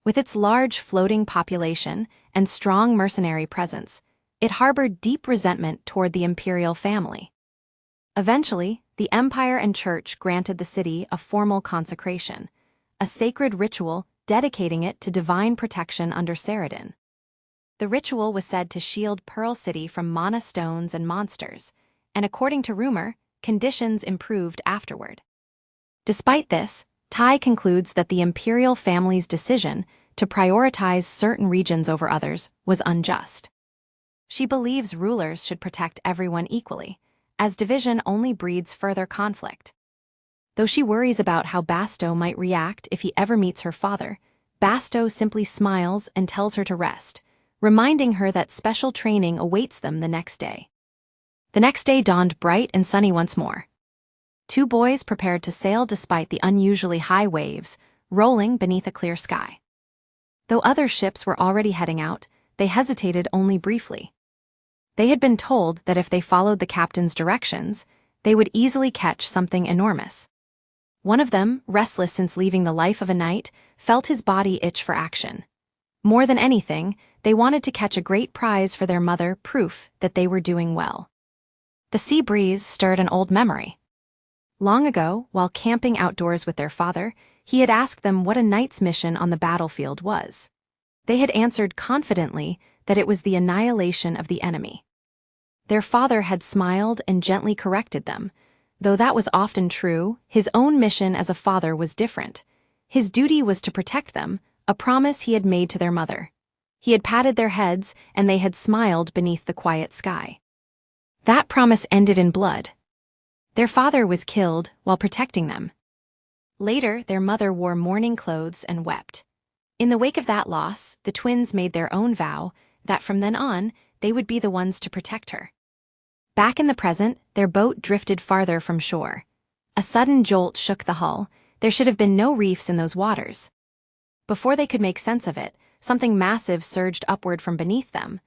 With its large floating population and strong mercenary presence, it harbored deep resentment toward the imperial family. Eventually, the empire and church granted the city a formal consecration, a sacred ritual dedicating it to divine protection under Saradin. The ritual was said to shield Pearl City from mana stones and monsters, and according to rumor, conditions improved afterward. Despite this, Ty concludes that the imperial family's decision to prioritize certain regions over others was unjust. She believes rulers should protect everyone equally, as division only breeds further conflict. Though she worries about how Basau might react if he ever meets her father, Basau simply smiles and tells her to rest, reminding her that special training awaits them the next day. The next day dawned bright and sunny once more. 2 boys prepared to sail despite the unusually high waves, rolling beneath a clear sky. Though other ships were already heading out, they hesitated only briefly. They had been told that if they followed the captain's directions, they would easily catch something enormous. One of them, restless since leaving the life of a knight, felt his body itch for action. More than anything, they wanted to catch a great prize for their mother, proof that they were doing well. The sea breeze stirred an old memory. Long ago, while camping outdoors with their father, he had asked them what a knight's mission on the battlefield was. They had answered confidently that it was the annihilation of the enemy. Their father had smiled and gently corrected them. Though that was often true, his own mission as a father was different. His duty was to protect them, a promise he had made to their mother. He had patted their heads, and they had smiled beneath the quiet sky. That promise ended in blood. Their father was killed while protecting them. Later, their mother wore mourning clothes and wept. In the wake of that loss, the twins made their own vow that from then on, they would be the ones to protect her. Back in the present, their boat drifted farther from shore. A sudden jolt shook the hull. There should have been no reefs in those waters. Before they could make sense of it, something massive surged upward from beneath them,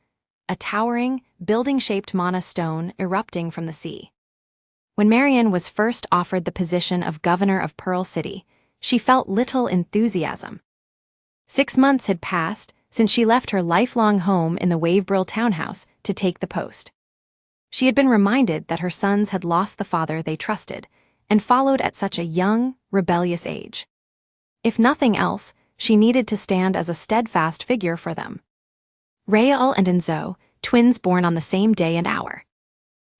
a towering, building-shaped mana stone erupting from the sea. When Marion was first offered the position of governor of Pearl City, she felt little enthusiasm. 6 months had passed since she left her lifelong home in the Wavebrill townhouse to take the post. She had been reminded that her sons had lost the father they trusted and followed at such a young, rebellious age. If nothing else, she needed to stand as a steadfast figure for them. Rael and Enzo, twins born on the same day and hour.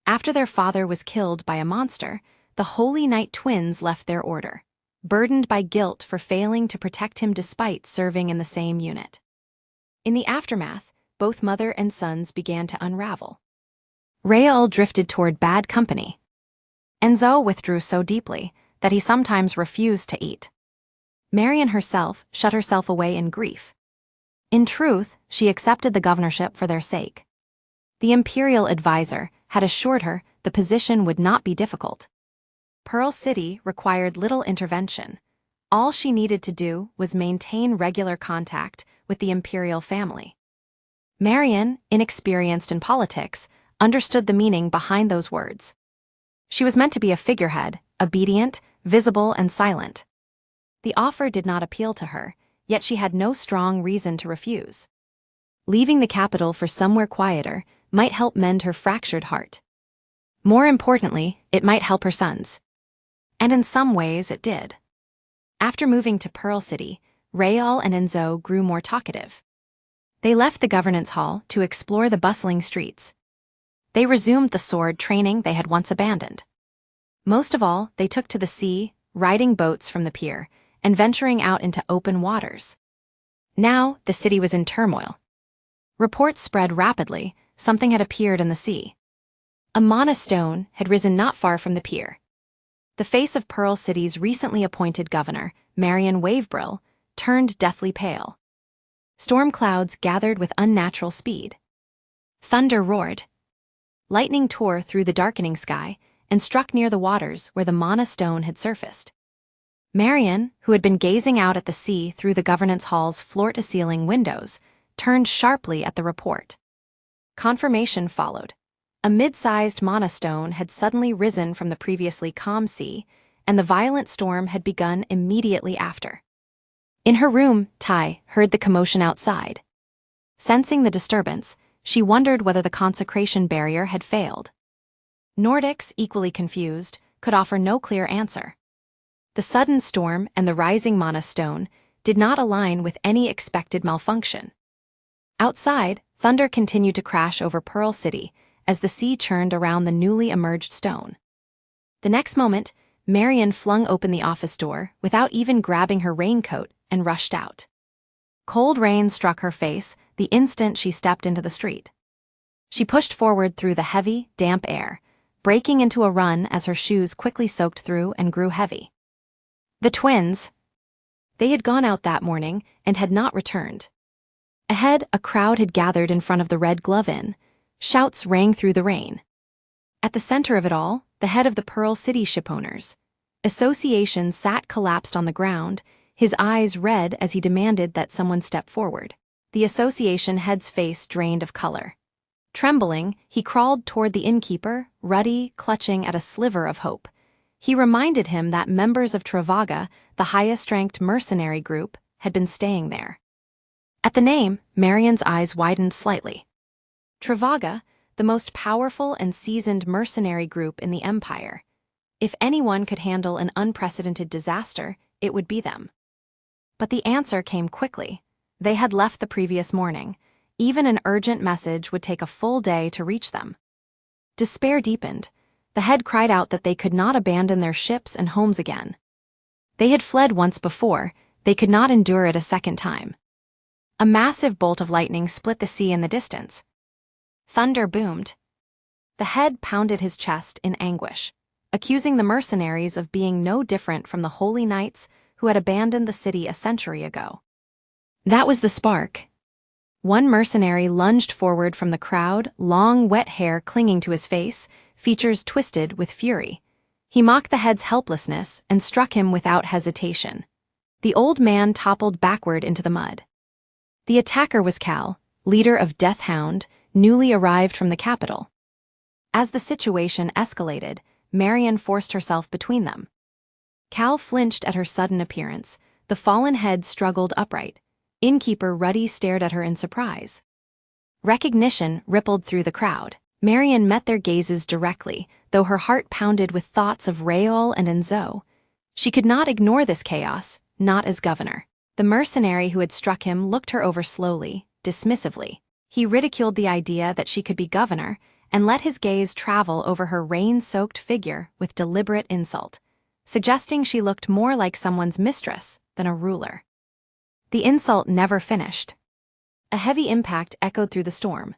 After their father was killed by a monster, the Holy Knight twins left their order, burdened by guilt for failing to protect him despite serving in the same unit. In the aftermath, both mother and sons began to unravel. Rael drifted toward bad company. Enzo withdrew so deeply that he sometimes refused to eat. Marion herself shut herself away in grief. In truth, she accepted the governorship for their sake. The imperial advisor had assured her the position would not be difficult. Pearl City required little intervention. All she needed to do was maintain regular contact with the imperial family. Marion, inexperienced in politics, understood the meaning behind those words. She was meant to be a figurehead, obedient, visible, and silent. The offer did not appeal to her, yet she had no strong reason to refuse. Leaving the capital for somewhere quieter might help mend her fractured heart. More importantly, it might help her sons. And in some ways it did. After moving to Pearl City, Rael and Enzo grew more talkative. They left the governance hall to explore the bustling streets. They resumed the sword training they had once abandoned. Most of all, they took to the sea, riding boats from the pier, and venturing out into open waters. Now, the city was in turmoil. Reports spread rapidly. Something had appeared in the sea. A mana stone had risen not far from the pier. The face of Pearl City's recently appointed governor, Marion Wavebrill, turned deathly pale. Storm clouds gathered with unnatural speed. Thunder roared. Lightning tore through the darkening sky and struck near the waters where the mana stone had surfaced. Marion, who had been gazing out at the sea through the governance hall's floor-to-ceiling windows, turned sharply at the report. Confirmation followed. A mid-sized mana stone had suddenly risen from the previously calm sea, and the violent storm had begun immediately after. In her room, Tai heard the commotion outside. Sensing the disturbance, she wondered whether the consecration barrier had failed. Nordics, equally confused, could offer no clear answer. The sudden storm and the rising mana stone did not align with any expected malfunction. Outside, thunder continued to crash over Pearl City as the sea churned around the newly emerged stone. The next moment, Marion flung open the office door without even grabbing her raincoat and rushed out. Cold rain struck her face the instant she stepped into the street. She pushed forward through the heavy, damp air, breaking into a run as her shoes quickly soaked through and grew heavy. The twins. They had gone out that morning and had not returned. Ahead, a crowd had gathered in front of the Red Glove Inn. Shouts rang through the rain. At the center of it all, the head of the Pearl City Shipowners Association sat collapsed on the ground, his eyes red as he demanded that someone step forward. The association head's face drained of color. Trembling, he crawled toward the innkeeper, ruddy, clutching at a sliver of hope. He reminded him that members of Travaga, the highest-ranked mercenary group, had been staying there. At the name, Marion's eyes widened slightly. Travaga, the most powerful and seasoned mercenary group in the Empire. If anyone could handle an unprecedented disaster, it would be them. But the answer came quickly. They had left the previous morning. Even an urgent message would take a full day to reach them. Despair deepened. The head cried out that they could not abandon their ships and homes again. They had fled once before, they could not endure it a second time. A massive bolt of lightning split the sea in the distance. Thunder boomed. The head pounded his chest in anguish, accusing the mercenaries of being no different from the holy knights who had abandoned the city a century ago. That was the spark. One mercenary lunged forward from the crowd, long, wet hair clinging to his face, features twisted with fury. He mocked the head's helplessness and struck him without hesitation. The old man toppled backward into the mud. The attacker was Cal, leader of Death Hound, newly arrived from the capital. As the situation escalated, Marion forced herself between them. Cal flinched at her sudden appearance. The fallen head struggled upright. Innkeeper Ruddy stared at her in surprise. Recognition rippled through the crowd. Marion met their gazes directly, though her heart pounded with thoughts of Raol and Enzo. She could not ignore this chaos, not as governor. The mercenary who had struck him looked her over slowly, dismissively. He ridiculed the idea that she could be governor, and let his gaze travel over her rain-soaked figure with deliberate insult, suggesting she looked more like someone's mistress than a ruler. The insult never finished. A heavy impact echoed through the storm.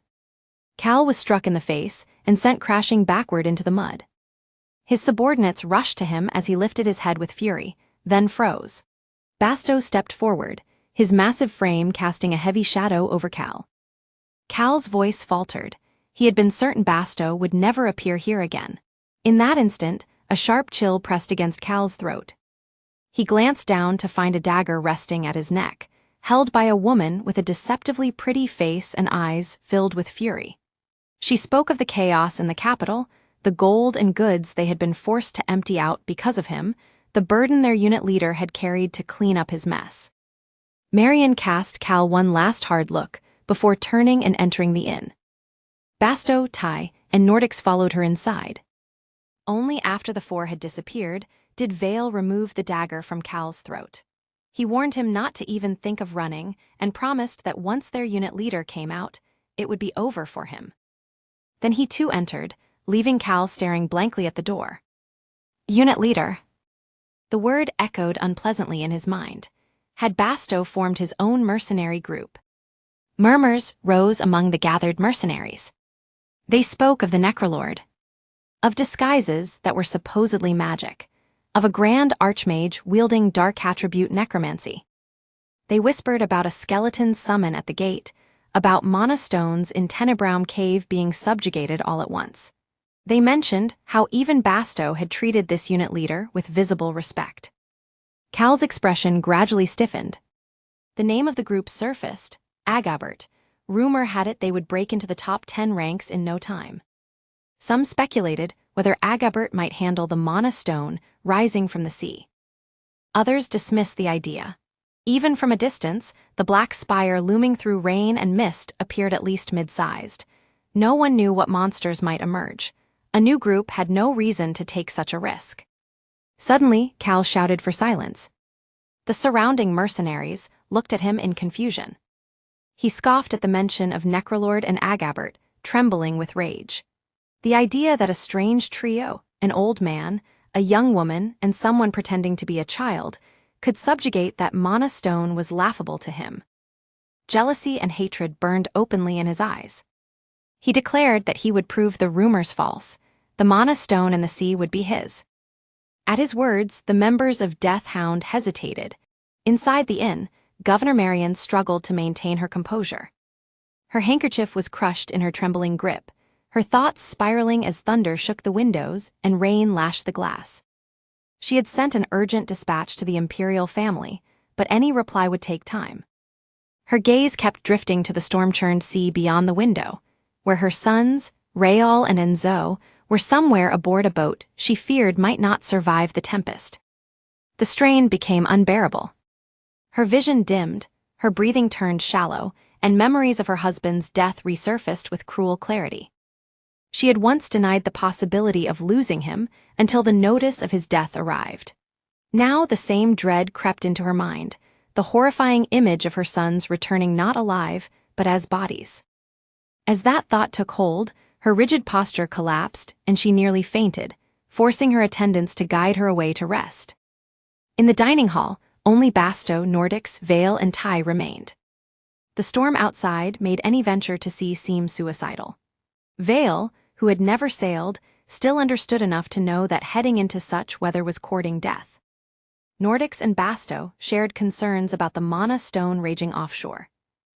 Cal was struck in the face and sent crashing backward into the mud. His subordinates rushed to him as he lifted his head with fury, then froze. Basau stepped forward, his massive frame casting a heavy shadow over Cal. Cal's voice faltered. He had been certain Basau would never appear here again. In that instant, a sharp chill pressed against Cal's throat. He glanced down to find a dagger resting at his neck, held by a woman with a deceptively pretty face and eyes filled with fury. She spoke of the chaos in the capital, the gold and goods they had been forced to empty out because of him, the burden their unit leader had carried to clean up his mess. Marion cast Cal one last hard look before turning and entering the inn. Basau, Tai, and Nordics followed her inside. Only after the four had disappeared did Vale remove the dagger from Cal's throat. He warned him not to even think of running and promised that once their unit leader came out, it would be over for him. Then he too entered, leaving Cal staring blankly at the door. Unit leader. The word echoed unpleasantly in his mind. Had Basau formed his own mercenary group? Murmurs rose among the gathered mercenaries. They spoke of the necrolord, of disguises that were supposedly magic, of a grand archmage wielding dark attribute necromancy. They whispered about a skeleton summon at the gate, about mana stones in Tenebraum Cave being subjugated all at once. They mentioned how even Basau had treated this unit leader with visible respect. Cal's expression gradually stiffened. The name of the group surfaced, Agabbert. Rumor had it they would break into the top 10 ranks in no time. Some speculated whether Agabbert might handle the mana stone rising from the sea. Others dismissed the idea. Even from a distance, the black spire looming through rain and mist appeared at least mid-sized. No one knew what monsters might emerge. A new group had no reason to take such a risk. Suddenly, Cal shouted for silence. The surrounding mercenaries looked at him in confusion. He scoffed at the mention of Necrolord and Agabbert, trembling with rage. The idea that a strange trio, an old man, a young woman, and someone pretending to be a child, could subjugate that mana stone was laughable to him. Jealousy and hatred burned openly in his eyes. He declared that he would prove the rumors false. The mana stone and the sea would be his. At his words, the members of Death Hound hesitated. Inside the inn, Governor Marion struggled to maintain her composure. Her handkerchief was crushed in her trembling grip, her thoughts spiraling as thunder shook the windows and rain lashed the glass. She had sent an urgent dispatch to the imperial family, but any reply would take time. Her gaze kept drifting to the storm-churned sea beyond the window, where her sons, Raol and Enzo, were somewhere aboard a boat she feared might not survive the tempest. The strain became unbearable. Her vision dimmed, her breathing turned shallow, and memories of her husband's death resurfaced with cruel clarity. She had once denied the possibility of losing him until the notice of his death arrived. Now the same dread crept into her mind, the horrifying image of her sons returning not alive, but as bodies. As that thought took hold, her rigid posture collapsed and she nearly fainted, forcing her attendants to guide her away to rest. In the dining hall, only Basau, Nordics, Vale, and Tai remained. The storm outside made any venture to sea seem suicidal. Vale, who had never sailed, still understood enough to know that heading into such weather was courting death. Nordics and Basau shared concerns about the mana stone raging offshore.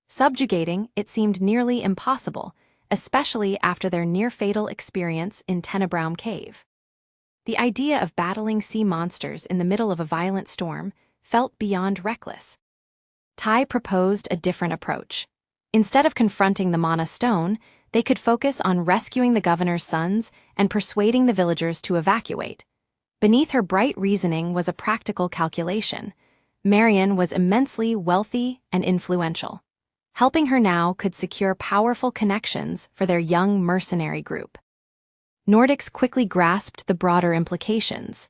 Subjugating it seemed nearly impossible, especially after their near-fatal experience in Tenebraum Cave. The idea of battling sea monsters in the middle of a violent storm felt beyond reckless. Tai proposed a different approach. Instead of confronting the mana stone, they could focus on rescuing the governor's sons and persuading the villagers to evacuate. Beneath her bright reasoning was a practical calculation. Marion was immensely wealthy and influential. Helping her now could secure powerful connections for their young mercenary group. Nordics quickly grasped the broader implications.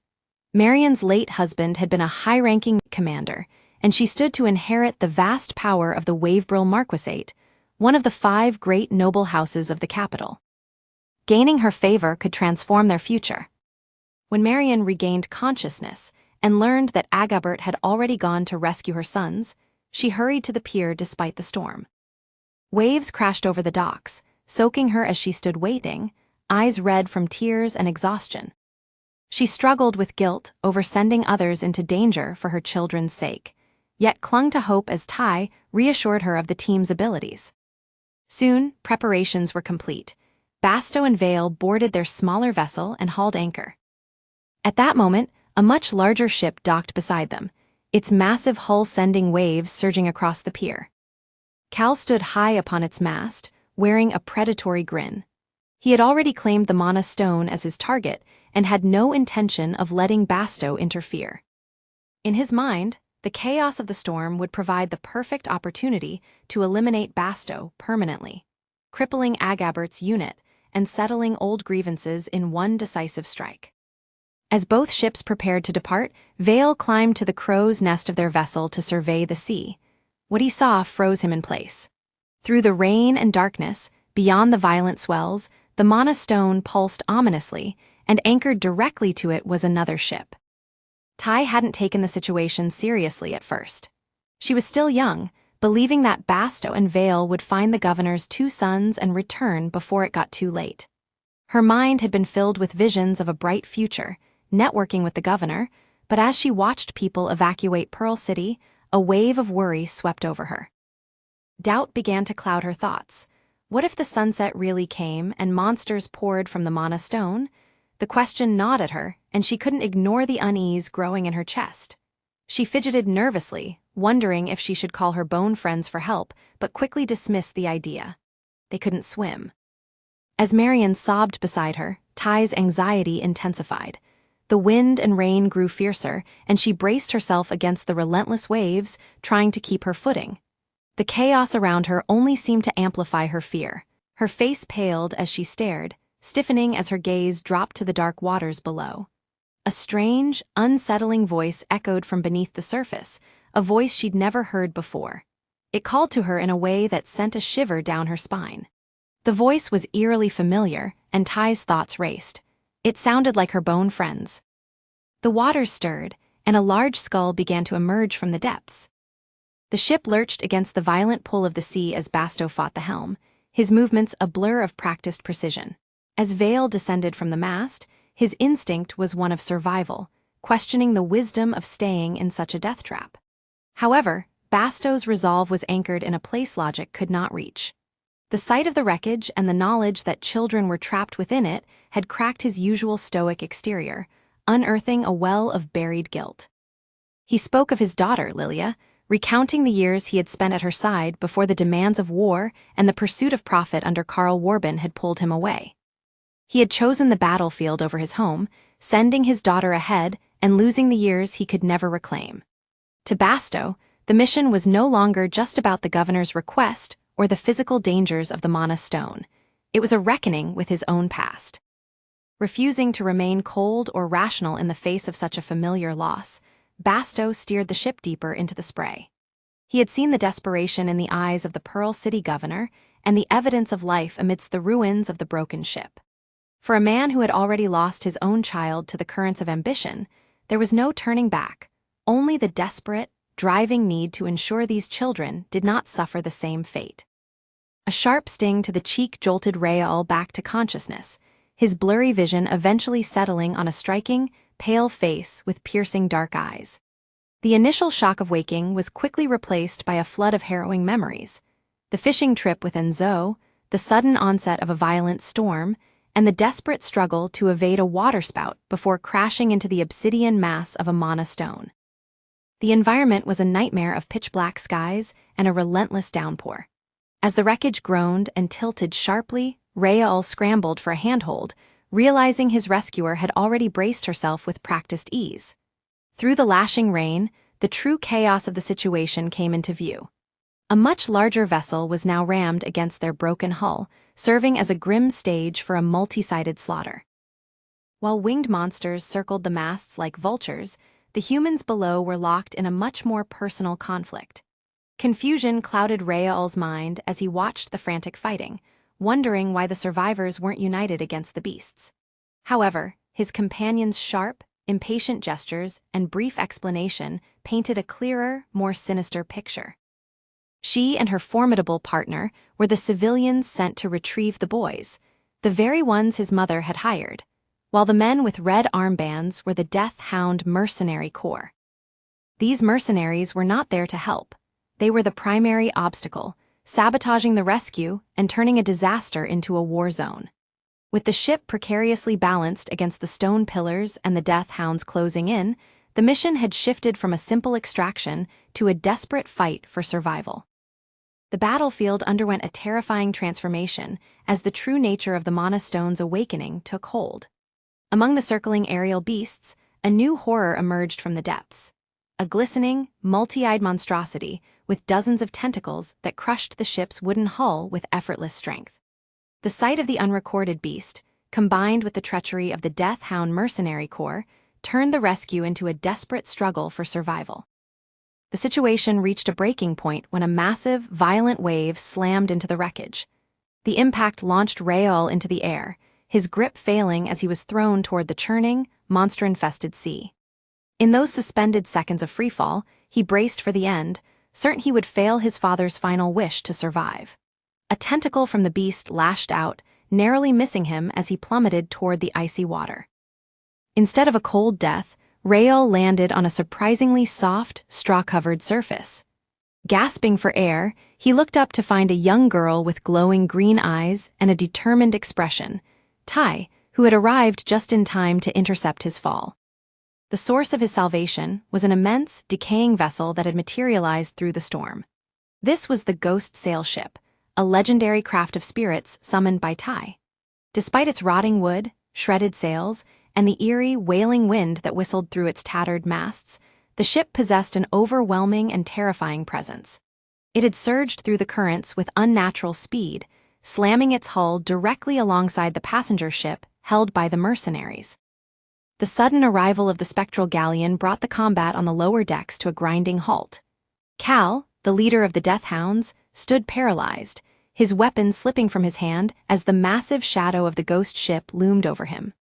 Marion's late husband had been a high-ranking commander, and she stood to inherit the vast power of the Wavebrill Marquisate, one of the 5 great noble houses of the capital. Gaining her favor could transform their future. When Marion regained consciousness and learned that Agabbert had already gone to rescue her sons, she hurried to the pier despite the storm. Waves crashed over the docks, soaking her as she stood waiting, eyes red from tears and exhaustion. She struggled with guilt over sending others into danger for her children's sake, yet clung to hope as Tai reassured her of the team's abilities. Soon, preparations were complete. Basau and Vale boarded their smaller vessel and hauled anchor. At that moment, a much larger ship docked beside them, its massive hull sending waves surging across the pier. Cal stood high upon its mast, wearing a predatory grin. He had already claimed the mana stone as his target and had no intention of letting Basau interfere. In his mind, the chaos of the storm would provide the perfect opportunity to eliminate Basau permanently, crippling Agabbert's unit and settling old grievances in one decisive strike. As both ships prepared to depart, Vale climbed to the crow's nest of their vessel to survey the sea. What he saw froze him in place. Through the rain and darkness, beyond the violent swells, the mana stone pulsed ominously, and anchored directly to it was another ship. Tai hadn't taken the situation seriously at first. She was still young, believing that Basau and Vale would find the governor's 2 sons and return before it got too late. Her mind had been filled with visions of a bright future, networking with the governor, but as she watched people evacuate Pearl City, a wave of worry swept over her. Doubt began to cloud her thoughts. What if the sunset really came and monsters poured from the mana stone? The question gnawed at her, and she couldn't ignore the unease growing in her chest. She fidgeted nervously, wondering if she should call her bone friends for help, but quickly dismissed the idea. They couldn't swim. As Marion sobbed beside her, Tai's anxiety intensified. The wind and rain grew fiercer, and she braced herself against the relentless waves, trying to keep her footing. The chaos around her only seemed to amplify her fear. Her face paled as she stared, stiffening as her gaze dropped to the dark waters below. A strange, unsettling voice echoed from beneath the surface, a voice she'd never heard before. It called to her in a way that sent a shiver down her spine. The voice was eerily familiar, and Tai's thoughts raced. It sounded like her bone friends. The waters stirred, and a large skull began to emerge from the depths. The ship lurched against the violent pull of the sea as Basau fought the helm, his movements a blur of practiced precision. As Vale descended from the mast, his instinct was one of survival, questioning the wisdom of staying in such a death trap. However, Basau's resolve was anchored in a place logic could not reach. The sight of the wreckage and the knowledge that children were trapped within it had cracked his usual stoic exterior, unearthing a well of buried guilt. He spoke of his daughter, Lilia, recounting the years he had spent at her side before the demands of war and the pursuit of profit under Karl Warben had pulled him away. He had chosen the battlefield over his home, sending his daughter ahead and losing the years he could never reclaim. To Basau, the mission was no longer just about the governor's request or the physical dangers of the mana stone. It was a reckoning with his own past. Refusing to remain cold or rational in the face of such a familiar loss, Basau steered the ship deeper into the spray. He had seen the desperation in the eyes of the Pearl City governor and the evidence of life amidst the ruins of the broken ship. For a man who had already lost his own child to the currents of ambition, there was no turning back, only the desperate, driving need to ensure these children did not suffer the same fate. A sharp sting to the cheek jolted Raoul back to consciousness, his blurry vision eventually settling on a striking, pale face with piercing dark eyes. The initial shock of waking was quickly replaced by a flood of harrowing memories. The fishing trip with Enzo, the sudden onset of a violent storm, and the desperate struggle to evade a waterspout before crashing into the obsidian mass of a mana stone. The environment was a nightmare of pitch-black skies and a relentless downpour. As the wreckage groaned and tilted sharply, Raoul scrambled for a handhold, realizing his rescuer had already braced herself with practiced ease. Through the lashing rain, the true chaos of the situation came into view. A much larger vessel was now rammed against their broken hull, serving as a grim stage for a multi-sided slaughter. While winged monsters circled the masts like vultures, the humans below were locked in a much more personal conflict. Confusion clouded Raoul's mind as he watched the frantic fighting, wondering why the survivors weren't united against the beasts. However, his companion's sharp, impatient gestures and brief explanation painted a clearer, more sinister picture. She and her formidable partner were the civilians sent to retrieve the boys, the very ones his mother had hired, while the men with red armbands were the Death Hound Mercenary Corps. These mercenaries were not there to help. They were the primary obstacle, sabotaging the rescue and turning a disaster into a war zone. With the ship precariously balanced against the stone pillars and the Death Hounds closing in, the mission had shifted from a simple extraction to a desperate fight for survival. The battlefield underwent a terrifying transformation as the true nature of the Mana Stone's awakening took hold. Among the circling aerial beasts, a new horror emerged from the depths. A glistening, multi-eyed monstrosity with dozens of tentacles that crushed the ship's wooden hull with effortless strength. The sight of the unrecorded beast, combined with the treachery of the Death Hound Mercenary Corps, turned the rescue into a desperate struggle for survival. The situation reached a breaking point when a massive, violent wave slammed into the wreckage. The impact launched Raoul into the air, his grip failing as he was thrown toward the churning, monster-infested sea. In those suspended seconds of freefall, he braced for the end, certain he would fail his father's final wish to survive. A tentacle from the beast lashed out, narrowly missing him as he plummeted toward the icy water. Instead of a cold death, Raoul landed on a surprisingly soft, straw-covered surface. Gasping for air, he looked up to find a young girl with glowing green eyes and a determined expression, Tai, who had arrived just in time to intercept his fall. The source of his salvation was an immense, decaying vessel that had materialized through the storm. This was the Ghost Sail Ship, a legendary craft of spirits summoned by Tai. Despite its rotting wood, shredded sails, and the eerie, wailing wind that whistled through its tattered masts, the ship possessed an overwhelming and terrifying presence. It had surged through the currents with unnatural speed, slamming its hull directly alongside the passenger ship held by the mercenaries. The sudden arrival of the spectral galleon brought the combat on the lower decks to a grinding halt. Cal, the leader of the Death Hounds, stood paralyzed, his weapon slipping from his hand as the massive shadow of the ghost ship loomed over him.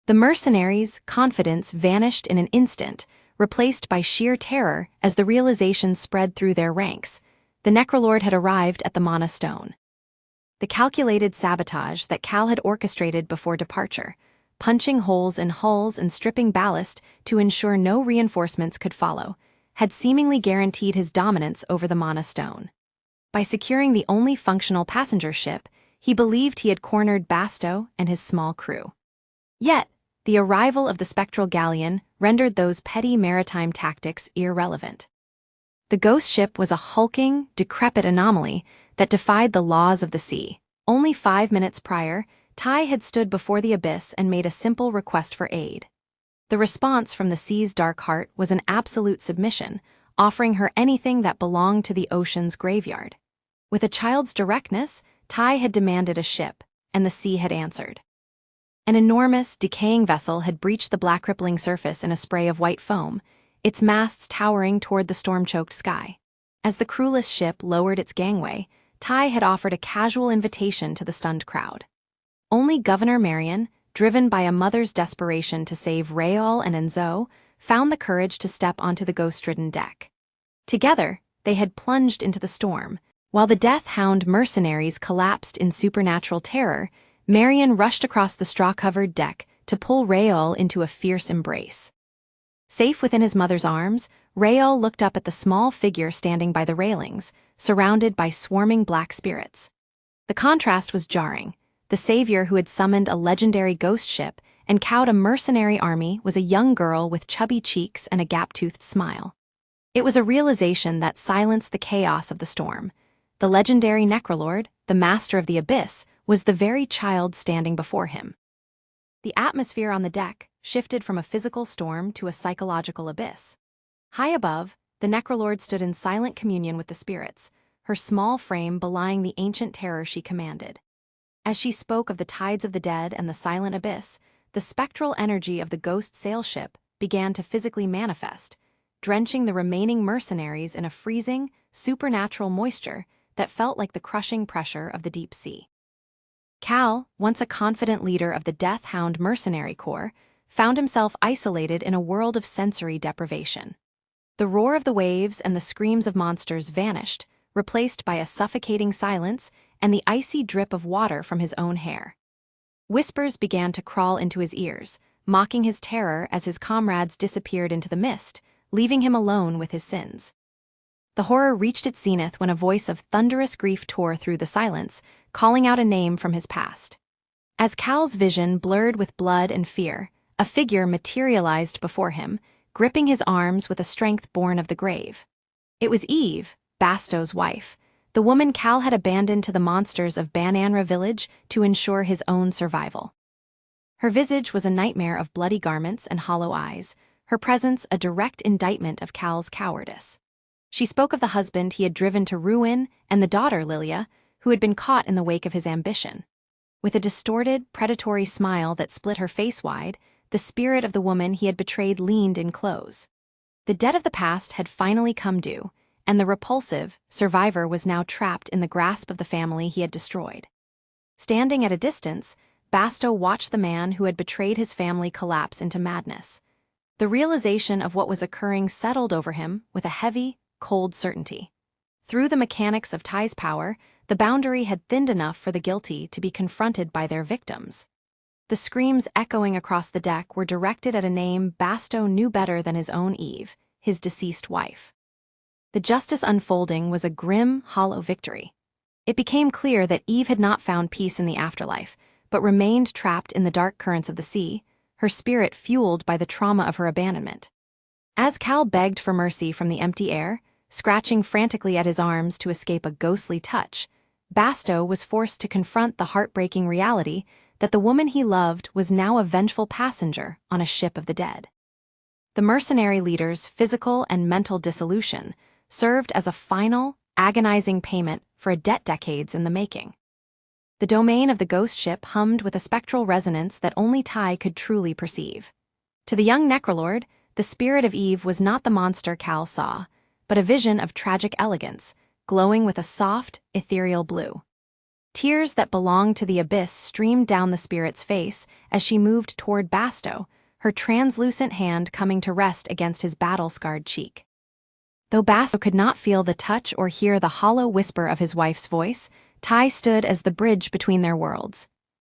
The mercenaries' confidence vanished in an instant, replaced by sheer terror as the realization spread through their ranks. The necrolord had arrived at the Mana Stone. The calculated sabotage that Cal had orchestrated before departure, punching holes in hulls and stripping ballast to ensure no reinforcements could follow, had seemingly guaranteed his dominance over the Mana Stone. By securing the only functional passenger ship, he believed he had cornered Basau and his small crew. Yet, the arrival of the spectral galleon rendered those petty maritime tactics irrelevant. The ghost ship was a hulking, decrepit anomaly that defied the laws of the sea. Only 5 minutes prior, Tai had stood before the abyss and made a simple request for aid. The response from the sea's dark heart was an absolute submission, offering her anything that belonged to the ocean's graveyard. With a child's directness, Tai had demanded a ship, and the sea had answered. An enormous, decaying vessel had breached the black rippling surface in a spray of white foam, its masts towering toward the storm-choked sky. As the crewless ship lowered its gangway, Ty had offered a casual invitation to the stunned crowd. Only Governor Marion, driven by a mother's desperation to save Raol and Enzo, found the courage to step onto the ghost-ridden deck. Together, they had plunged into the storm. While the death-hound mercenaries collapsed in supernatural terror, Marion rushed across the straw-covered deck to pull Raol into a fierce embrace. Safe within his mother's arms, Raol looked up at the small figure standing by the railings, surrounded by swarming black spirits. The contrast was jarring. The savior who had summoned a legendary ghost ship and cowed a mercenary army was a young girl with chubby cheeks and a gap-toothed smile. It was a realization that silenced the chaos of the storm. The legendary necrolord, the master of the abyss, was the very child standing before him. The atmosphere on the deck shifted from a physical storm to a psychological abyss. High above, the necrolord stood in silent communion with the spirits, her small frame belying the ancient terror she commanded. As she spoke of the tides of the dead and the silent abyss, the spectral energy of the ghost sail ship began to physically manifest, drenching the remaining mercenaries in a freezing, supernatural moisture that felt like the crushing pressure of the deep sea. Cal, once a confident leader of the death-hound mercenary corps, found himself isolated in a world of sensory deprivation. The roar of the waves and the screams of monsters vanished, replaced by a suffocating silence and the icy drip of water from his own hair. Whispers began to crawl into his ears, mocking his terror as his comrades disappeared into the mist, leaving him alone with his sins. The horror reached its zenith when a voice of thunderous grief tore through the silence, calling out a name from his past. As Cal's vision blurred with blood and fear, a figure materialized before him, gripping his arms with a strength born of the grave. It was Eve, Basau's wife, the woman Cal had abandoned to the monsters of Bananra village to ensure his own survival. Her visage was a nightmare of bloody garments and hollow eyes, her presence a direct indictment of Cal's cowardice. She spoke of the husband he had driven to ruin and the daughter, Lilia, who had been caught in the wake of his ambition. With a distorted, predatory smile that split her face wide, the spirit of the woman he had betrayed leaned in close. The debt of the past had finally come due, and the repulsive survivor was now trapped in the grasp of the family he had destroyed. Standing at a distance, Basau watched the man who had betrayed his family collapse into madness. The realization of what was occurring settled over him with a heavy, cold certainty. Through the mechanics of Ty's power, the boundary had thinned enough for the guilty to be confronted by their victims. The screams echoing across the deck were directed at a name Basau knew better than his own Eve, his deceased wife. The justice unfolding was a grim, hollow victory. It became clear that Eve had not found peace in the afterlife, but remained trapped in the dark currents of the sea, her spirit fueled by the trauma of her abandonment. As Cal begged for mercy from the empty air, scratching frantically at his arms to escape a ghostly touch, Basau was forced to confront the heartbreaking reality that the woman he loved was now a vengeful passenger on a ship of the dead. The mercenary leader's physical and mental dissolution served as a final, agonizing payment for a debt decades in the making. The domain of the ghost ship hummed with a spectral resonance that only Ty could truly perceive. To the young necrolord, the spirit of Eve was not the monster Cal saw, but a vision of tragic elegance, glowing with a soft, ethereal blue. Tears that belonged to the abyss streamed down the spirit's face as she moved toward Basau, her translucent hand coming to rest against his battle-scarred cheek. Though Basau could not feel the touch or hear the hollow whisper of his wife's voice, Ty stood as the bridge between their worlds.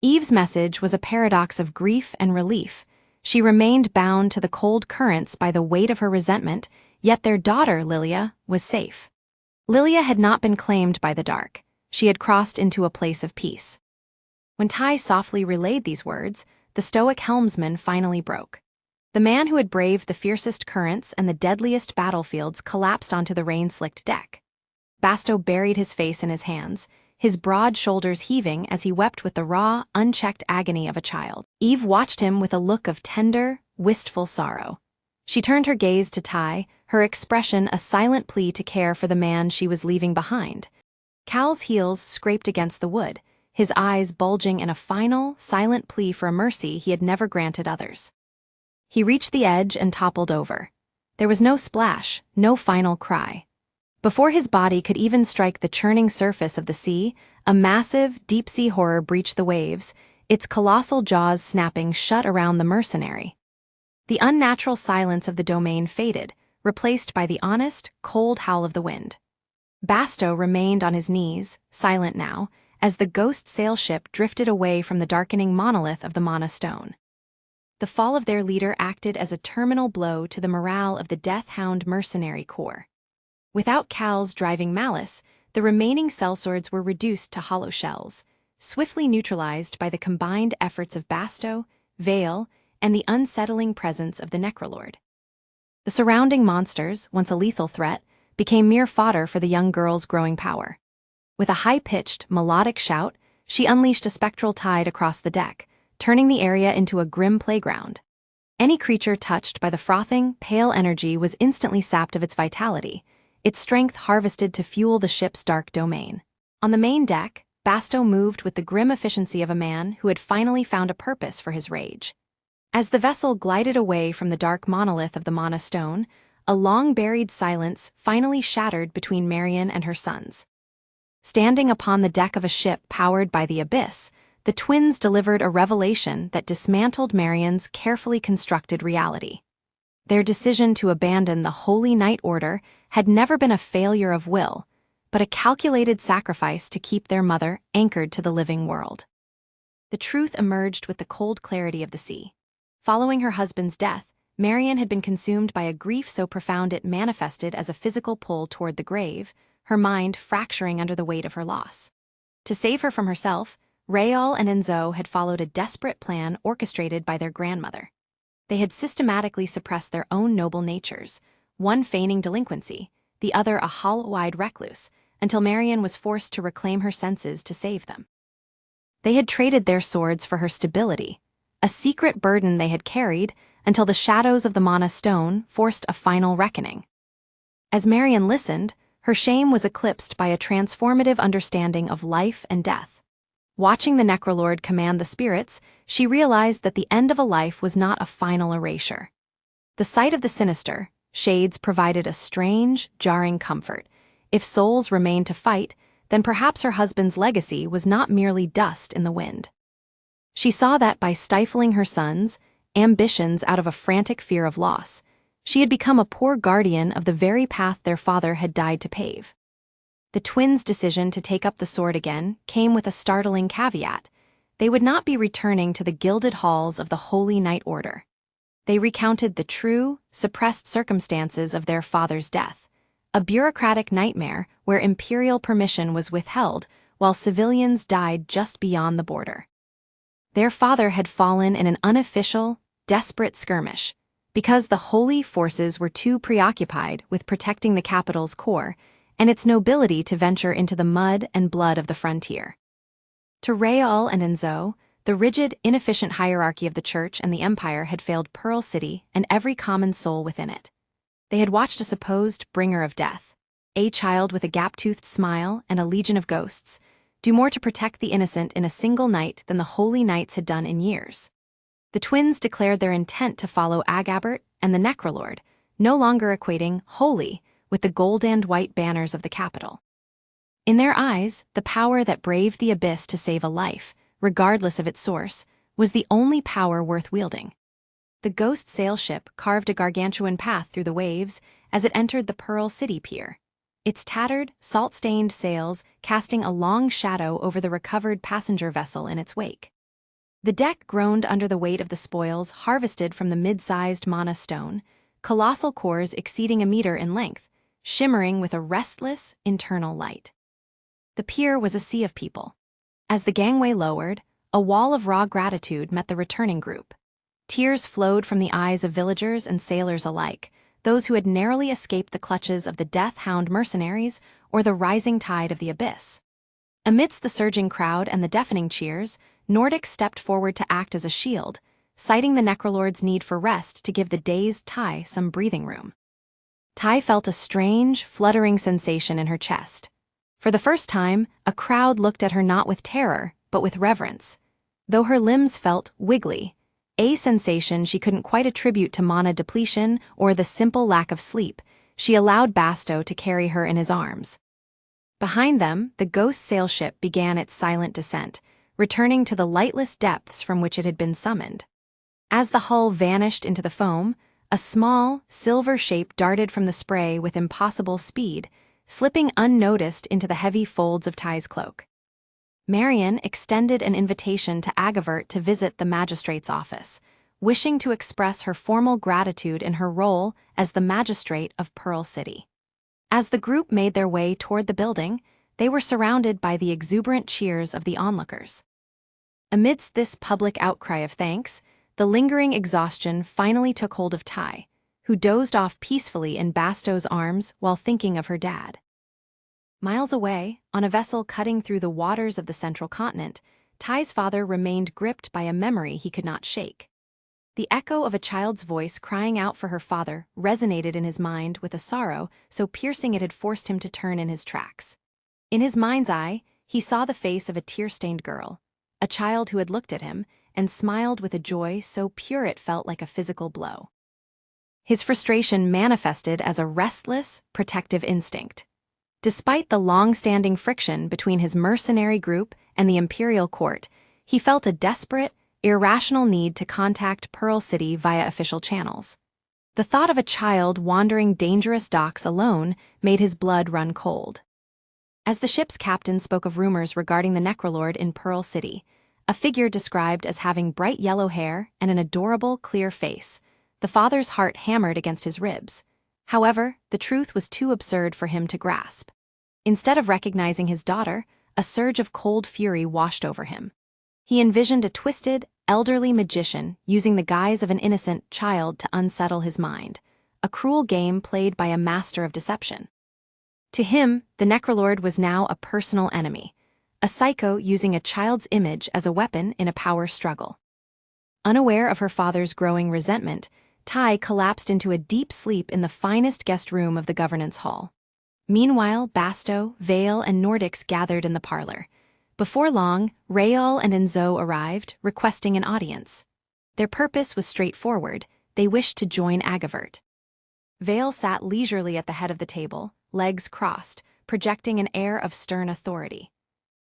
Eve's message was a paradox of grief and relief. She remained bound to the cold currents by the weight of her resentment, yet their daughter, Lilia, was safe. Lilia had not been claimed by the dark. She had crossed into a place of peace. When Ty softly relayed these words, the stoic helmsman finally broke. The man who had braved the fiercest currents and the deadliest battlefields collapsed onto the rain-slicked deck. Basau buried his face in his hands, his broad shoulders heaving as he wept with the raw, unchecked agony of a child. Eve watched him with a look of tender, wistful sorrow. She turned her gaze to Ty, her expression a silent plea to care for the man she was leaving behind. Cal's heels scraped against the wood, his eyes bulging in a final, silent plea for a mercy he had never granted others. He reached the edge and toppled over. There was no splash, no final cry. Before his body could even strike the churning surface of the sea, a massive, deep-sea horror breached the waves, its colossal jaws snapping shut around the mercenary. The unnatural silence of the domain faded, replaced by the honest, cold howl of the wind. Basau remained on his knees, silent now, as the ghost sailship drifted away from the darkening monolith of the Mana Stone. The fall of their leader acted as a terminal blow to the morale of the death-hound mercenary corps. Without Cal's driving malice, the remaining sellswords were reduced to hollow shells, swiftly neutralized by the combined efforts of Basau, Vale, and the unsettling presence of the necrolord. The surrounding monsters, once a lethal threat, became mere fodder for the young girl's growing power. With a high-pitched, melodic shout, she unleashed a spectral tide across the deck, turning the area into a grim playground. Any creature touched by the frothing, pale energy was instantly sapped of its vitality, its strength harvested to fuel the ship's dark domain. On the main deck, Basau moved with the grim efficiency of a man who had finally found a purpose for his rage. As the vessel glided away from the dark monolith of the Mana Stone, a long-buried silence finally shattered between Marion and her sons. Standing upon the deck of a ship powered by the abyss, the twins delivered a revelation that dismantled Marion's carefully constructed reality. Their decision to abandon the Holy Knight Order had never been a failure of will, but a calculated sacrifice to keep their mother anchored to the living world. The truth emerged with the cold clarity of the sea. Following her husband's death, Marion had been consumed by a grief so profound it manifested as a physical pull toward the grave, her mind fracturing under the weight of her loss. To save her from herself, Rayal and Enzo had followed a desperate plan orchestrated by their grandmother. They had systematically suppressed their own noble natures, one feigning delinquency, the other a hollow-eyed recluse, until Marion was forced to reclaim her senses to save them. They had traded their swords for her stability, a secret burden they had carried until the shadows of the Mana Stone forced a final reckoning. As Marion listened, her shame was eclipsed by a transformative understanding of life and death. Watching the necrolord command the spirits, she realized that the end of a life was not a final erasure. The sight of the sinister, shades provided a strange, jarring comfort. If souls remained to fight, then perhaps her husband's legacy was not merely dust in the wind. She saw that by stifling her sons' ambitions out of a frantic fear of loss, she had become a poor guardian of the very path their father had died to pave. The twins' decision to take up the sword again came with a startling caveat. They would not be returning to the gilded halls of the Holy Knight Order. They recounted the true, suppressed circumstances of their father's death, a bureaucratic nightmare where imperial permission was withheld while civilians died just beyond the border. Their father had fallen in an unofficial, desperate skirmish, because the holy forces were too preoccupied with protecting the capital's core and its nobility to venture into the mud and blood of the frontier. To Rayal and Enzo, the rigid, inefficient hierarchy of the Church and the Empire had failed Pearl City and every common soul within it. They had watched a supposed bringer of death, a child with a gap-toothed smile and a legion of ghosts, do more to protect the innocent in a single night than the Holy Knights had done in years. The twins declared their intent to follow Agabbert and the necrolord, no longer equating holy with the gold and white banners of the capital. In their eyes, the power that braved the abyss to save a life, regardless of its source, was the only power worth wielding. The ghost sailship carved a gargantuan path through the waves as it entered the Pearl City pier, its tattered, salt-stained sails casting a long shadow over the recovered passenger vessel in its wake. The deck groaned under the weight of the spoils harvested from the mid-sized Mana Stone, colossal cores exceeding a meter in length, shimmering with a restless, internal light. The pier was a sea of people. As the gangway lowered, a wall of raw gratitude met the returning group. Tears flowed from the eyes of villagers and sailors alike, those who had narrowly escaped the clutches of the death-hound mercenaries or the rising tide of the abyss. Amidst the surging crowd and the deafening cheers, Nordic stepped forward to act as a shield, citing the necrolord's need for rest to give the dazed Tai some breathing room. Tai felt a strange, fluttering sensation in her chest. For the first time, a crowd looked at her not with terror, but with reverence. Though her limbs felt wiggly, a sensation she couldn't quite attribute to mana depletion or the simple lack of sleep, she allowed Basau to carry her in his arms. Behind them, the ghost sailship began its silent descent, returning to the lightless depths from which it had been summoned. As the hull vanished into the foam, a small, silver shape darted from the spray with impossible speed, slipping unnoticed into the heavy folds of Ty's cloak. Marion extended an invitation to Agabbert to visit the magistrate's office, wishing to express her formal gratitude in her role as the magistrate of Pearl City. As the group made their way toward the building, they were surrounded by the exuberant cheers of the onlookers. Amidst this public outcry of thanks, the lingering exhaustion finally took hold of Ty, who dozed off peacefully in Basau's arms while thinking of her dad. Miles away, on a vessel cutting through the waters of the central continent, Ty's father remained gripped by a memory he could not shake. The echo of a child's voice crying out for her father resonated in his mind with a sorrow so piercing it had forced him to turn in his tracks. In his mind's eye, he saw the face of a tear-stained girl, a child who had looked at him and smiled with a joy so pure it felt like a physical blow. His frustration manifested as a restless, protective instinct. Despite the long-standing friction between his mercenary group and the imperial court, he felt a desperate, irrational need to contact Pearl City via official channels. The thought of a child wandering dangerous docks alone made his blood run cold. As the ship's captain spoke of rumors regarding the necrolord in Pearl City, a figure described as having bright yellow hair and an adorable, clear face, the father's heart hammered against his ribs. However, the truth was too absurd for him to grasp. Instead of recognizing his daughter, a surge of cold fury washed over him. He envisioned a twisted, elderly magician using the guise of an innocent child to unsettle his mind, a cruel game played by a master of deception. To him, the necrolord was now a personal enemy, a psycho using a child's image as a weapon in a power struggle. Unaware of her father's growing resentment, Ty collapsed into a deep sleep in the finest guest room of the governance hall. Meanwhile, Basau, Vale, and Nordics gathered in the parlor. Before long, Rayal and Enzo arrived, requesting an audience. Their purpose was straightforward: they wished to join Agabbert. Vale sat leisurely at the head of the table, legs crossed, projecting an air of stern authority.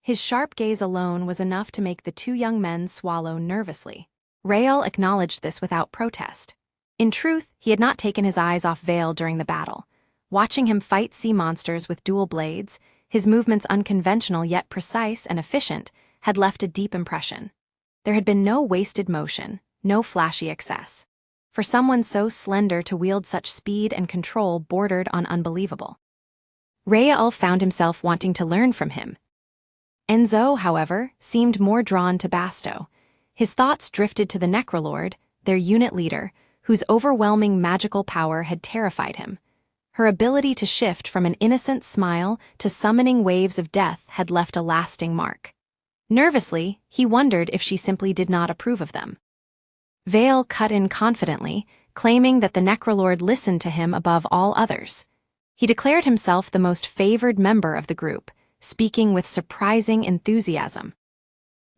His sharp gaze alone was enough to make the two young men swallow nervously. Rayal acknowledged this without protest. In truth, he had not taken his eyes off Vale during the battle. Watching him fight sea monsters with dual blades, his movements unconventional yet precise and efficient, had left a deep impression. There had been no wasted motion, no flashy excess. For someone so slender to wield such speed and control bordered on unbelievable. Rayal found himself wanting to learn from him. Enzo, however, seemed more drawn to Basau. His thoughts drifted to the necrolord, their unit leader, whose overwhelming magical power had terrified him. Her ability to shift from an innocent smile to summoning waves of death had left a lasting mark. Nervously, he wondered if she simply did not approve of them. Vale cut in confidently, claiming that the necrolord listened to him above all others. He declared himself the most favored member of the group, speaking with surprising enthusiasm.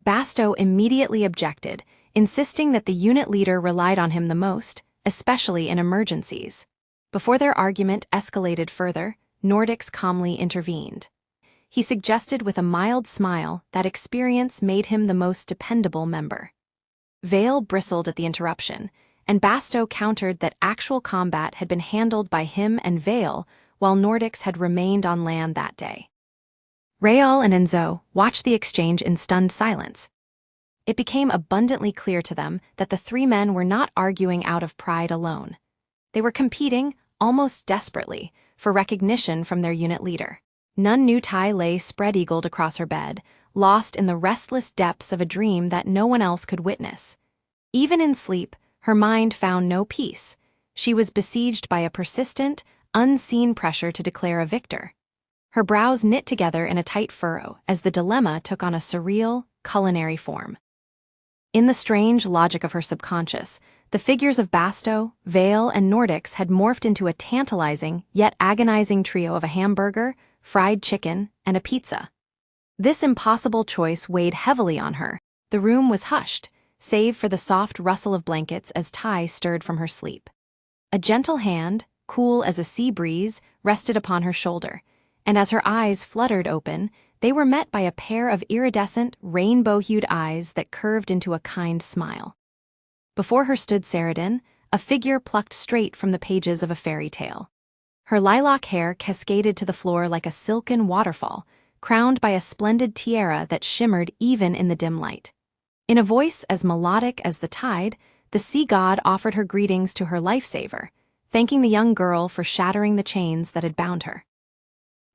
Basau immediately objected, insisting that the unit leader relied on him the most, especially in emergencies. Before their argument escalated further, Nordics calmly intervened. He suggested with a mild smile that experience made him the most dependable member. Vale bristled at the interruption, and Basau countered that actual combat had been handled by him and Vale, while Nordics had remained on land that day. Rayal and Enzo watched the exchange in stunned silence. It became abundantly clear to them that the three men were not arguing out of pride alone. They were competing, almost desperately, for recognition from their unit leader. None knew Ty lay spread-eagled across her bed, lost in the restless depths of a dream that no one else could witness. Even in sleep, her mind found no peace. She was besieged by a persistent, unseen pressure to declare a victor. Her brows knit together in a tight furrow as the dilemma took on a surreal, culinary form. In the strange logic of her subconscious, the figures of Basau, Vale, and Nordics had morphed into a tantalizing yet agonizing trio of a hamburger, fried chicken, and a pizza. This impossible choice weighed heavily on her. The room was hushed, save for the soft rustle of blankets as Ty stirred from her sleep. A gentle hand, cool as a sea breeze, rested upon her shoulder, and as her eyes fluttered open, they were met by a pair of iridescent, rainbow-hued eyes that curved into a kind smile. Before her stood Saradin, a figure plucked straight from the pages of a fairy tale. Her lilac hair cascaded to the floor like a silken waterfall, crowned by a splendid tiara that shimmered even in the dim light. In a voice as melodic as the tide, the sea god offered her greetings to her lifesaver, thanking the young girl for shattering the chains that had bound her.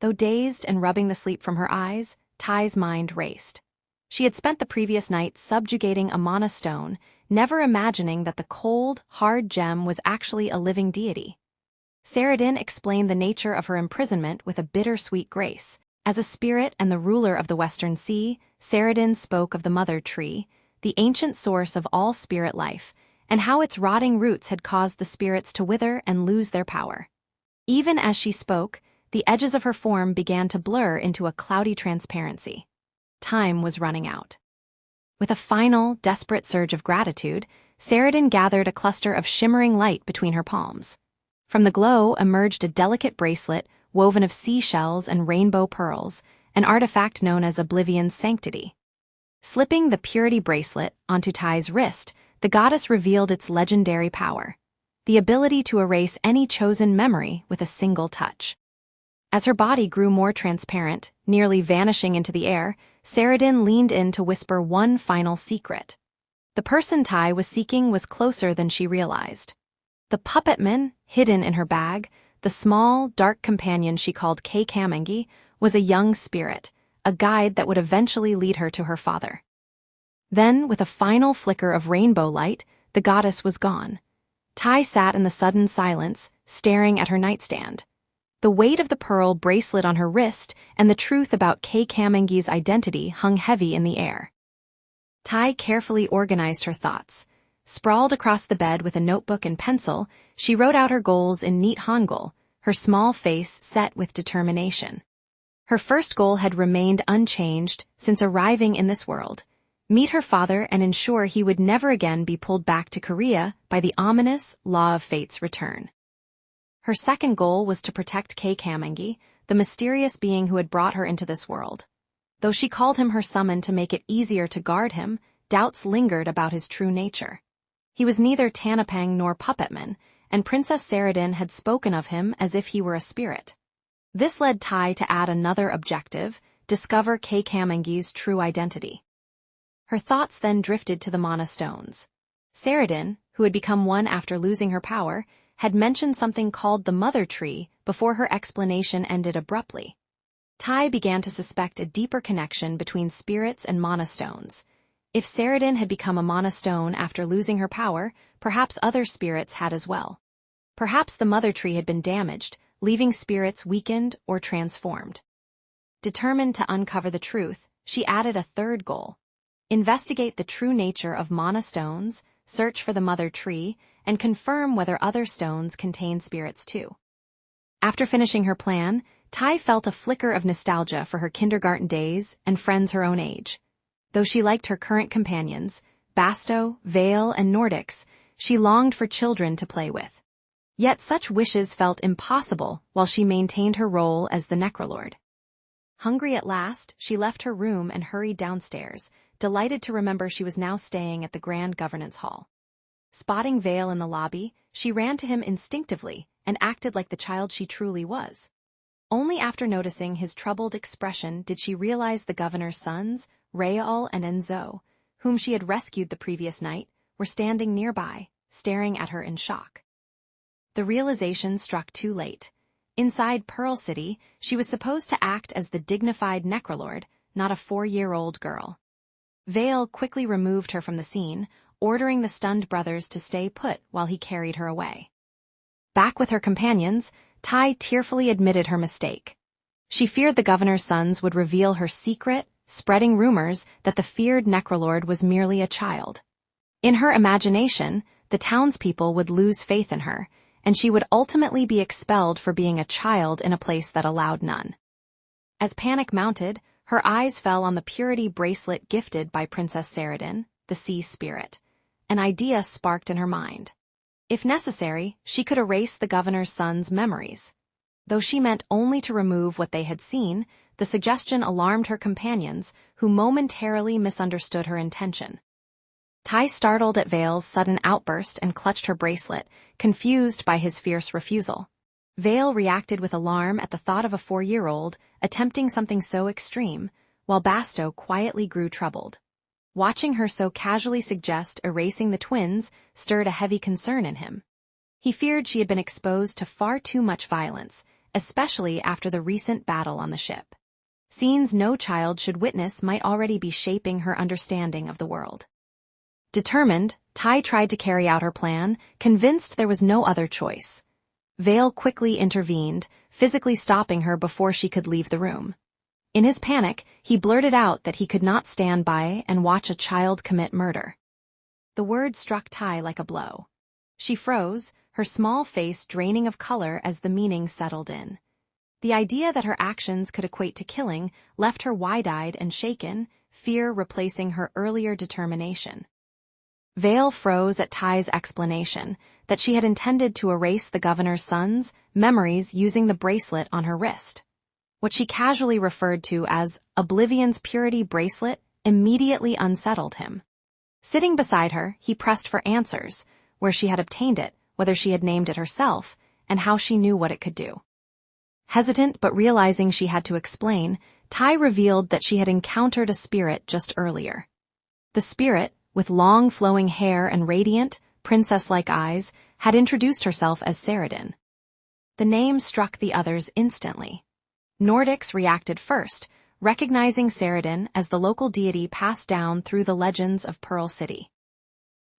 Though dazed and rubbing the sleep from her eyes, Ty's mind raced. She had spent the previous night subjugating a mana stone, never imagining that the cold, hard gem was actually a living deity. Saradin explained the nature of her imprisonment with a bittersweet grace. As a spirit and the ruler of the Western Sea, Saradin spoke of the Mother Tree, the ancient source of all spirit life, and how its rotting roots had caused the spirits to wither and lose their power. Even as she spoke, the edges of her form began to blur into a cloudy transparency. Time was running out. With a final, desperate surge of gratitude, Saradin gathered a cluster of shimmering light between her palms. From the glow emerged a delicate bracelet woven of seashells and rainbow pearls, an artifact known as Oblivion's sanctity. Slipping the purity bracelet onto Ty's wrist, the goddess revealed its legendary power, the ability to erase any chosen memory with a single touch. As her body grew more transparent, nearly vanishing into the air, Saradin leaned in to whisper one final secret. The person Ty was seeking was closer than she realized. The puppetman, hidden in her bag, the small, dark companion she called Kamengi, was a young spirit, a guide that would eventually lead her to her father. Then, with a final flicker of rainbow light, the goddess was gone. Ty sat in the sudden silence, staring at her nightstand. The weight of the pearl bracelet on her wrist and the truth about Kamengi's identity hung heavy in the air. Ty carefully organized her thoughts. Sprawled across the bed with a notebook and pencil, she wrote out her goals in neat Hangul, her small face set with determination. Her first goal had remained unchanged since arriving in this world: meet her father and ensure he would never again be pulled back to Korea by the ominous Law of Fate's return. Her second goal was to protect Kamengi, the mysterious being who had brought her into this world. Though she called him her summon to make it easier to guard him, doubts lingered about his true nature. He was neither Tanapang nor puppetman, and Princess Saradin had spoken of him as if he were a spirit. This led Ty to add another objective: discover Kamengi's true identity. Her thoughts then drifted to the mana stones. Saradin, who had become one after losing her power, had mentioned something called the Mother Tree before her explanation ended abruptly. Ty began to suspect a deeper connection between spirits and mana stones. If Saradin had become a mana stone after losing her power, perhaps other spirits had as well. Perhaps the Mother Tree had been damaged, leaving spirits weakened or transformed. Determined to uncover the truth, she added a third goal: investigate the true nature of mana stones, search for the Mother Tree, and confirm whether other stones contain spirits too. After finishing her plan, Ty felt a flicker of nostalgia for her kindergarten days and friends her own age. Though she liked her current companions, Basau, Vale, and Nordics, she longed for children to play with. Yet such wishes felt impossible while she maintained her role as the necrolord. Hungry at last, she left her room and hurried downstairs, delighted to remember she was now staying at the Grand Governance Hall. Spotting Vale in the lobby, she ran to him instinctively and acted like the child she truly was. Only after noticing his troubled expression did she realize the governor's sons, Rael and Enzo, whom she had rescued the previous night, were standing nearby, staring at her in shock. The realization struck too late. Inside Pearl City, she was supposed to act as the dignified necrolord, not a 4-year-old girl. Vale quickly removed her from the scene, ordering the stunned brothers to stay put while he carried her away. Back with her companions, Ty tearfully admitted her mistake. She feared the governor's sons would reveal her secret, spreading rumors that the feared necrolord was merely a child. In her imagination, the townspeople would lose faith in her, and she would ultimately be expelled for being a child in a place that allowed none. As panic mounted, her eyes fell on the purity bracelet gifted by Princess Saradin, the sea spirit. An idea sparked in her mind. If necessary, she could erase the governor's son's memories. Though she meant only to remove what they had seen, the suggestion alarmed her companions, who momentarily misunderstood her intention. Tai startled at Vale's sudden outburst and clutched her bracelet, confused by his fierce refusal. Vale reacted with alarm at the thought of a 4-year-old attempting something so extreme, while Basau quietly grew troubled. Watching her so casually suggest erasing the twins stirred a heavy concern in him. He feared she had been exposed to far too much violence, especially after the recent battle on the ship. Scenes no child should witness might already be shaping her understanding of the world. Determined, Tai tried to carry out her plan, convinced there was no other choice. Vale quickly intervened, physically stopping her before she could leave the room. In his panic, he blurted out that he could not stand by and watch a child commit murder. The word struck Tai like a blow. She froze, her small face draining of color as the meaning settled in. The idea that her actions could equate to killing left her wide-eyed and shaken, fear replacing her earlier determination. Vale froze at Tai's explanation that she had intended to erase the governor's son's memories using the bracelet on her wrist. What she casually referred to as Oblivion's Purity bracelet immediately unsettled him. Sitting beside her, he pressed for answers, where she had obtained it, whether she had named it herself, and how she knew what it could do. Hesitant but realizing she had to explain, Tai revealed that she had encountered a spirit just earlier. The spirit, with long flowing hair and radiant, princess-like eyes, had introduced herself as Saradin. The name struck the others instantly. Nordics reacted first, recognizing Saradin as the local deity passed down through the legends of Pearl City.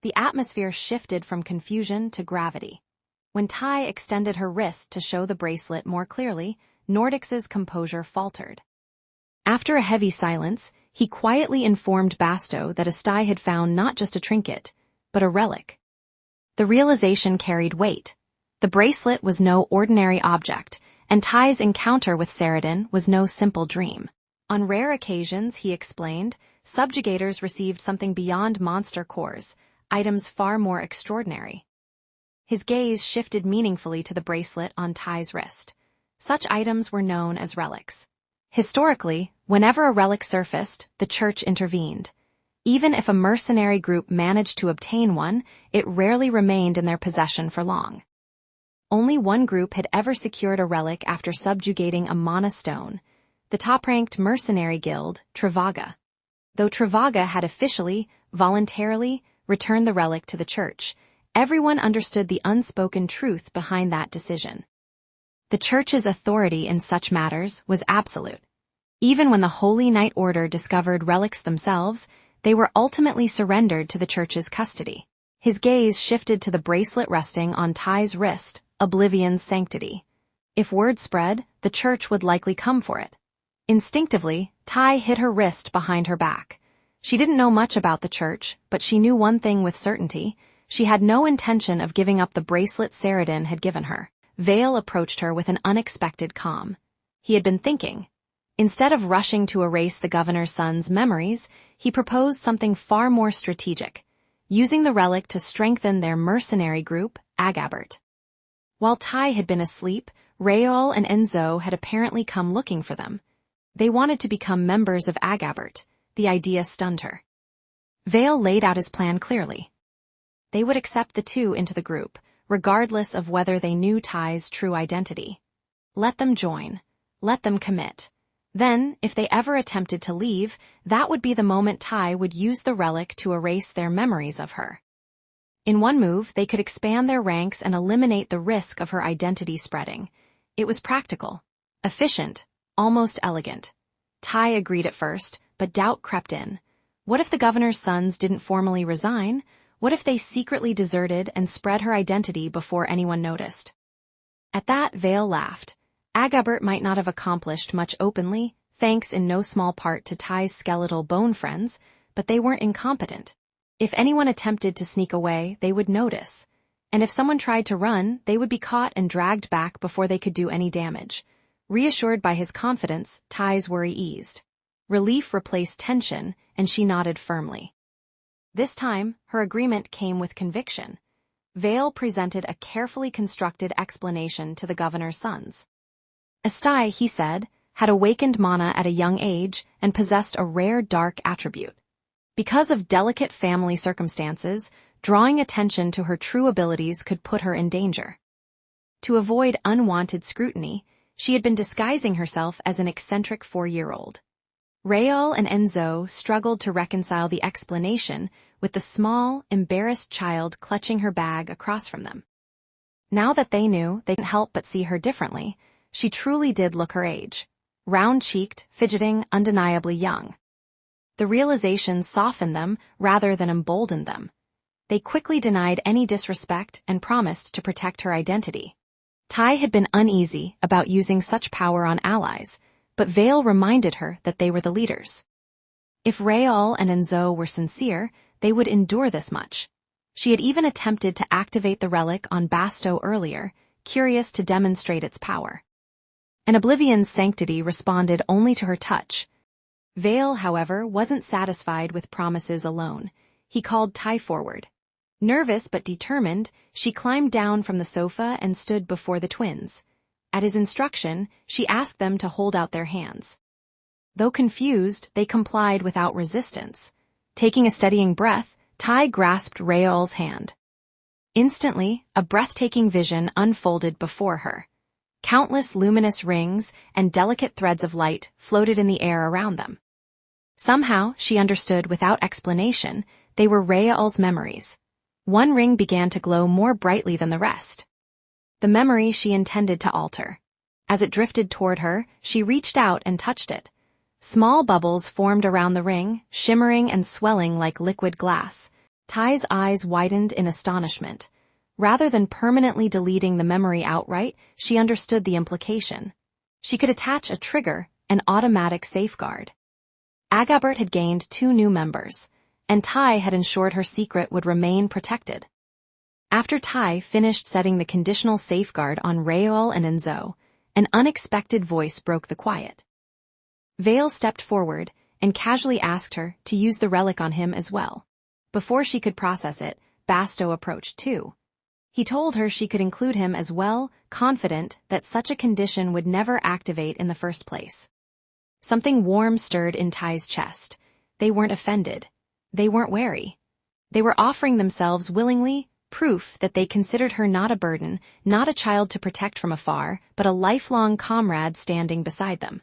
The atmosphere shifted from confusion to gravity. When Tai extended her wrist to show the bracelet more clearly, Nordics's composure faltered. After a heavy silence, he quietly informed Basau that Astai had found not just a trinket, but a relic. The realization carried weight. The bracelet was no ordinary object, and Tai's encounter with Saradin was no simple dream. On rare occasions, he explained, subjugators received something beyond monster cores, items far more extraordinary. His gaze shifted meaningfully to the bracelet on Tai's wrist. Such items were known as relics. Historically, whenever a relic surfaced, the church intervened. Even if a mercenary group managed to obtain one, it rarely remained in their possession for long. Only one group had ever secured a relic after subjugating a mana stone, the top-ranked mercenary guild, Travaga. Though Travaga had officially, voluntarily, returned the relic to the church, everyone understood the unspoken truth behind that decision. The church's authority in such matters was absolute. Even when the Holy Knight Order discovered relics themselves, they were ultimately surrendered to the church's custody. His gaze shifted to the bracelet resting on Tai's wrist, Oblivion's sanctity. If word spread, the church would likely come for it. Instinctively, Tai hid her wrist behind her back. She didn't know much about the church, but she knew one thing with certainty. She had no intention of giving up the bracelet Saradin had given her. Vale approached her with an unexpected calm. He had been thinking. Instead of rushing to erase the governor's son's memories, he proposed something far more strategic, using the relic to strengthen their mercenary group, Agabbert. While Tai had been asleep, Raol and Enzo had apparently come looking for them. They wanted to become members of Agabbert. The idea stunned her. Vale laid out his plan clearly. They would accept the two into the group, regardless of whether they knew Tai's true identity. Let them join. Let them commit. Then, if they ever attempted to leave, that would be the moment Tai would use the relic to erase their memories of her. In one move, they could expand their ranks and eliminate the risk of her identity spreading. It was practical, efficient, almost elegant. Tai agreed at first, but doubt crept in. What if the governor's sons didn't formally resign? What if they secretly deserted and spread her identity before anyone noticed? At that, Vale laughed. Agabbert might not have accomplished much openly, thanks in no small part to Tai's skeletal bone friends, but they weren't incompetent. If anyone attempted to sneak away, they would notice. And if someone tried to run, they would be caught and dragged back before they could do any damage. Reassured by his confidence, Tai's worry eased. Relief replaced tension, and she nodded firmly. This time, her agreement came with conviction. Vale presented a carefully constructed explanation to the governor's sons. Estai, he said, had awakened mana at a young age and possessed a rare dark attribute. Because of delicate family circumstances, drawing attention to her true abilities could put her in danger. To avoid unwanted scrutiny, she had been disguising herself as an eccentric 4-year-old. Rael and Enzo struggled to reconcile the explanation with the small, embarrassed child clutching her bag across from them. Now that they knew, they couldn't help but see her differently. She truly did look her age. Round-cheeked, fidgeting, undeniably young. The realization softened them rather than emboldened them. They quickly denied any disrespect and promised to protect her identity. Tai had been uneasy about using such power on allies, but Vale reminded her that they were the leaders. If Rael and Enzo were sincere, they would endure this much. She had even attempted to activate the relic on Basau earlier, curious to demonstrate its power. An Oblivion's sanctity responded only to her touch. Vale, however, wasn't satisfied with promises alone. He called Tai forward. Nervous but determined, she climbed down from the sofa and stood before the twins. At his instruction, she asked them to hold out their hands. Though confused, they complied without resistance. Taking a steadying breath, Tai grasped Rael's hand. Instantly, a breathtaking vision unfolded before her. Countless luminous rings and delicate threads of light floated in the air around them. Somehow, she understood without explanation, they were Rael's memories. One ring began to glow more brightly than the rest. The memory she intended to alter. As it drifted toward her, she reached out and touched it. Small bubbles formed around the ring, shimmering and swelling like liquid glass. Tai's eyes widened in astonishment. Rather than permanently deleting the memory outright, she understood the implication. She could attach a trigger, an automatic safeguard. Agabbert had gained 2 new members, and Tai had ensured her secret would remain protected. After Tai finished setting the conditional safeguard on Rael and Enzo, an unexpected voice broke the quiet. Vale stepped forward and casually asked her to use the relic on him as well. Before she could process it, Basau approached too. He told her she could include him as well, confident that such a condition would never activate in the first place. Something warm stirred in Tai's chest. They weren't offended. They weren't wary. They were offering themselves willingly, proof that they considered her not a burden, not a child to protect from afar, but a lifelong comrade standing beside them.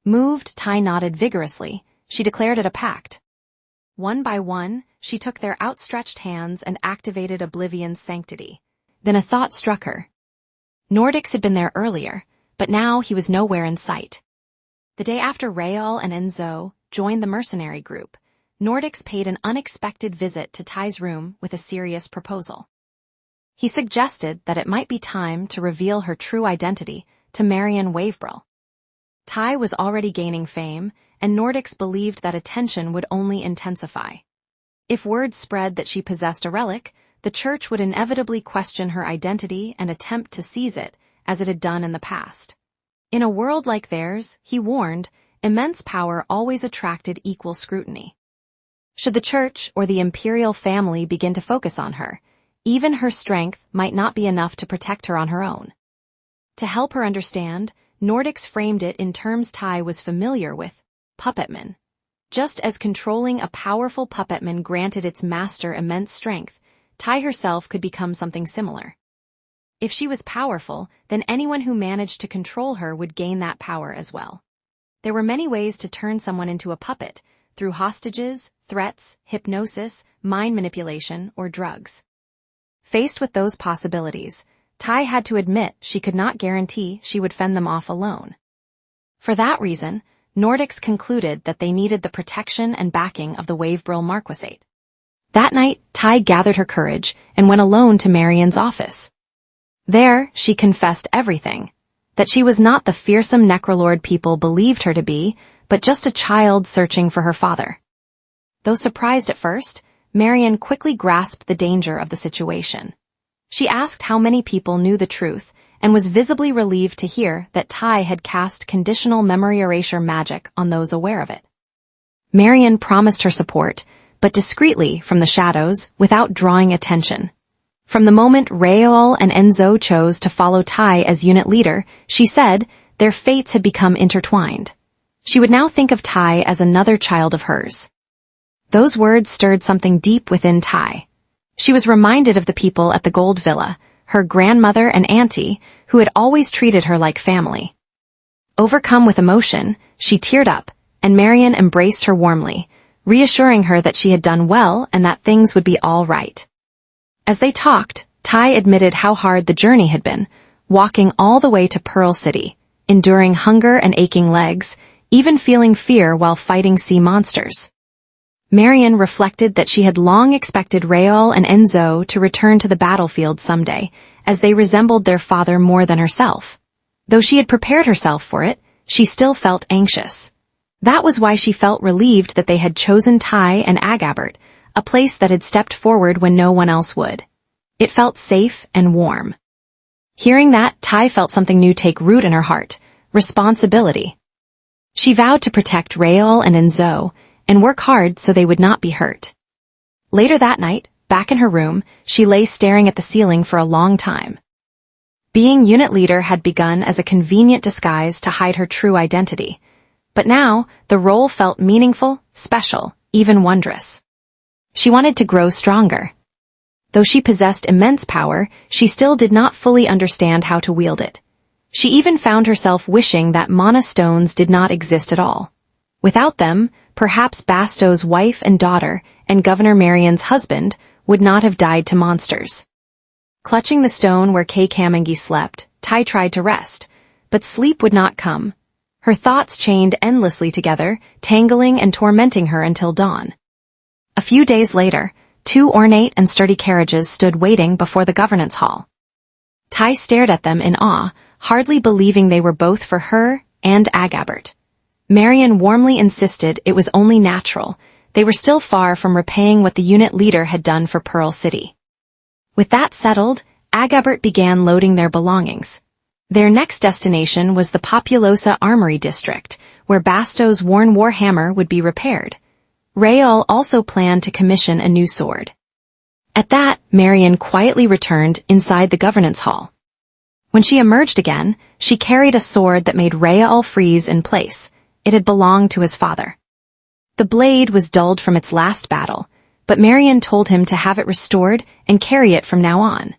Moved, Tai nodded vigorously. She declared it a pact. One by one, she took their outstretched hands and activated Oblivion's sanctity. Then a thought struck her. Nordics had been there earlier, but now he was nowhere in sight. The day after Rael and Enzo joined the Mercenary group, Nordics paid an unexpected visit to Tai's room with a serious proposal. He suggested that it might be time to reveal her true identity to Marion Wavebrill. Tai was already gaining fame, and Nordics believed that attention would only intensify. If word spread that she possessed a relic, the church would inevitably question her identity and attempt to seize it, as it had done in the past. In a world like theirs, he warned, immense power always attracted equal scrutiny. Should the church or the imperial family begin to focus on her, even her strength might not be enough to protect her on her own. To help her understand, Nordics framed it in terms Tai was familiar with, puppetman. Just as controlling a powerful puppetman granted its master immense strength, Tai herself could become something similar. If she was powerful, then anyone who managed to control her would gain that power as well. There were many ways to turn someone into a puppet, through hostages, threats, hypnosis, mind manipulation, or drugs. Faced with those possibilities, Tai had to admit she could not guarantee she would fend them off alone. For that reason, Nordics concluded that they needed the protection and backing of the Wavebrill Marquisate. That night, Tai gathered her courage and went alone to Marion's office. There, she confessed everything, that she was not the fearsome necrolord people believed her to be, but just a child searching for her father. Though surprised at first, Marion quickly grasped the danger of the situation. She asked how many people knew the truth and was visibly relieved to hear that Tai had cast conditional memory erasure magic on those aware of it. Marion promised her support, but discreetly from the shadows without drawing attention. From the moment Raoul and Enzo chose to follow Tai as unit leader, she said, their fates had become intertwined. She would now think of Tai as another child of hers. Those words stirred something deep within Tai. She was reminded of the people at the Gold Villa, her grandmother and auntie, who had always treated her like family. Overcome with emotion, she teared up, and Marion embraced her warmly, reassuring her that she had done well and that things would be all right. As they talked, Tai admitted how hard the journey had been, walking all the way to Pearl City, enduring hunger and aching legs, even feeling fear while fighting sea monsters. Marion reflected that she had long expected Raoul and Enzo to return to the battlefield someday, as they resembled their father more than herself. Though she had prepared herself for it, she still felt anxious. That was why she felt relieved that they had chosen Tai and Agabbert, a place that had stepped forward when no one else would. It felt safe and warm. Hearing that, Tai felt something new take root in her heart: responsibility. She vowed to protect Raoul and Enzo, and work hard so they would not be hurt. Later that night, back in her room, she lay staring at the ceiling for a long time. Being unit leader had begun as a convenient disguise to hide her true identity, but now the role felt meaningful, special, even wondrous. She wanted to grow stronger. Though she possessed immense power, she still did not fully understand how to wield it. She even found herself wishing that mana stones did not exist at all. Without them, perhaps Bastau's wife and daughter and Governor Marion's husband would not have died to monsters. Clutching the stone where Kay Kamangi slept, Tai tried to rest, but sleep would not come. Her thoughts chained endlessly together, tangling and tormenting her until dawn. A few days later, 2 ornate and sturdy carriages stood waiting before the governance hall. Tai stared at them in awe, hardly believing they were both for her and Agabbert. Marion warmly insisted it was only natural. They were still far from repaying what the unit leader had done for Pearl City. With that settled, Agabbert began loading their belongings. Their next destination was the Populosa Armory District, where Bastau's worn warhammer would be repaired. Raoul also planned to commission a new sword. At that, Marion quietly returned inside the governance hall. When she emerged again, she carried a sword that made Raoul freeze in place. It had belonged to his father. The blade was dulled from its last battle, but Marion told him to have it restored and carry it from now on.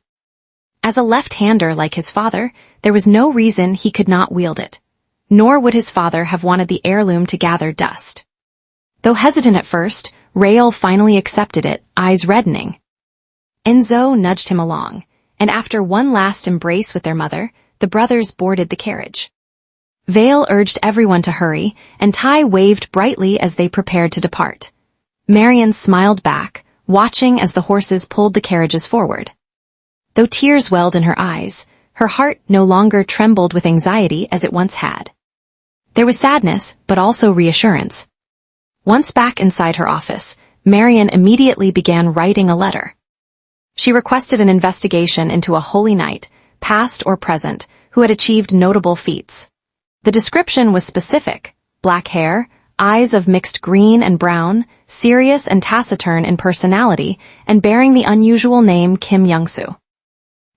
As a left-hander like his father, there was no reason he could not wield it. Nor would his father have wanted the heirloom to gather dust. Though hesitant at first, Raoul finally accepted it, eyes reddening. Enzo nudged him along, and after one last embrace with their mother, the brothers boarded the carriage. Vale urged everyone to hurry, and Tai waved brightly as they prepared to depart. Marion smiled back, watching as the horses pulled the carriages forward. Though tears welled in her eyes, her heart no longer trembled with anxiety as it once had. There was sadness, but also reassurance. Once back inside her office, Marion immediately began writing a letter. She requested an investigation into a holy knight, past or present, who had achieved notable feats. The description was specific: black hair, eyes of mixed green and brown, serious and taciturn in personality, and bearing the unusual name Kim Young-soo.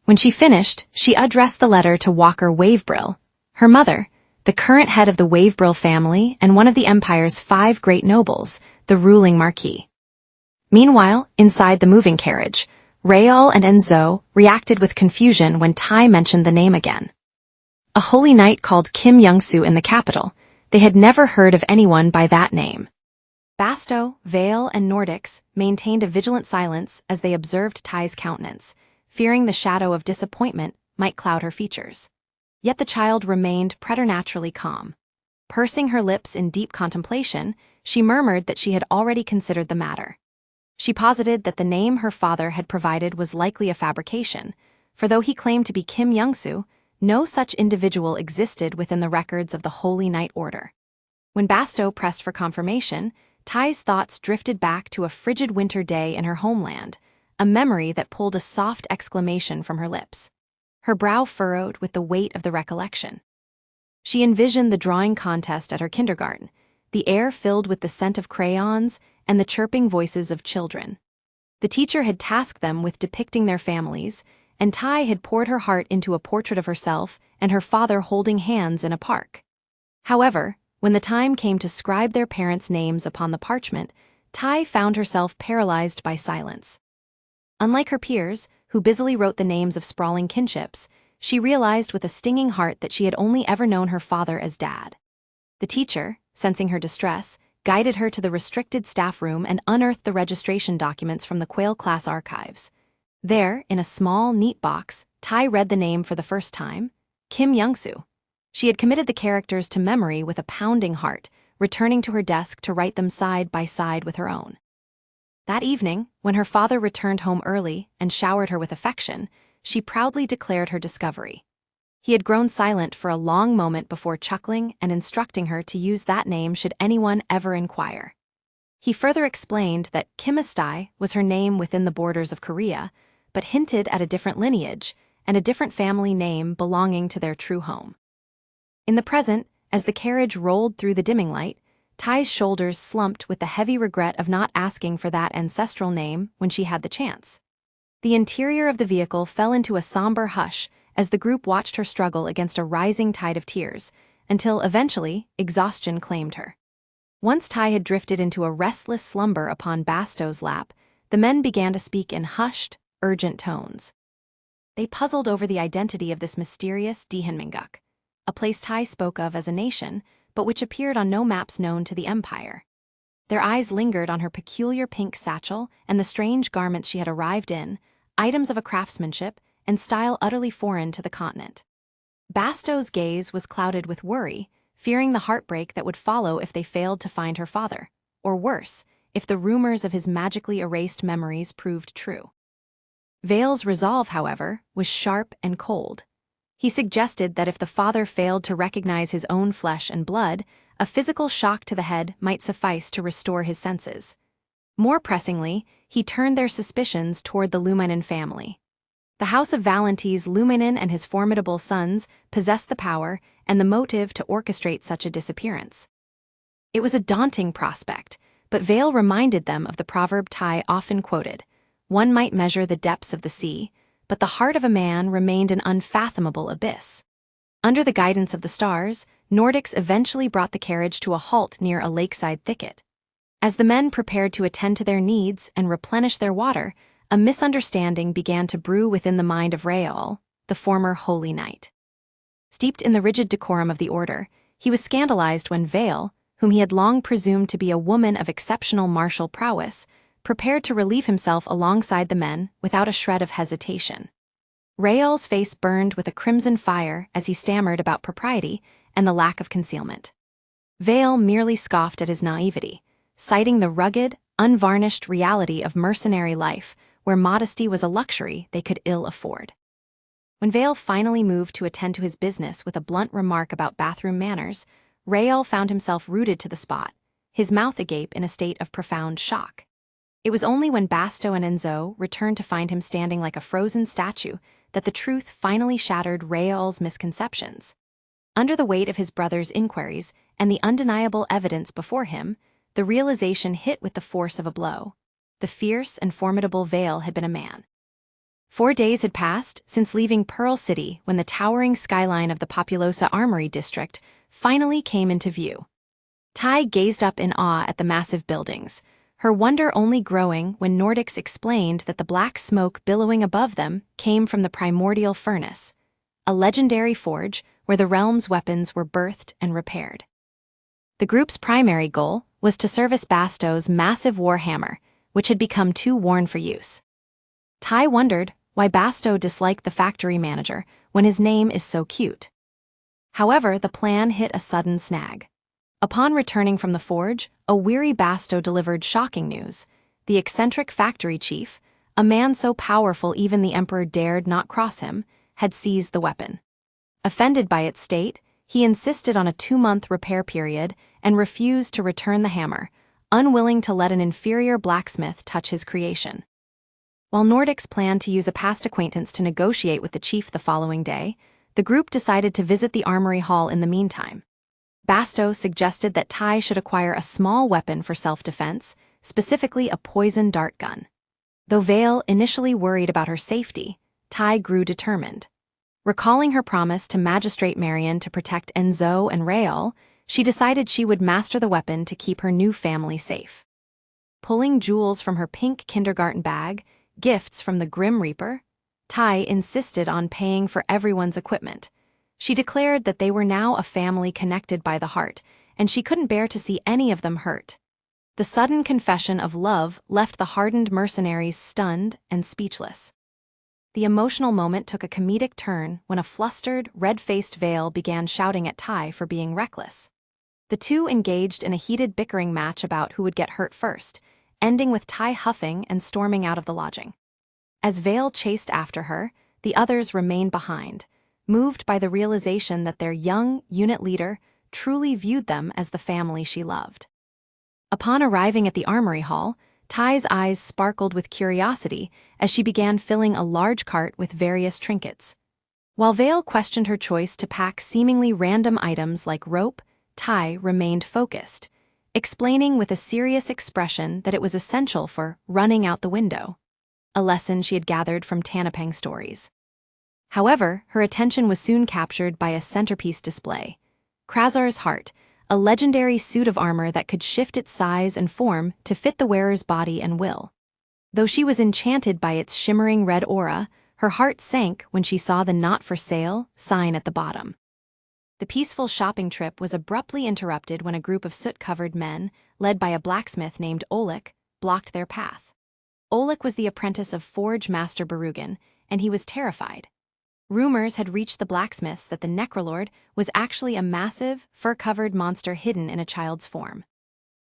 When she finished, she addressed the letter to Walker Wavebrill, her mother, the current head of the Wavebrill family and one of the Empire's 5 great nobles, the ruling marquis. Meanwhile, inside the moving carriage, Raoul and Enzo reacted with confusion when Tai mentioned the name again. A holy knight called Kim Young-soo in the capital. They had never heard of anyone by that name. Basau, Vale, and Nordics maintained a vigilant silence as they observed Tai's countenance, fearing the shadow of disappointment might cloud her features. Yet the child remained preternaturally calm. Pursing her lips in deep contemplation, she murmured that she had already considered the matter. She posited that the name her father had provided was likely a fabrication, for though he claimed to be Kim Young-soo, no such individual existed within the records of the Holy Knight Order. When Basau pressed for confirmation, Tai's thoughts drifted back to a frigid winter day in her homeland, a memory that pulled a soft exclamation from her lips. Her brow furrowed with the weight of the recollection. She envisioned the drawing contest at her kindergarten, the air filled with the scent of crayons and the chirping voices of children. The teacher had tasked them with depicting their families, and Tai had poured her heart into a portrait of herself and her father holding hands in a park. However, when the time came to scribe their parents' names upon the parchment, Tai found herself paralyzed by silence. Unlike her peers, who busily wrote the names of sprawling kinships, she realized with a stinging heart that she had only ever known her father as Dad. The teacher, sensing her distress, guided her to the restricted staff room and unearthed the registration documents from the Quail class archives. There, in a small, neat box, Tai read the name for the first time: Kim Young-soo. She had committed the characters to memory with a pounding heart, returning to her desk to write them side by side with her own. That evening, when her father returned home early and showered her with affection, she proudly declared her discovery. He had grown silent for a long moment before chuckling and instructing her to use that name should anyone ever inquire. He further explained that Kimestai was her name within the borders of Korea, but hinted at a different lineage and a different family name belonging to their true home. In the present, as the carriage rolled through the dimming light, Tai's shoulders slumped with the heavy regret of not asking for that ancestral name when she had the chance. The interior of the vehicle fell into a somber hush as the group watched her struggle against a rising tide of tears, until eventually exhaustion claimed her. Once Tai had drifted into a restless slumber upon Bastau's lap, the men began to speak in hushed, urgent tones. They puzzled over the identity of this mysterious Daehanminguk, a place Tai spoke of as a nation, but which appeared on no maps known to the empire. Their eyes lingered on her peculiar pink satchel and the strange garments she had arrived in, items of a craftsmanship and style utterly foreign to the continent. Bastau's gaze was clouded with worry, fearing the heartbreak that would follow if they failed to find her father, or worse, if the rumors of his magically erased memories proved true. Vale's resolve, however, was sharp and cold. He suggested that if the father failed to recognize his own flesh and blood, a physical shock to the head might suffice to restore his senses. More pressingly, he turned their suspicions toward the Lumanen family. The House of Valenties Lumanen and his formidable sons possessed the power and the motive to orchestrate such a disappearance. It was a daunting prospect, but Vale reminded them of the proverb Tai often quoted: "One might measure the depths of the sea, but the heart of a man remained an unfathomable abyss." Under the guidance of the stars, Nordics eventually brought the carriage to a halt near a lakeside thicket. As the men prepared to attend to their needs and replenish their water, a misunderstanding began to brew within the mind of Raol, the former Holy Knight. Steeped in the rigid decorum of the order, he was scandalized when Vale, whom he had long presumed to be a woman of exceptional martial prowess, prepared to relieve himself alongside the men without a shred of hesitation. Raol's face burned with a crimson fire as he stammered about propriety and the lack of concealment. Vale merely scoffed at his naivety, citing the rugged, unvarnished reality of mercenary life, where modesty was a luxury they could ill afford. When Vale finally moved to attend to his business with a blunt remark about bathroom manners, Raol found himself rooted to the spot, his mouth agape in a state of profound shock. It was only when Bastau and Enzo returned to find him standing like a frozen statue that the truth finally shattered Raol's misconceptions. Under the weight of his brother's inquiries and the undeniable evidence before him, the realization hit with the force of a blow. The fierce and formidable Vale had been a man. 4 days had passed since leaving Pearl City when the towering skyline of the Populosa Armory District finally came into view. Tai gazed up in awe at the massive buildings, her wonder only growing when Nordics explained that the black smoke billowing above them came from the primordial furnace, a legendary forge where the realm's weapons were birthed and repaired. The group's primary goal was to service Bastau's massive war hammer, which had become too worn for use. Tai wondered why Bastau disliked the factory manager when his name is so cute. However, the plan hit a sudden snag. Upon returning from the forge, a weary Bastau delivered shocking news. The eccentric factory chief, a man so powerful even the emperor dared not cross him, had seized the weapon. Offended by its state, he insisted on a 2-month repair period and refused to return the hammer, unwilling to let an inferior blacksmith touch his creation. While Nordics planned to use a past acquaintance to negotiate with the chief the following day, the group decided to visit the armory hall in the meantime. Bastau suggested that Tai should acquire a small weapon for self-defense, specifically a poison dart gun. Though Vale initially worried about her safety, Tai grew determined. Recalling her promise to Magistrate Marion to protect Enzo and Rael, she decided she would master the weapon to keep her new family safe. Pulling jewels from her pink kindergarten bag, gifts from the Grim Reaper, Tai insisted on paying for everyone's equipment. She declared that they were now a family connected by the heart, and she couldn't bear to see any of them hurt. The sudden confession of love left the hardened mercenaries stunned and speechless. The emotional moment took a comedic turn when a flustered, red-faced Vale began shouting at Tai for being reckless. The two engaged in a heated bickering match about who would get hurt first, ending with Tai huffing and storming out of the lodging. As Vale chased after her, the others remained behind, moved by the realization that their young unit leader truly viewed them as the family she loved. Upon arriving at the armory hall, Tai's eyes sparkled with curiosity as she began filling a large cart with various trinkets. While Vale questioned her choice to pack seemingly random items like rope, Tai remained focused, explaining with a serious expression that it was essential for running out the window, a lesson she had gathered from Tanapeng stories. However, her attention was soon captured by a centerpiece display, Krazar's Heart, a legendary suit of armor that could shift its size and form to fit the wearer's body and will. Though she was enchanted by its shimmering red aura, her heart sank when she saw the "Not for Sale" sign at the bottom. The peaceful shopping trip was abruptly interrupted when a group of soot-covered men, led by a blacksmith named Oleg, blocked their path. Oleg was the apprentice of Forge Master Berugan, and he was terrified. Rumors had reached the blacksmiths that the necrolord was actually a massive, fur-covered monster hidden in a child's form.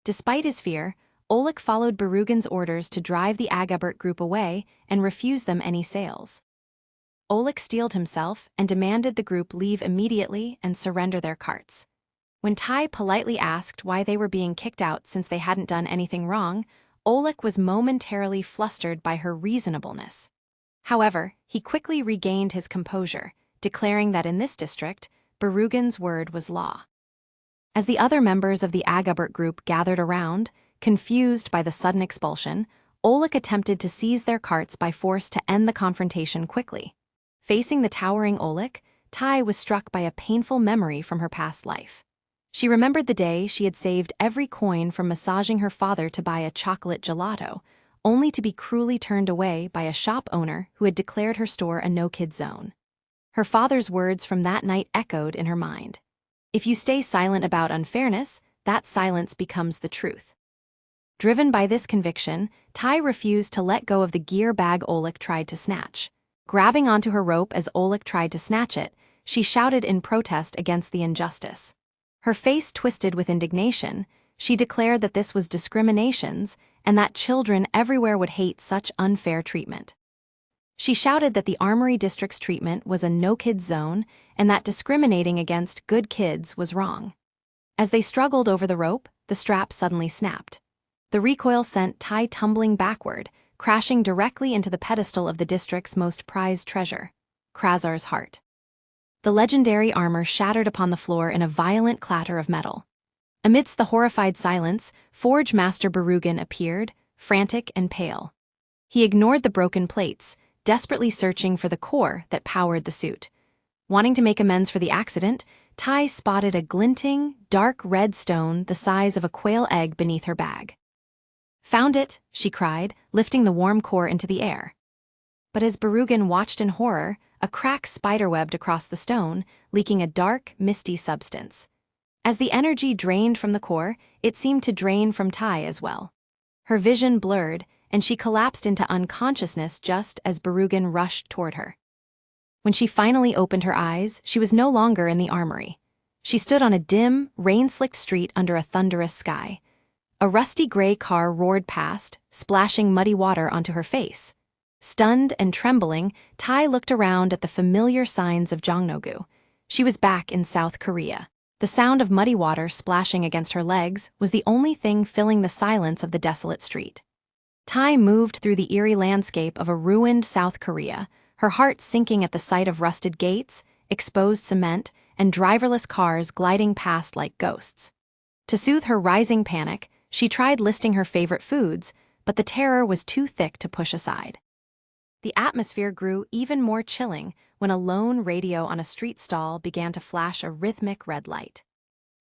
Despite his fear, Oleg followed Berugan's orders to drive the Agabbert group away and refuse them any sales. Oleg steeled himself and demanded the group leave immediately and surrender their carts. When Tai politely asked why they were being kicked out since they hadn't done anything wrong, Oleg was momentarily flustered by her reasonableness. However, he quickly regained his composure, declaring that in this district, Berugan's word was law. As the other members of the Agabbert group gathered around, confused by the sudden expulsion, Oleg attempted to seize their carts by force to end the confrontation quickly. Facing the towering Oleg, Tai was struck by a painful memory from her past life. She remembered the day she had saved every coin from massaging her father to buy a chocolate gelato, only to be cruelly turned away by a shop owner who had declared her store a no-kid zone. Her father's words from that night echoed in her mind. If you stay silent about unfairness, that silence becomes the truth. Driven by this conviction, Tai refused to let go of the gear bag Oleg tried to snatch. Grabbing onto her rope as Oleg tried to snatch it, she shouted in protest against the injustice. Her face twisted with indignation, she declared that this was discriminations and that children everywhere would hate such unfair treatment. She shouted that the Armory District's treatment was a no-kid zone and that discriminating against good kids was wrong. As they struggled over the rope, the strap suddenly snapped. The recoil sent Tai tumbling backward, crashing directly into the pedestal of the district's most prized treasure, Krazar's Heart. The legendary armor shattered upon the floor in a violent clatter of metal. Amidst the horrified silence, Forge Master Berugan appeared, frantic and pale. He ignored the broken plates, desperately searching for the core that powered the suit. Wanting to make amends for the accident, Tai spotted a glinting, dark red stone the size of a quail egg beneath her bag. "Found it," she cried, lifting the warm core into the air. But as Berugan watched in horror, a crack spiderwebbed across the stone, leaking a dark, misty substance. As the energy drained from the core, it seemed to drain from Tai as well. Her vision blurred, and she collapsed into unconsciousness just as Berugan rushed toward her. When she finally opened her eyes, she was no longer in the armory. She stood on a dim, rain-slicked street under a thunderous sky. A rusty gray car roared past, splashing muddy water onto her face. Stunned and trembling, Tai looked around at the familiar signs of Jongno-gu. She was back in South Korea. The sound of muddy water splashing against her legs was the only thing filling the silence of the desolate street. Tai moved through the eerie landscape of a ruined South Korea, her heart sinking at the sight of rusted gates, exposed cement, and driverless cars gliding past like ghosts. To soothe her rising panic, she tried listing her favorite foods, but the terror was too thick to push aside. The atmosphere grew even more chilling when a lone radio on a street stall began to flash a rhythmic red light.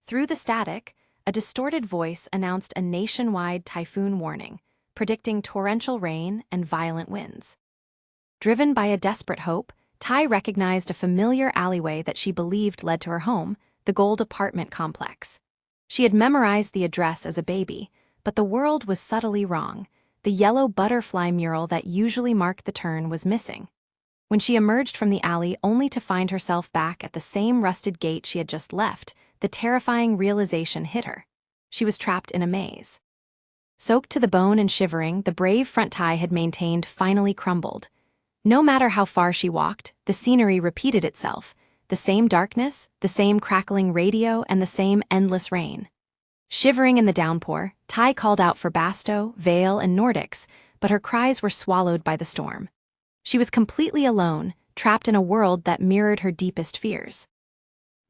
Through the static, a distorted voice announced a nationwide typhoon warning, predicting torrential rain and violent winds. Driven by a desperate hope, Tai recognized a familiar alleyway that she believed led to her home, the Gold apartment complex. She had memorized the address as a baby, but the world was subtly wrong. The yellow butterfly mural that usually marked the turn was missing. When she emerged from the alley only to find herself back at the same rusted gate she had just left, the terrifying realization hit her. She was trapped in a maze. Soaked to the bone and shivering, the brave front Tai had maintained finally crumbled. No matter how far she walked, the scenery repeated itself. The same darkness, the same crackling radio, and the same endless rain. Shivering in the downpour, Tai called out for Basau, Vale, and Nordics, but her cries were swallowed by the storm. She was completely alone, trapped in a world that mirrored her deepest fears.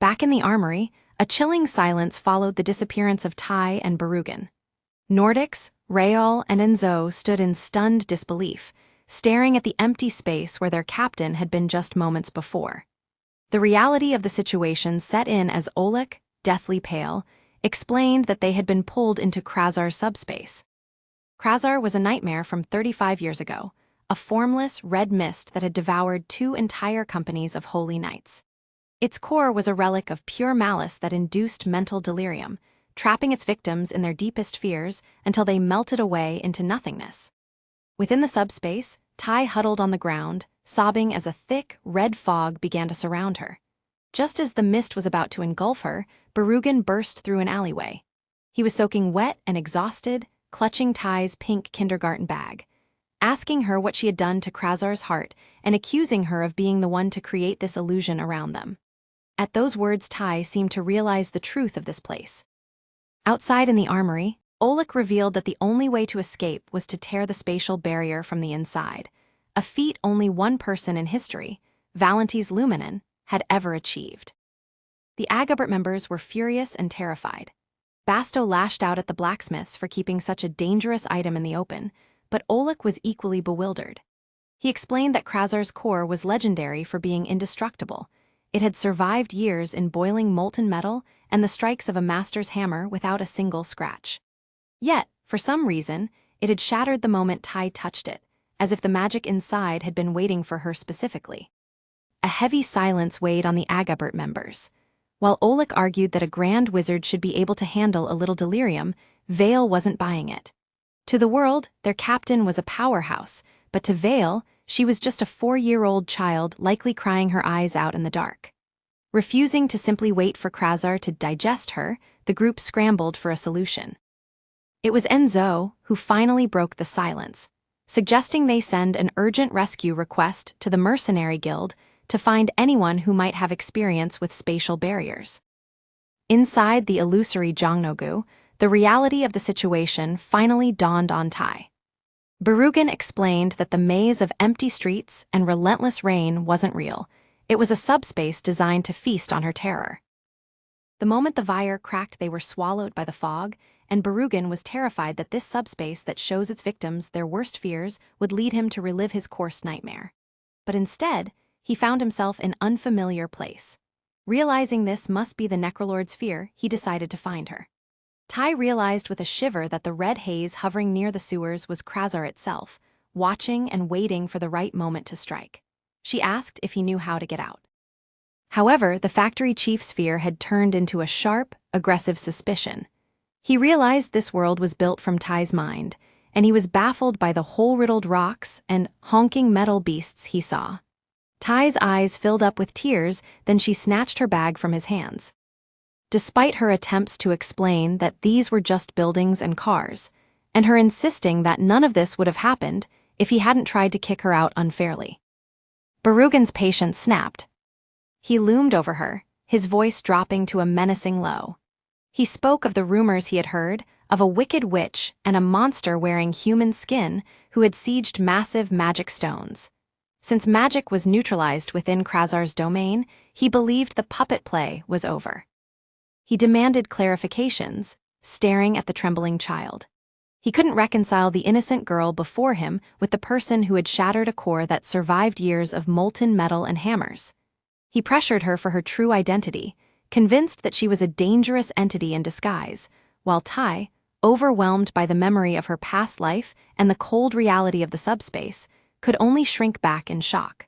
Back in the armory, a chilling silence followed the disappearance of Tai and Berugan. Nordics, Rayal, and Enzo stood in stunned disbelief, staring at the empty space where their captain had been just moments before. The reality of the situation set in as Oleg, deathly pale, explained that they had been pulled into Krazar's subspace. Krazar was a nightmare from 35 years ago, a formless red mist that had devoured 2 entire companies of holy knights. Its core was a relic of pure malice that induced mental delirium, trapping its victims in their deepest fears until they melted away into nothingness. Within the subspace, Tai huddled on the ground, sobbing as a thick, red fog began to surround her. Just as the mist was about to engulf her, Berugan burst through an alleyway. He was soaking wet and exhausted, clutching Tai's pink kindergarten bag, asking her what she had done to Krazar's heart and accusing her of being the one to create this illusion around them. At those words, Tai seemed to realize the truth of this place. Outside in the armory, Oleg revealed that the only way to escape was to tear the spatial barrier from the inside, a feat only one person in history, Valentis Luminen, had ever achieved. The Agabbert members were furious and terrified. Basau lashed out at the blacksmiths for keeping such a dangerous item in the open, but Oleg was equally bewildered. He explained that Krazar's core was legendary for being indestructible. It had survived years in boiling molten metal and the strikes of a master's hammer without a single scratch. Yet, for some reason, it had shattered the moment Tai touched it, as if the magic inside had been waiting for her specifically. A heavy silence weighed on the Agabbert members. While Oleg argued that a grand wizard should be able to handle a little delirium, Vale wasn't buying it. To the world, their captain was a powerhouse, but to Vale, she was just a 4-year-old child likely crying her eyes out in the dark. Refusing to simply wait for Krazar to digest her, the group scrambled for a solution. It was Enzo who finally broke the silence, suggesting they send an urgent rescue request to the Mercenary Guild to find anyone who might have experience with spatial barriers. Inside the illusory Jongnogu, the reality of the situation finally dawned on Tai. Berugan explained that the maze of empty streets and relentless rain wasn't real. It was a subspace designed to feast on her terror. The moment the wire cracked, they were swallowed by the fog, and Berugan was terrified that this subspace that shows its victims their worst fears would lead him to relive his coarse nightmare. But instead, he found himself in an unfamiliar place. Realizing this must be the necrolord's fear, he decided to find her. Tai realized with a shiver that the red haze hovering near the sewers was Krazar itself, watching and waiting for the right moment to strike. She asked if he knew how to get out. However, the factory chief's fear had turned into a sharp, aggressive suspicion. He realized this world was built from Tai's mind, and he was baffled by the hole-riddled rocks and honking metal beasts he saw. Tai's eyes filled up with tears, then she snatched her bag from his hands. Despite her attempts to explain that these were just buildings and cars, and her insisting that none of this would have happened if he hadn't tried to kick her out unfairly. Berugan's patience snapped. He loomed over her, his voice dropping to a menacing low. He spoke of the rumors he had heard, of a wicked witch and a monster wearing human skin who had sieged massive magic stones. Since magic was neutralized within Krazar's domain, he believed the puppet play was over. He demanded clarifications, staring at the trembling child. He couldn't reconcile the innocent girl before him with the person who had shattered a core that survived years of molten metal and hammers. He pressured her for her true identity, convinced that she was a dangerous entity in disguise, while Tai, overwhelmed by the memory of her past life and the cold reality of the subspace, could only shrink back in shock.